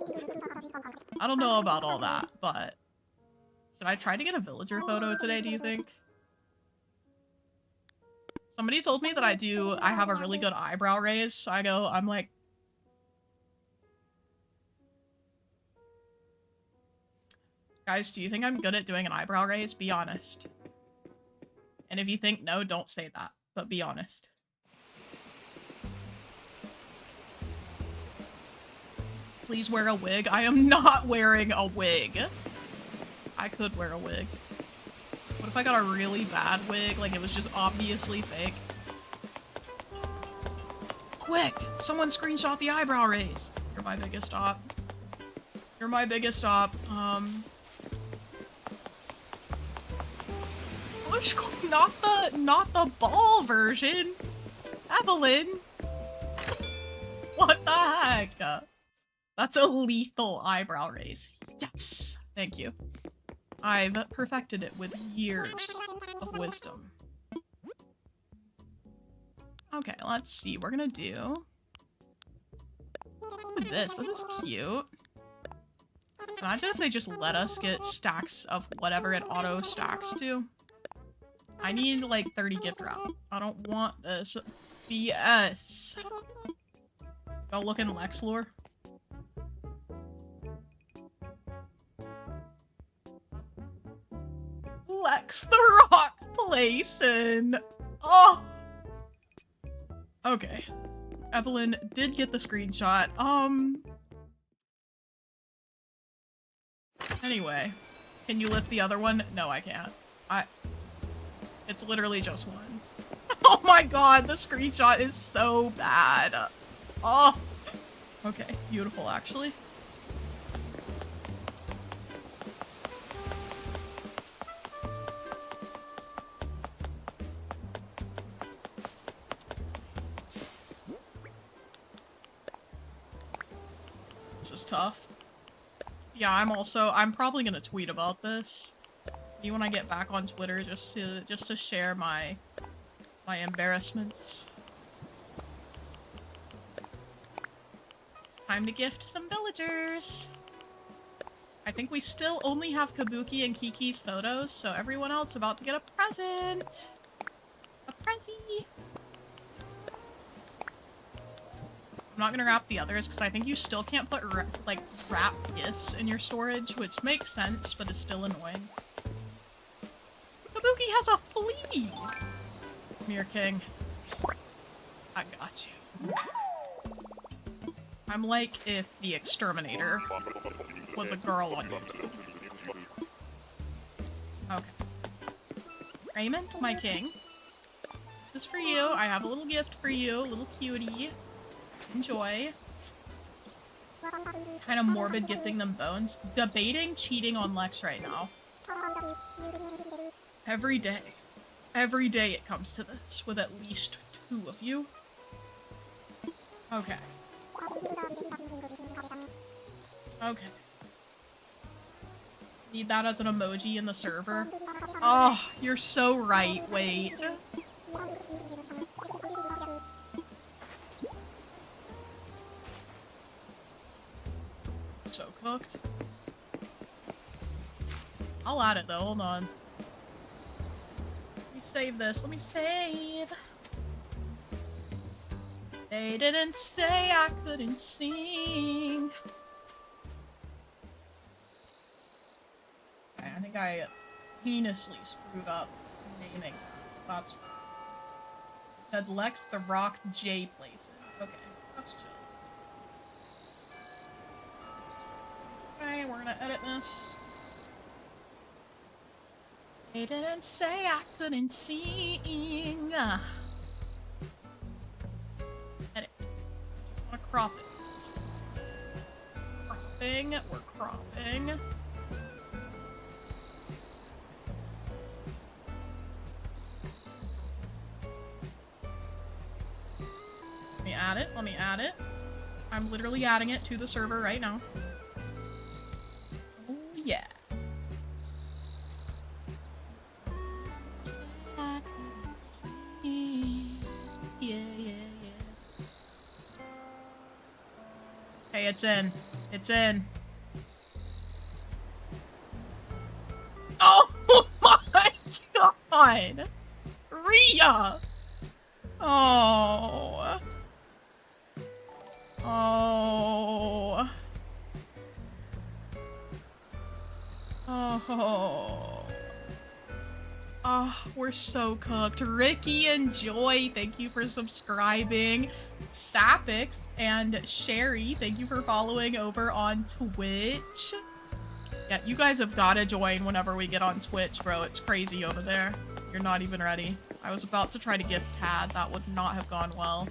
I don't know about all that, but should I try to get a villager photo today, do you think? Somebody told me that I have a really good eyebrow raise, so I'm like, guys, do you think I'm good at doing an eyebrow raise? Be honest. And if you think no, don't say that, but be honest. Please wear a wig. I am not wearing a wig. I could wear a wig. What if I got a really bad wig? Like, it was just obviously fake. Quick! Someone screenshot the eyebrow raise. You're my biggest op. You're my biggest op. Not the ball version. Evelyn. What the heck? That's a lethal eyebrow raise. Yes. Thank you. I've perfected it with years of wisdom. Okay, let's see. We're gonna do Look at this. This is cute. Imagine if they just let us get stacks of whatever it auto stacks to. I need like 30 gift wrap. I don't want this BS. Go look in Lex lore. Lex the Rock Playson. Oh. Okay. Evelyn did get the screenshot. Anyway, can you lift the other one? No, I can't. It's literally just one. Oh my god, the screenshot is so bad. Oh. Okay, beautiful actually. This is tough. Yeah, I'm probably gonna tweet about this. Maybe when I get back on Twitter just to share my embarrassments. It's time to gift some villagers. I think we still only have Kabuki and Kiki's photos, so everyone else about to get a present. A prezi. I'm not gonna wrap the others because I think you still can't put wrap gifts in your storage, which makes sense, but it's still annoying. Kabuki has a flea! Come here, King. I got you. I'm like if the Exterminator was a girl on YouTube. Okay. Raymond, my king. This is for you. I have a little gift for you, a little cutie. Enjoy. Kind of morbid gifting them bones. Debating cheating on Lex right now. Every day. Every day it comes to this with at least 2 of you. Okay. Okay. Need that as an emoji in the server. Oh, you're so right. Wait. So cooked. I'll add it though, hold on. Let me save this, let me save. They didn't say I couldn't sing. Okay, I think I heinously screwed up naming. That's said Lex the Rock J places. Okay, that's chill. Okay, we're gonna edit this. They didn't say I couldn't sing. Edit. Just wanna crop it. Cropping. We're cropping. Let me add it. Let me add it. I'm literally adding it to the server right now. Yeah. Yeah. Hey, it's in. It's in. Oh my god! Rhea! Oh. Oh. Oh. Oh, we're so cooked. Ricky and Joy, thank you for subscribing. Sapix and Sherry, thank you for following over on Twitch. Yeah, you guys have got to join whenever we get on Twitch, bro. It's crazy over there. You're not even ready. I was about to try to gift Tad. That would not have gone well.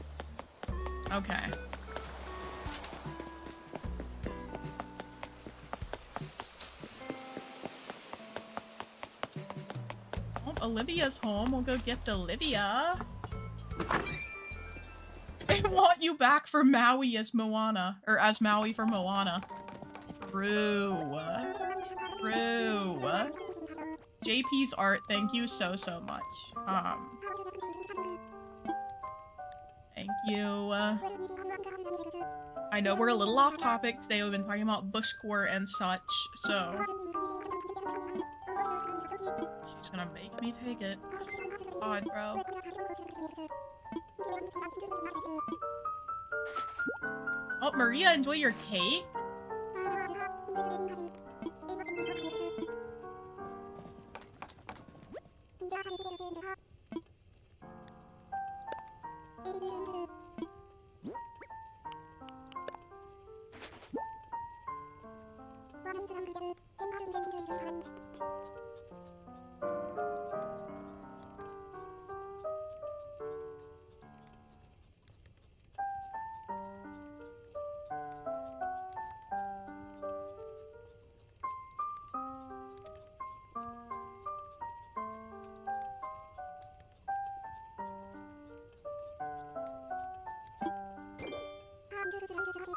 Okay. Olivia's home. We'll go gift Olivia. They want you back for Maui as Moana. Or as Maui for Moana. True. True. JP's art, thank you so much. Thank you. I know we're a little off topic today. We've been talking about bushcore and such, so she's gonna make me take it. God, bro. Oh, Maria, enjoy your cake.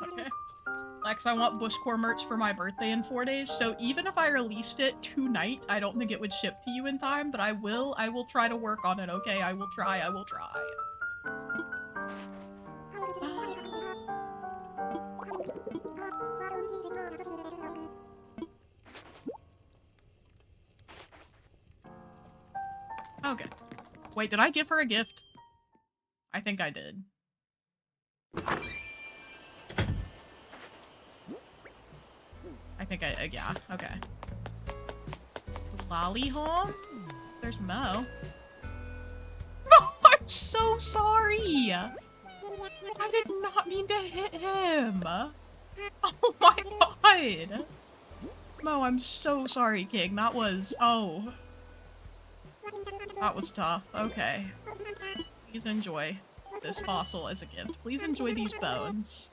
Okay. Lex, I want bushcore merch for my birthday in 4 days, so even if I released it tonight, I don't think it would ship to you in time, but I will try to work on it, okay? I will try. Okay. Wait, did I give her a gift? I think I did. I think yeah, okay. Is Lolly home? There's Mo. No, I'm so sorry! I did not mean to hit him! Oh my god! Mo, I'm so sorry, King. That was... oh. That was tough. Okay. Please enjoy this fossil as a gift. Please enjoy these bones.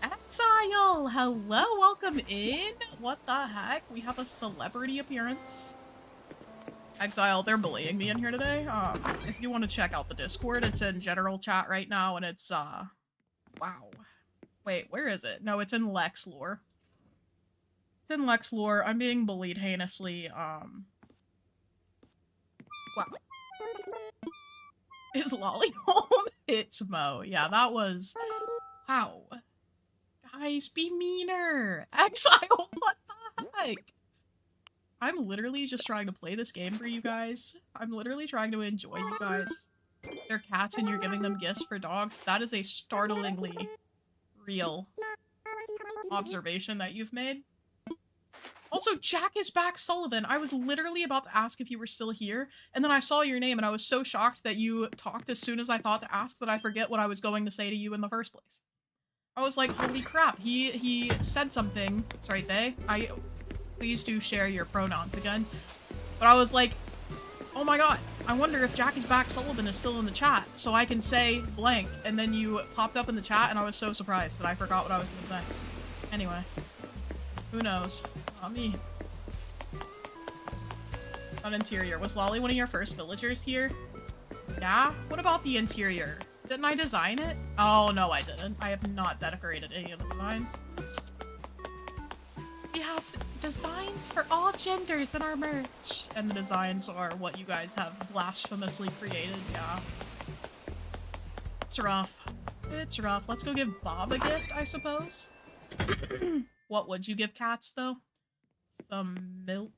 Exile! Hello, welcome in! What the heck? We have a celebrity appearance. Exile, they're bullying me in here today. If you want to check out the Discord, it's in general chat right now, and it's, wow. Wait, where is it? No, it's in Lex lore. It's in Lex lore. I'm being bullied heinously, wow. Is Lolly home? It's Mo. Yeah, that was... wow. Guys, be meaner! Exile, what the heck? I'm literally just trying to play this game for you guys. I'm literally trying to enjoy you guys. They're cats and you're giving them gifts for dogs. That is a startlingly real observation that you've made. Also, Jack is back, Sullivan. I was literally about to ask if you were still here, and then I saw your name and I was so shocked that you talked as soon as I thought to ask that I forget what I was going to say to you in the first place. I was like, holy crap, he said something. Sorry, please do share your pronouns again. But I was like, oh my god, I wonder if Jack is back, Sullivan is still in the chat, so I can say blank, and then you popped up in the chat and I was so surprised that I forgot what I was gonna say. Anyway. Who knows? Not me. On interior. Was Lolly one of your first villagers here? Yeah? What about the interior? Didn't I design it? Oh, no, I didn't. I have not decorated any of the designs. Oops. We have designs for all genders in our merch. And the designs are what you guys have blasphemously created, yeah. It's rough. It's rough. Let's go give Bob a gift, I suppose. What would you give cats, though? Some milk.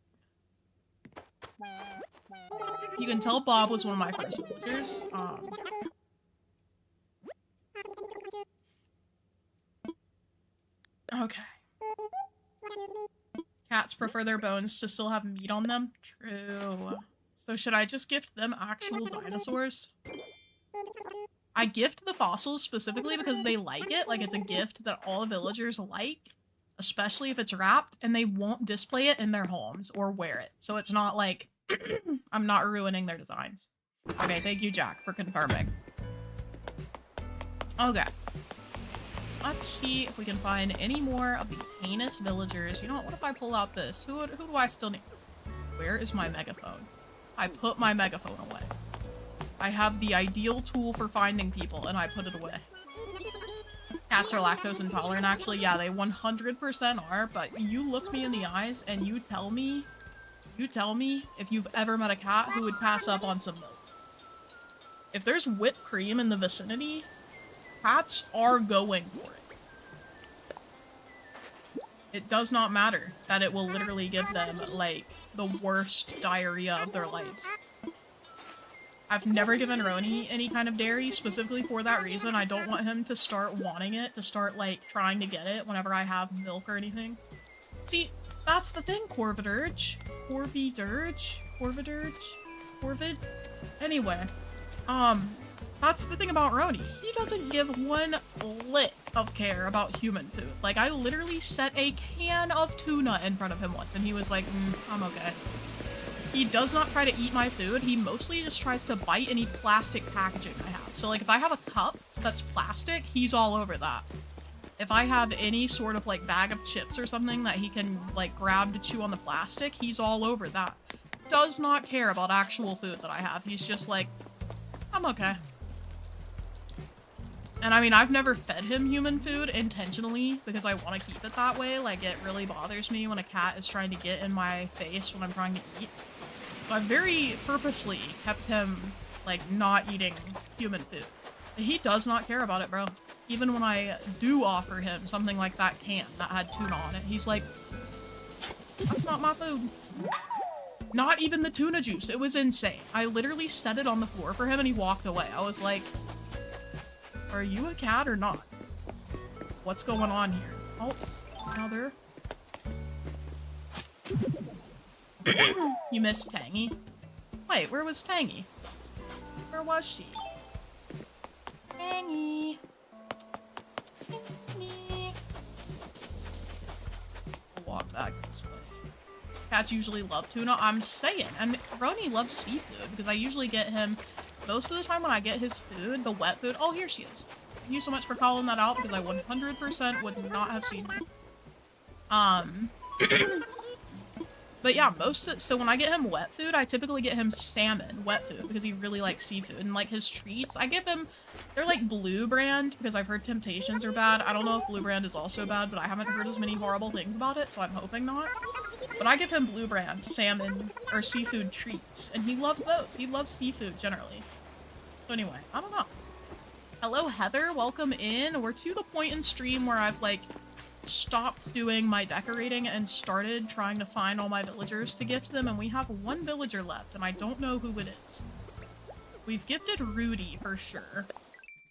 You can tell Bob was one of my first villagers. Okay. Cats prefer their bones to still have meat on them? True. So should I just gift them actual dinosaurs? I gift the fossils specifically because they like it. Like, it's a gift that all the villagers like. Especially if it's wrapped, and they won't display it in their homes or wear it. So it's not like I'm not ruining their designs. Okay, thank you, Jack, for confirming. Okay. Let's see if we can find any more of these heinous villagers. You know what if I pull out this? Who do I still need? Where is my megaphone? I put my megaphone away. I have the ideal tool for finding people, and I put it away. Cats are lactose intolerant, actually. Yeah, they 100% are, but you look me in the eyes and you tell me if you've ever met a cat who would pass up on some milk. If there's whipped cream in the vicinity, cats are going for it. It does not matter that it will literally give them, like, the worst diarrhea of their lives. I've never given Roni any kind of dairy, specifically for that reason. I don't want him to start wanting it, to start, like, trying to get it whenever I have milk or anything. See, that's the thing, Corvidirge. Corvid? Anyway, that's the thing about Roni. He doesn't give one lick of care about human food. Like, I literally set a can of tuna in front of him once, and he was like, I'm okay. He does not try to eat my food. He mostly just tries to bite any plastic packaging I have. So, like, if I have a cup that's plastic, he's all over that. If I have any sort of, like, bag of chips or something that he can, like, grab to chew on the plastic, he's all over that. Does not care about actual food that I have. He's just like, I'm okay. And I mean, I've never fed him human food intentionally because I want to keep it that way. Like, it really bothers me when a cat is trying to get in my face when I'm trying to eat. So I've very purposely kept him, like, not eating human food. But he does not care about it, bro. Even when I do offer him something like that can that had tuna on it, he's like, that's not my food. Not even the tuna juice. It was insane. I literally set it on the floor for him and he walked away. I was like, are you a cat or not? What's going on here? Oh, another. You missed Tangy? Wait, where was Tangy? Where was she? Tangy. Tangy. I'll walk back this way. Cats usually love tuna. I'm saying. And Roni loves seafood because I usually get him, most of the time when I get his food, the wet food. Oh, here she is. Thank you so much for calling that out because I 100% would not have seen her. But yeah, so when I get him wet food, I typically get him salmon wet food because he really likes seafood. And like his treats, I give him, they're like Blue Brand because I've heard Temptations are bad. I don't know if Blue Brand is also bad, but I haven't heard as many horrible things about it, so I'm hoping not. But I give him Blue Brand salmon or seafood treats, and he loves those. He loves seafood generally. So anyway, I don't know. Hello, Heather. Welcome in. We're to the point in stream where I've like stopped doing my decorating and started trying to find all my villagers to gift them, and we have one villager left, and I don't know who it is. We've gifted Rudy for sure.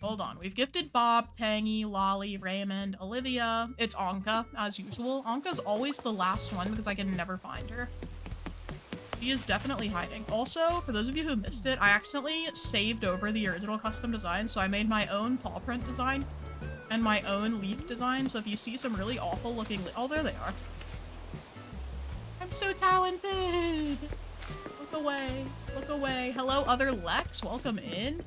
Hold on. We've gifted Bob, Tangy, Lolly, Raymond, Olivia. It's Anka, as usual. Anka's always the last one because I can never find her. She is definitely hiding. Also, for those of you who missed it, I accidentally saved over the original custom design, so I made my own paw print design and my own leaf design, so if you see some really awful looking oh, there they are. I'm so talented! Look away. Look away. Hello, other Lex. Welcome in.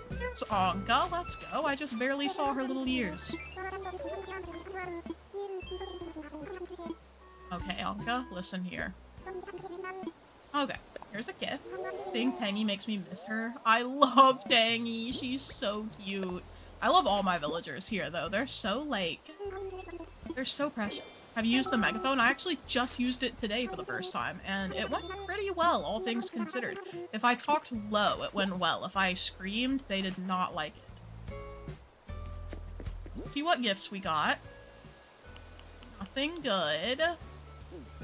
There's Anka. Let's go. I just barely saw her little ears. Okay, Anka, listen here. Okay, here's a gift. Seeing Tangy makes me miss her. I love Tangy. She's so cute. I love all my villagers here, though. They're so, like, they're so precious. Have you used the megaphone? I actually just used it today for the first time, and it went pretty well, all things considered. If I talked low, it went well. If I screamed, they did not like it. Let's see what gifts we got. Nothing good.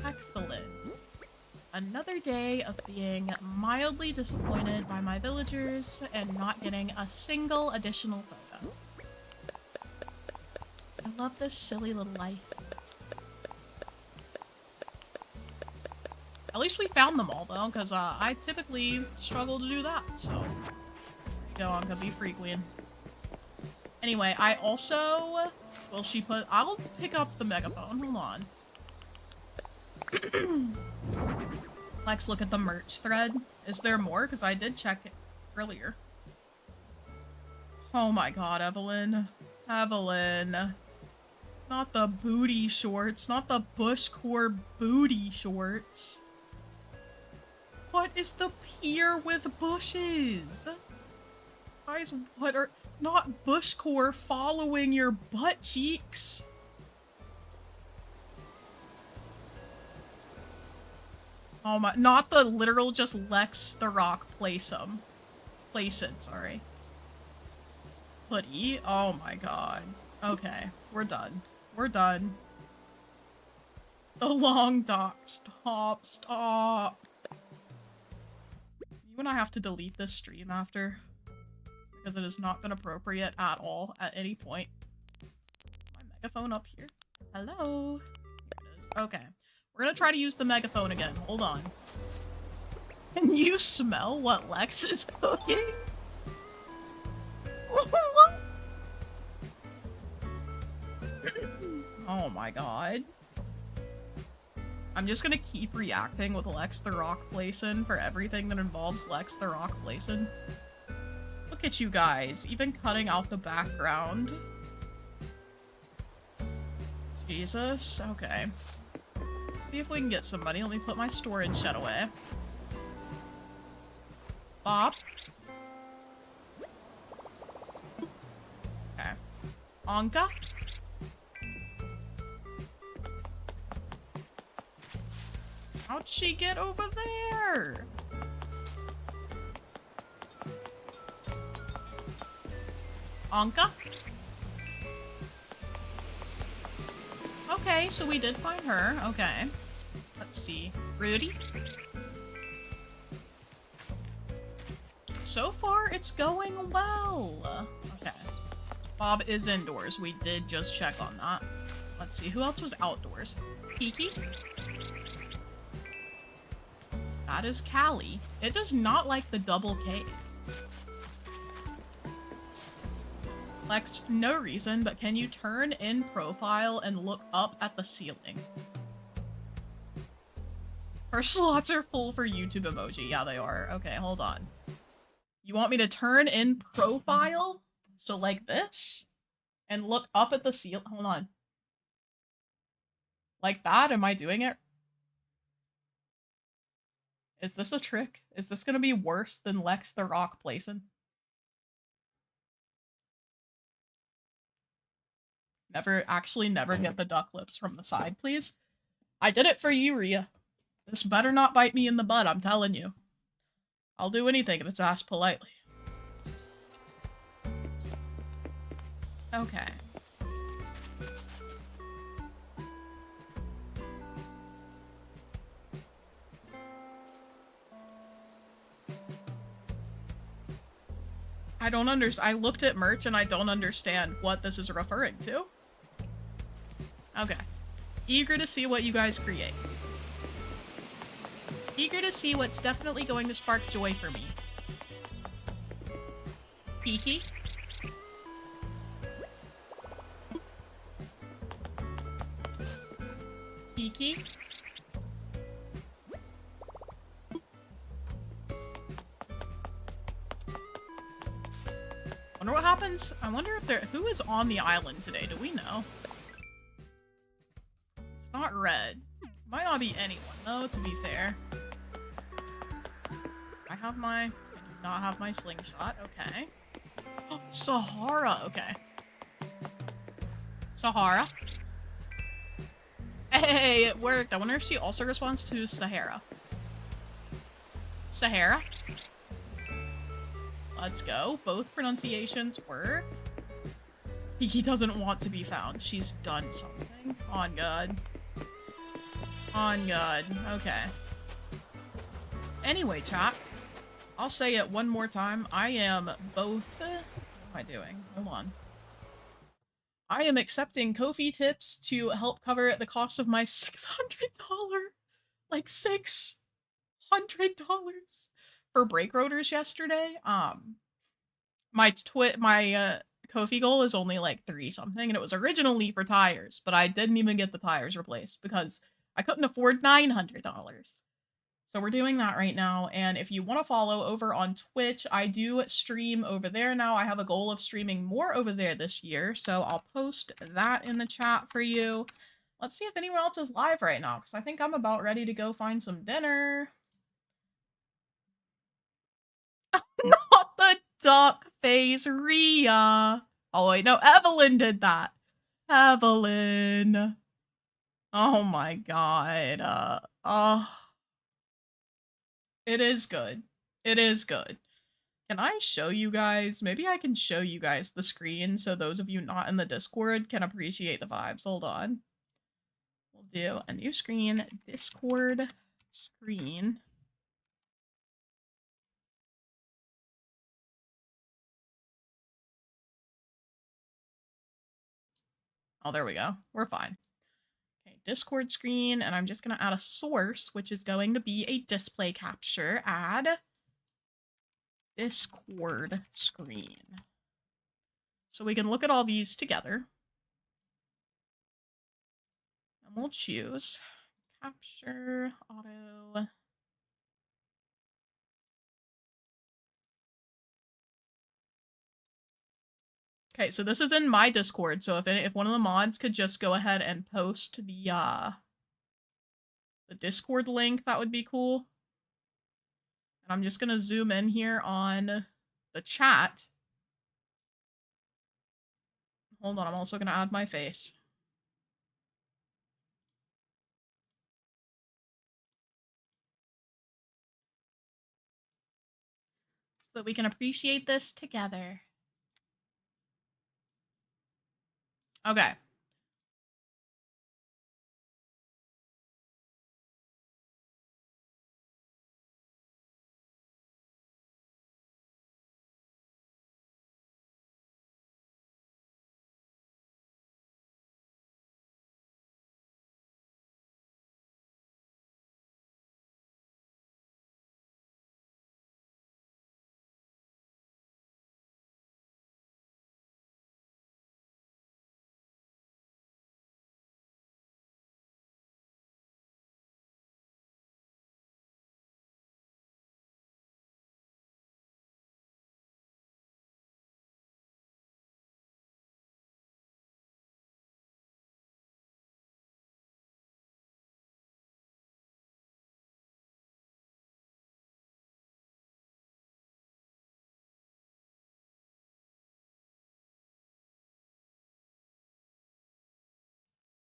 Excellent. Another day of being mildly disappointed by my villagers and not getting a single additional photo. I love this silly little life. At least we found them all, though, because I typically struggle to do that, so... There you go, Anka, be free, queen. Anyway, I also... Will she put... I'll pick up the megaphone, hold on. Let's look at the merch thread. Is there more? Because I did check it earlier. Oh my god, Evelyn. Evelyn. Not the booty shorts. Not the bushcore booty shorts. What is the pier with bushes? Guys, what are... Not bushcore following your butt cheeks. Oh my, not the literal just Lex the Rock Playson, sorry. Hoodie, oh my god. Okay, we're done. We're done. The long dock. Stop. You and I have to delete this stream after. Because it has not been appropriate at all at any point. My megaphone up here. Hello. Here it is. Okay. We're gonna try to use the megaphone again. Hold on. Can you smell what Lex is cooking? Oh my god. I'm just gonna keep reacting with Lex the Rock Playson for everything that involves Lex the Rock Playson. Look at you guys, even cutting out the background. Jesus, okay. Let's see if we can get somebody. Let me put my storage shed away. Bop. Okay. Anka? How'd she get over there? Anka? Okay, so we did find her. Okay. Let's see. Rudy? So far, it's going well. Okay. Bob is indoors. We did just check on that. Let's see. Who else was outdoors? Kiki? That is Callie. It does not like the double Ks. Lex, no reason, but can you turn in profile and look up at the ceiling? Her slots are full for YouTube emoji. Yeah, they are. Okay, hold on. You want me to turn in profile? So like this? And look up at the ceiling? Hold on. Like that? Am I doing it? Is this a trick? Is this gonna be worse than Lex the Rock Playson? Never get the duck lips from the side, please. I did it for you, Rhea. This better not bite me in the butt, I'm telling you. I'll do anything if it's asked politely. Okay. I don't understand. I looked at merch and I don't understand what this is referring to. Okay. Eager to see what you guys create. Eager to see what's definitely going to spark joy for me. Kiki? Kiki? Wonder what happens? I wonder if who is on the island today? Do we know? It's not red. Might not be anyone though, to be fair. I do not have my slingshot. Okay. Oh, Sahara. Okay. Sahara. Hey, it worked. I wonder if she also responds to Sahara. Sahara. Let's go. Both pronunciations work. He doesn't want to be found. She's done something. On God. On God. Okay. Anyway, chat. I'll say it one more time. I am both... What am I doing? Hold on. I am accepting Ko-fi tips to help cover the cost of my $600... Like $600 for brake rotors yesterday. My Ko-fi goal is only like 3 something, and it was originally for tires, but I didn't even get the tires replaced because I couldn't afford $900. So we're doing that right now, and if you want to follow over on Twitch, I do stream over there now. I have a goal of streaming more over there this year, so I'll post that in the chat for you. Let's see if anyone else is live right now, because I think I'm about ready to go find some dinner. Not the duck face, Rhea. Oh wait, no, Evelyn did that. Evelyn. Oh my god. It is good. It is good. Can I show you guys? Maybe I can show you guys the screen so those of you not in the Discord can appreciate the vibes. Hold on. We'll do a new screen, Discord screen. Oh, there we go. We're fine. Okay, Discord screen, and I'm just going to add a source, which is going to be a display capture. Add Discord screen. So we can look at all these together. And we'll choose capture, auto. Okay, so this is in my Discord, so if one of the mods could just go ahead and post the Discord link, that would be cool. And I'm just gonna zoom in here on the chat. Hold on, I'm also gonna add my face. So that we can appreciate this together. Okay.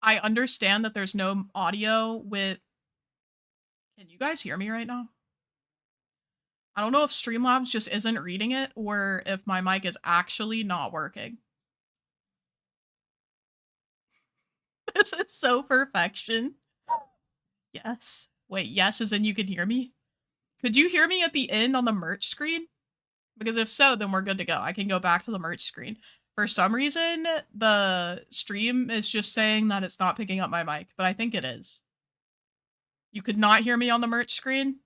I understand that there's no audio with... Can you guys hear me right now? I don't know if Streamlabs just isn't reading it or if my mic is actually not working. This is so perfection. Yes. Wait, yes as in you can hear me? Could you hear me at the end on the merch screen? Because if so, then we're good to go. I can go back to the merch screen. For some reason, the stream is just saying that it's not picking up my mic, but I think it is. You could not hear me on the merch screen?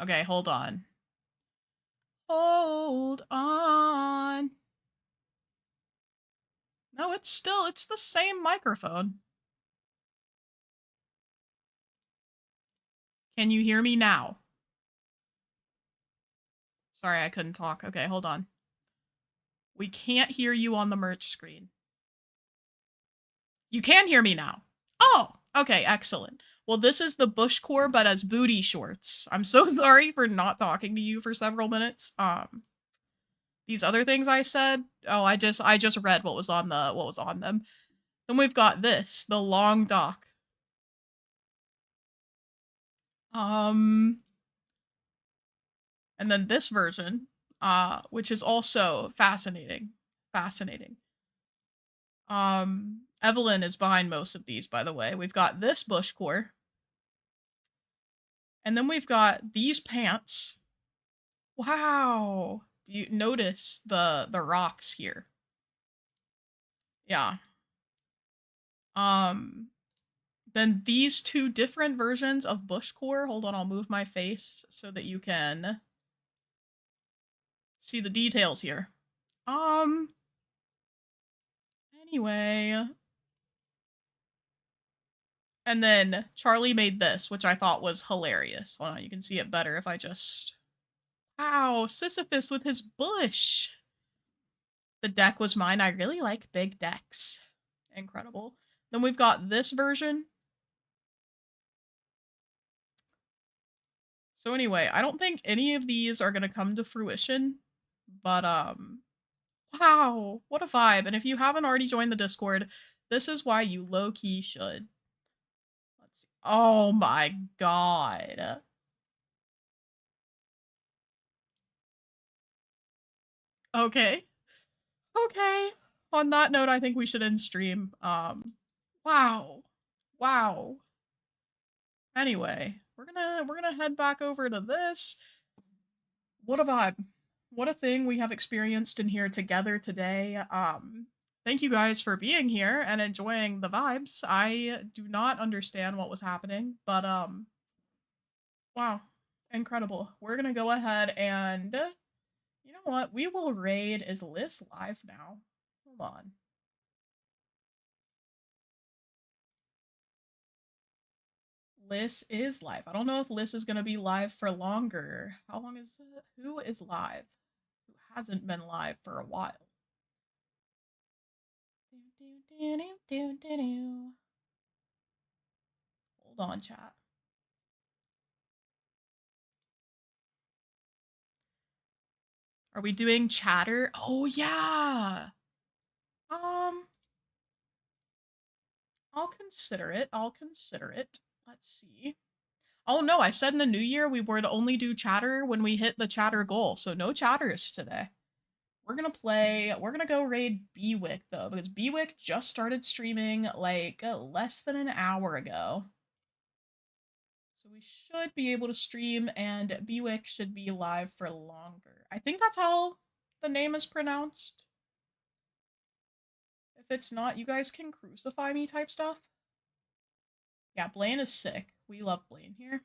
Okay, hold on. Hold on. No, it's the same microphone. Can you hear me now? Sorry, I couldn't talk. Okay, hold on. We can't hear you on the merch screen. You can hear me now. Oh, okay, excellent. Well, this is the bushcore, but as booty shorts. I'm so sorry for not talking to you for several minutes. These other things I said, oh, I just read what was on them. Then we've got this, the long dock. And then this version, which is also fascinating. Evelyn is behind most of these, by the way. We've got this bushcore. And then we've got these pants. Wow. Do you notice the rocks here? Yeah. Then these two different versions of bushcore. Hold on, I'll move my face so that you can see the details here. Anyway. And then Charlie made this, which I thought was hilarious. Hold on, you can see it better if I just... Wow, Sisyphus with his bush. The deck was mine. I really like big decks. Incredible. Then we've got this version. So anyway, I don't think any of these are going to come to fruition, but wow, what a vibe. And if you haven't already joined the Discord, this is why you low-key should. Let's see. Oh my god. Okay. Okay. On that note, I think we should end stream. Wow. Wow. Anyway, we're gonna head back over to this. What a vibe. What a thing we have experienced in here together today. Thank you guys for being here and enjoying the vibes. I do not understand what was happening, but wow. Incredible. We're gonna go ahead and you know what? We will raid. Is Liz live now? Hold on. Liz is live. I don't know if Liz is gonna be live for longer. How long is it? Who is live? Who hasn't been live for a while? Hold on, chat. Are we doing chatter? Oh yeah. Um, I'll consider it. I'll consider it. Let's see. Oh no, I said in the new year we were to only do chatter when we hit the chatter goal, so no chatters today. We're gonna go raid Bewick though, because Bewick just started streaming like less than an hour ago. So we should be able to stream and Bewick should be live for longer. I think that's how the name is pronounced. If it's not, you guys can crucify me type stuff. Yeah, Blaine is sick. We love Blaine here.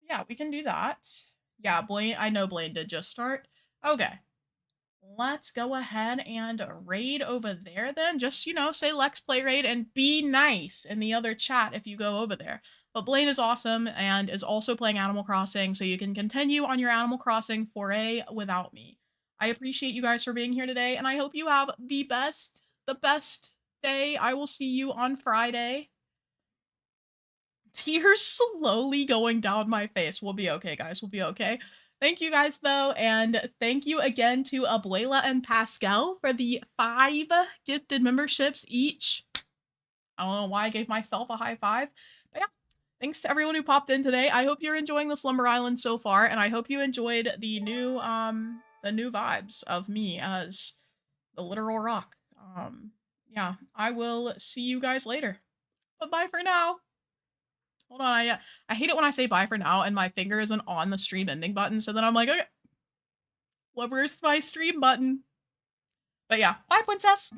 Yeah, we can do that. Yeah, Blaine, I know Blaine did just start. Okay. Let's go ahead and raid over there then. Just, you know, say Lex play raid and be nice in the other chat if you go over there. But Blaine is awesome and is also playing Animal Crossing, so you can continue on your Animal Crossing foray without me. I appreciate you guys for being here today, and I hope you have the best day. I will see you on Friday. Tears slowly going down my face. We'll be okay, guys. We'll be okay. Thank you guys, though, and thank you again to Abuela and Pascal for the 5 gifted memberships each. I don't know why I gave myself a high five, but yeah. Thanks to everyone who popped in today. I hope you're enjoying the Slumber Island so far, and I hope you enjoyed the new vibes of me as the literal rock. Yeah, I will see you guys later. But bye for now. Hold on, I hate it when I say bye for now and my finger isn't on the stream ending button, so then I'm like, okay, well, where's my stream button? But yeah, bye, princess!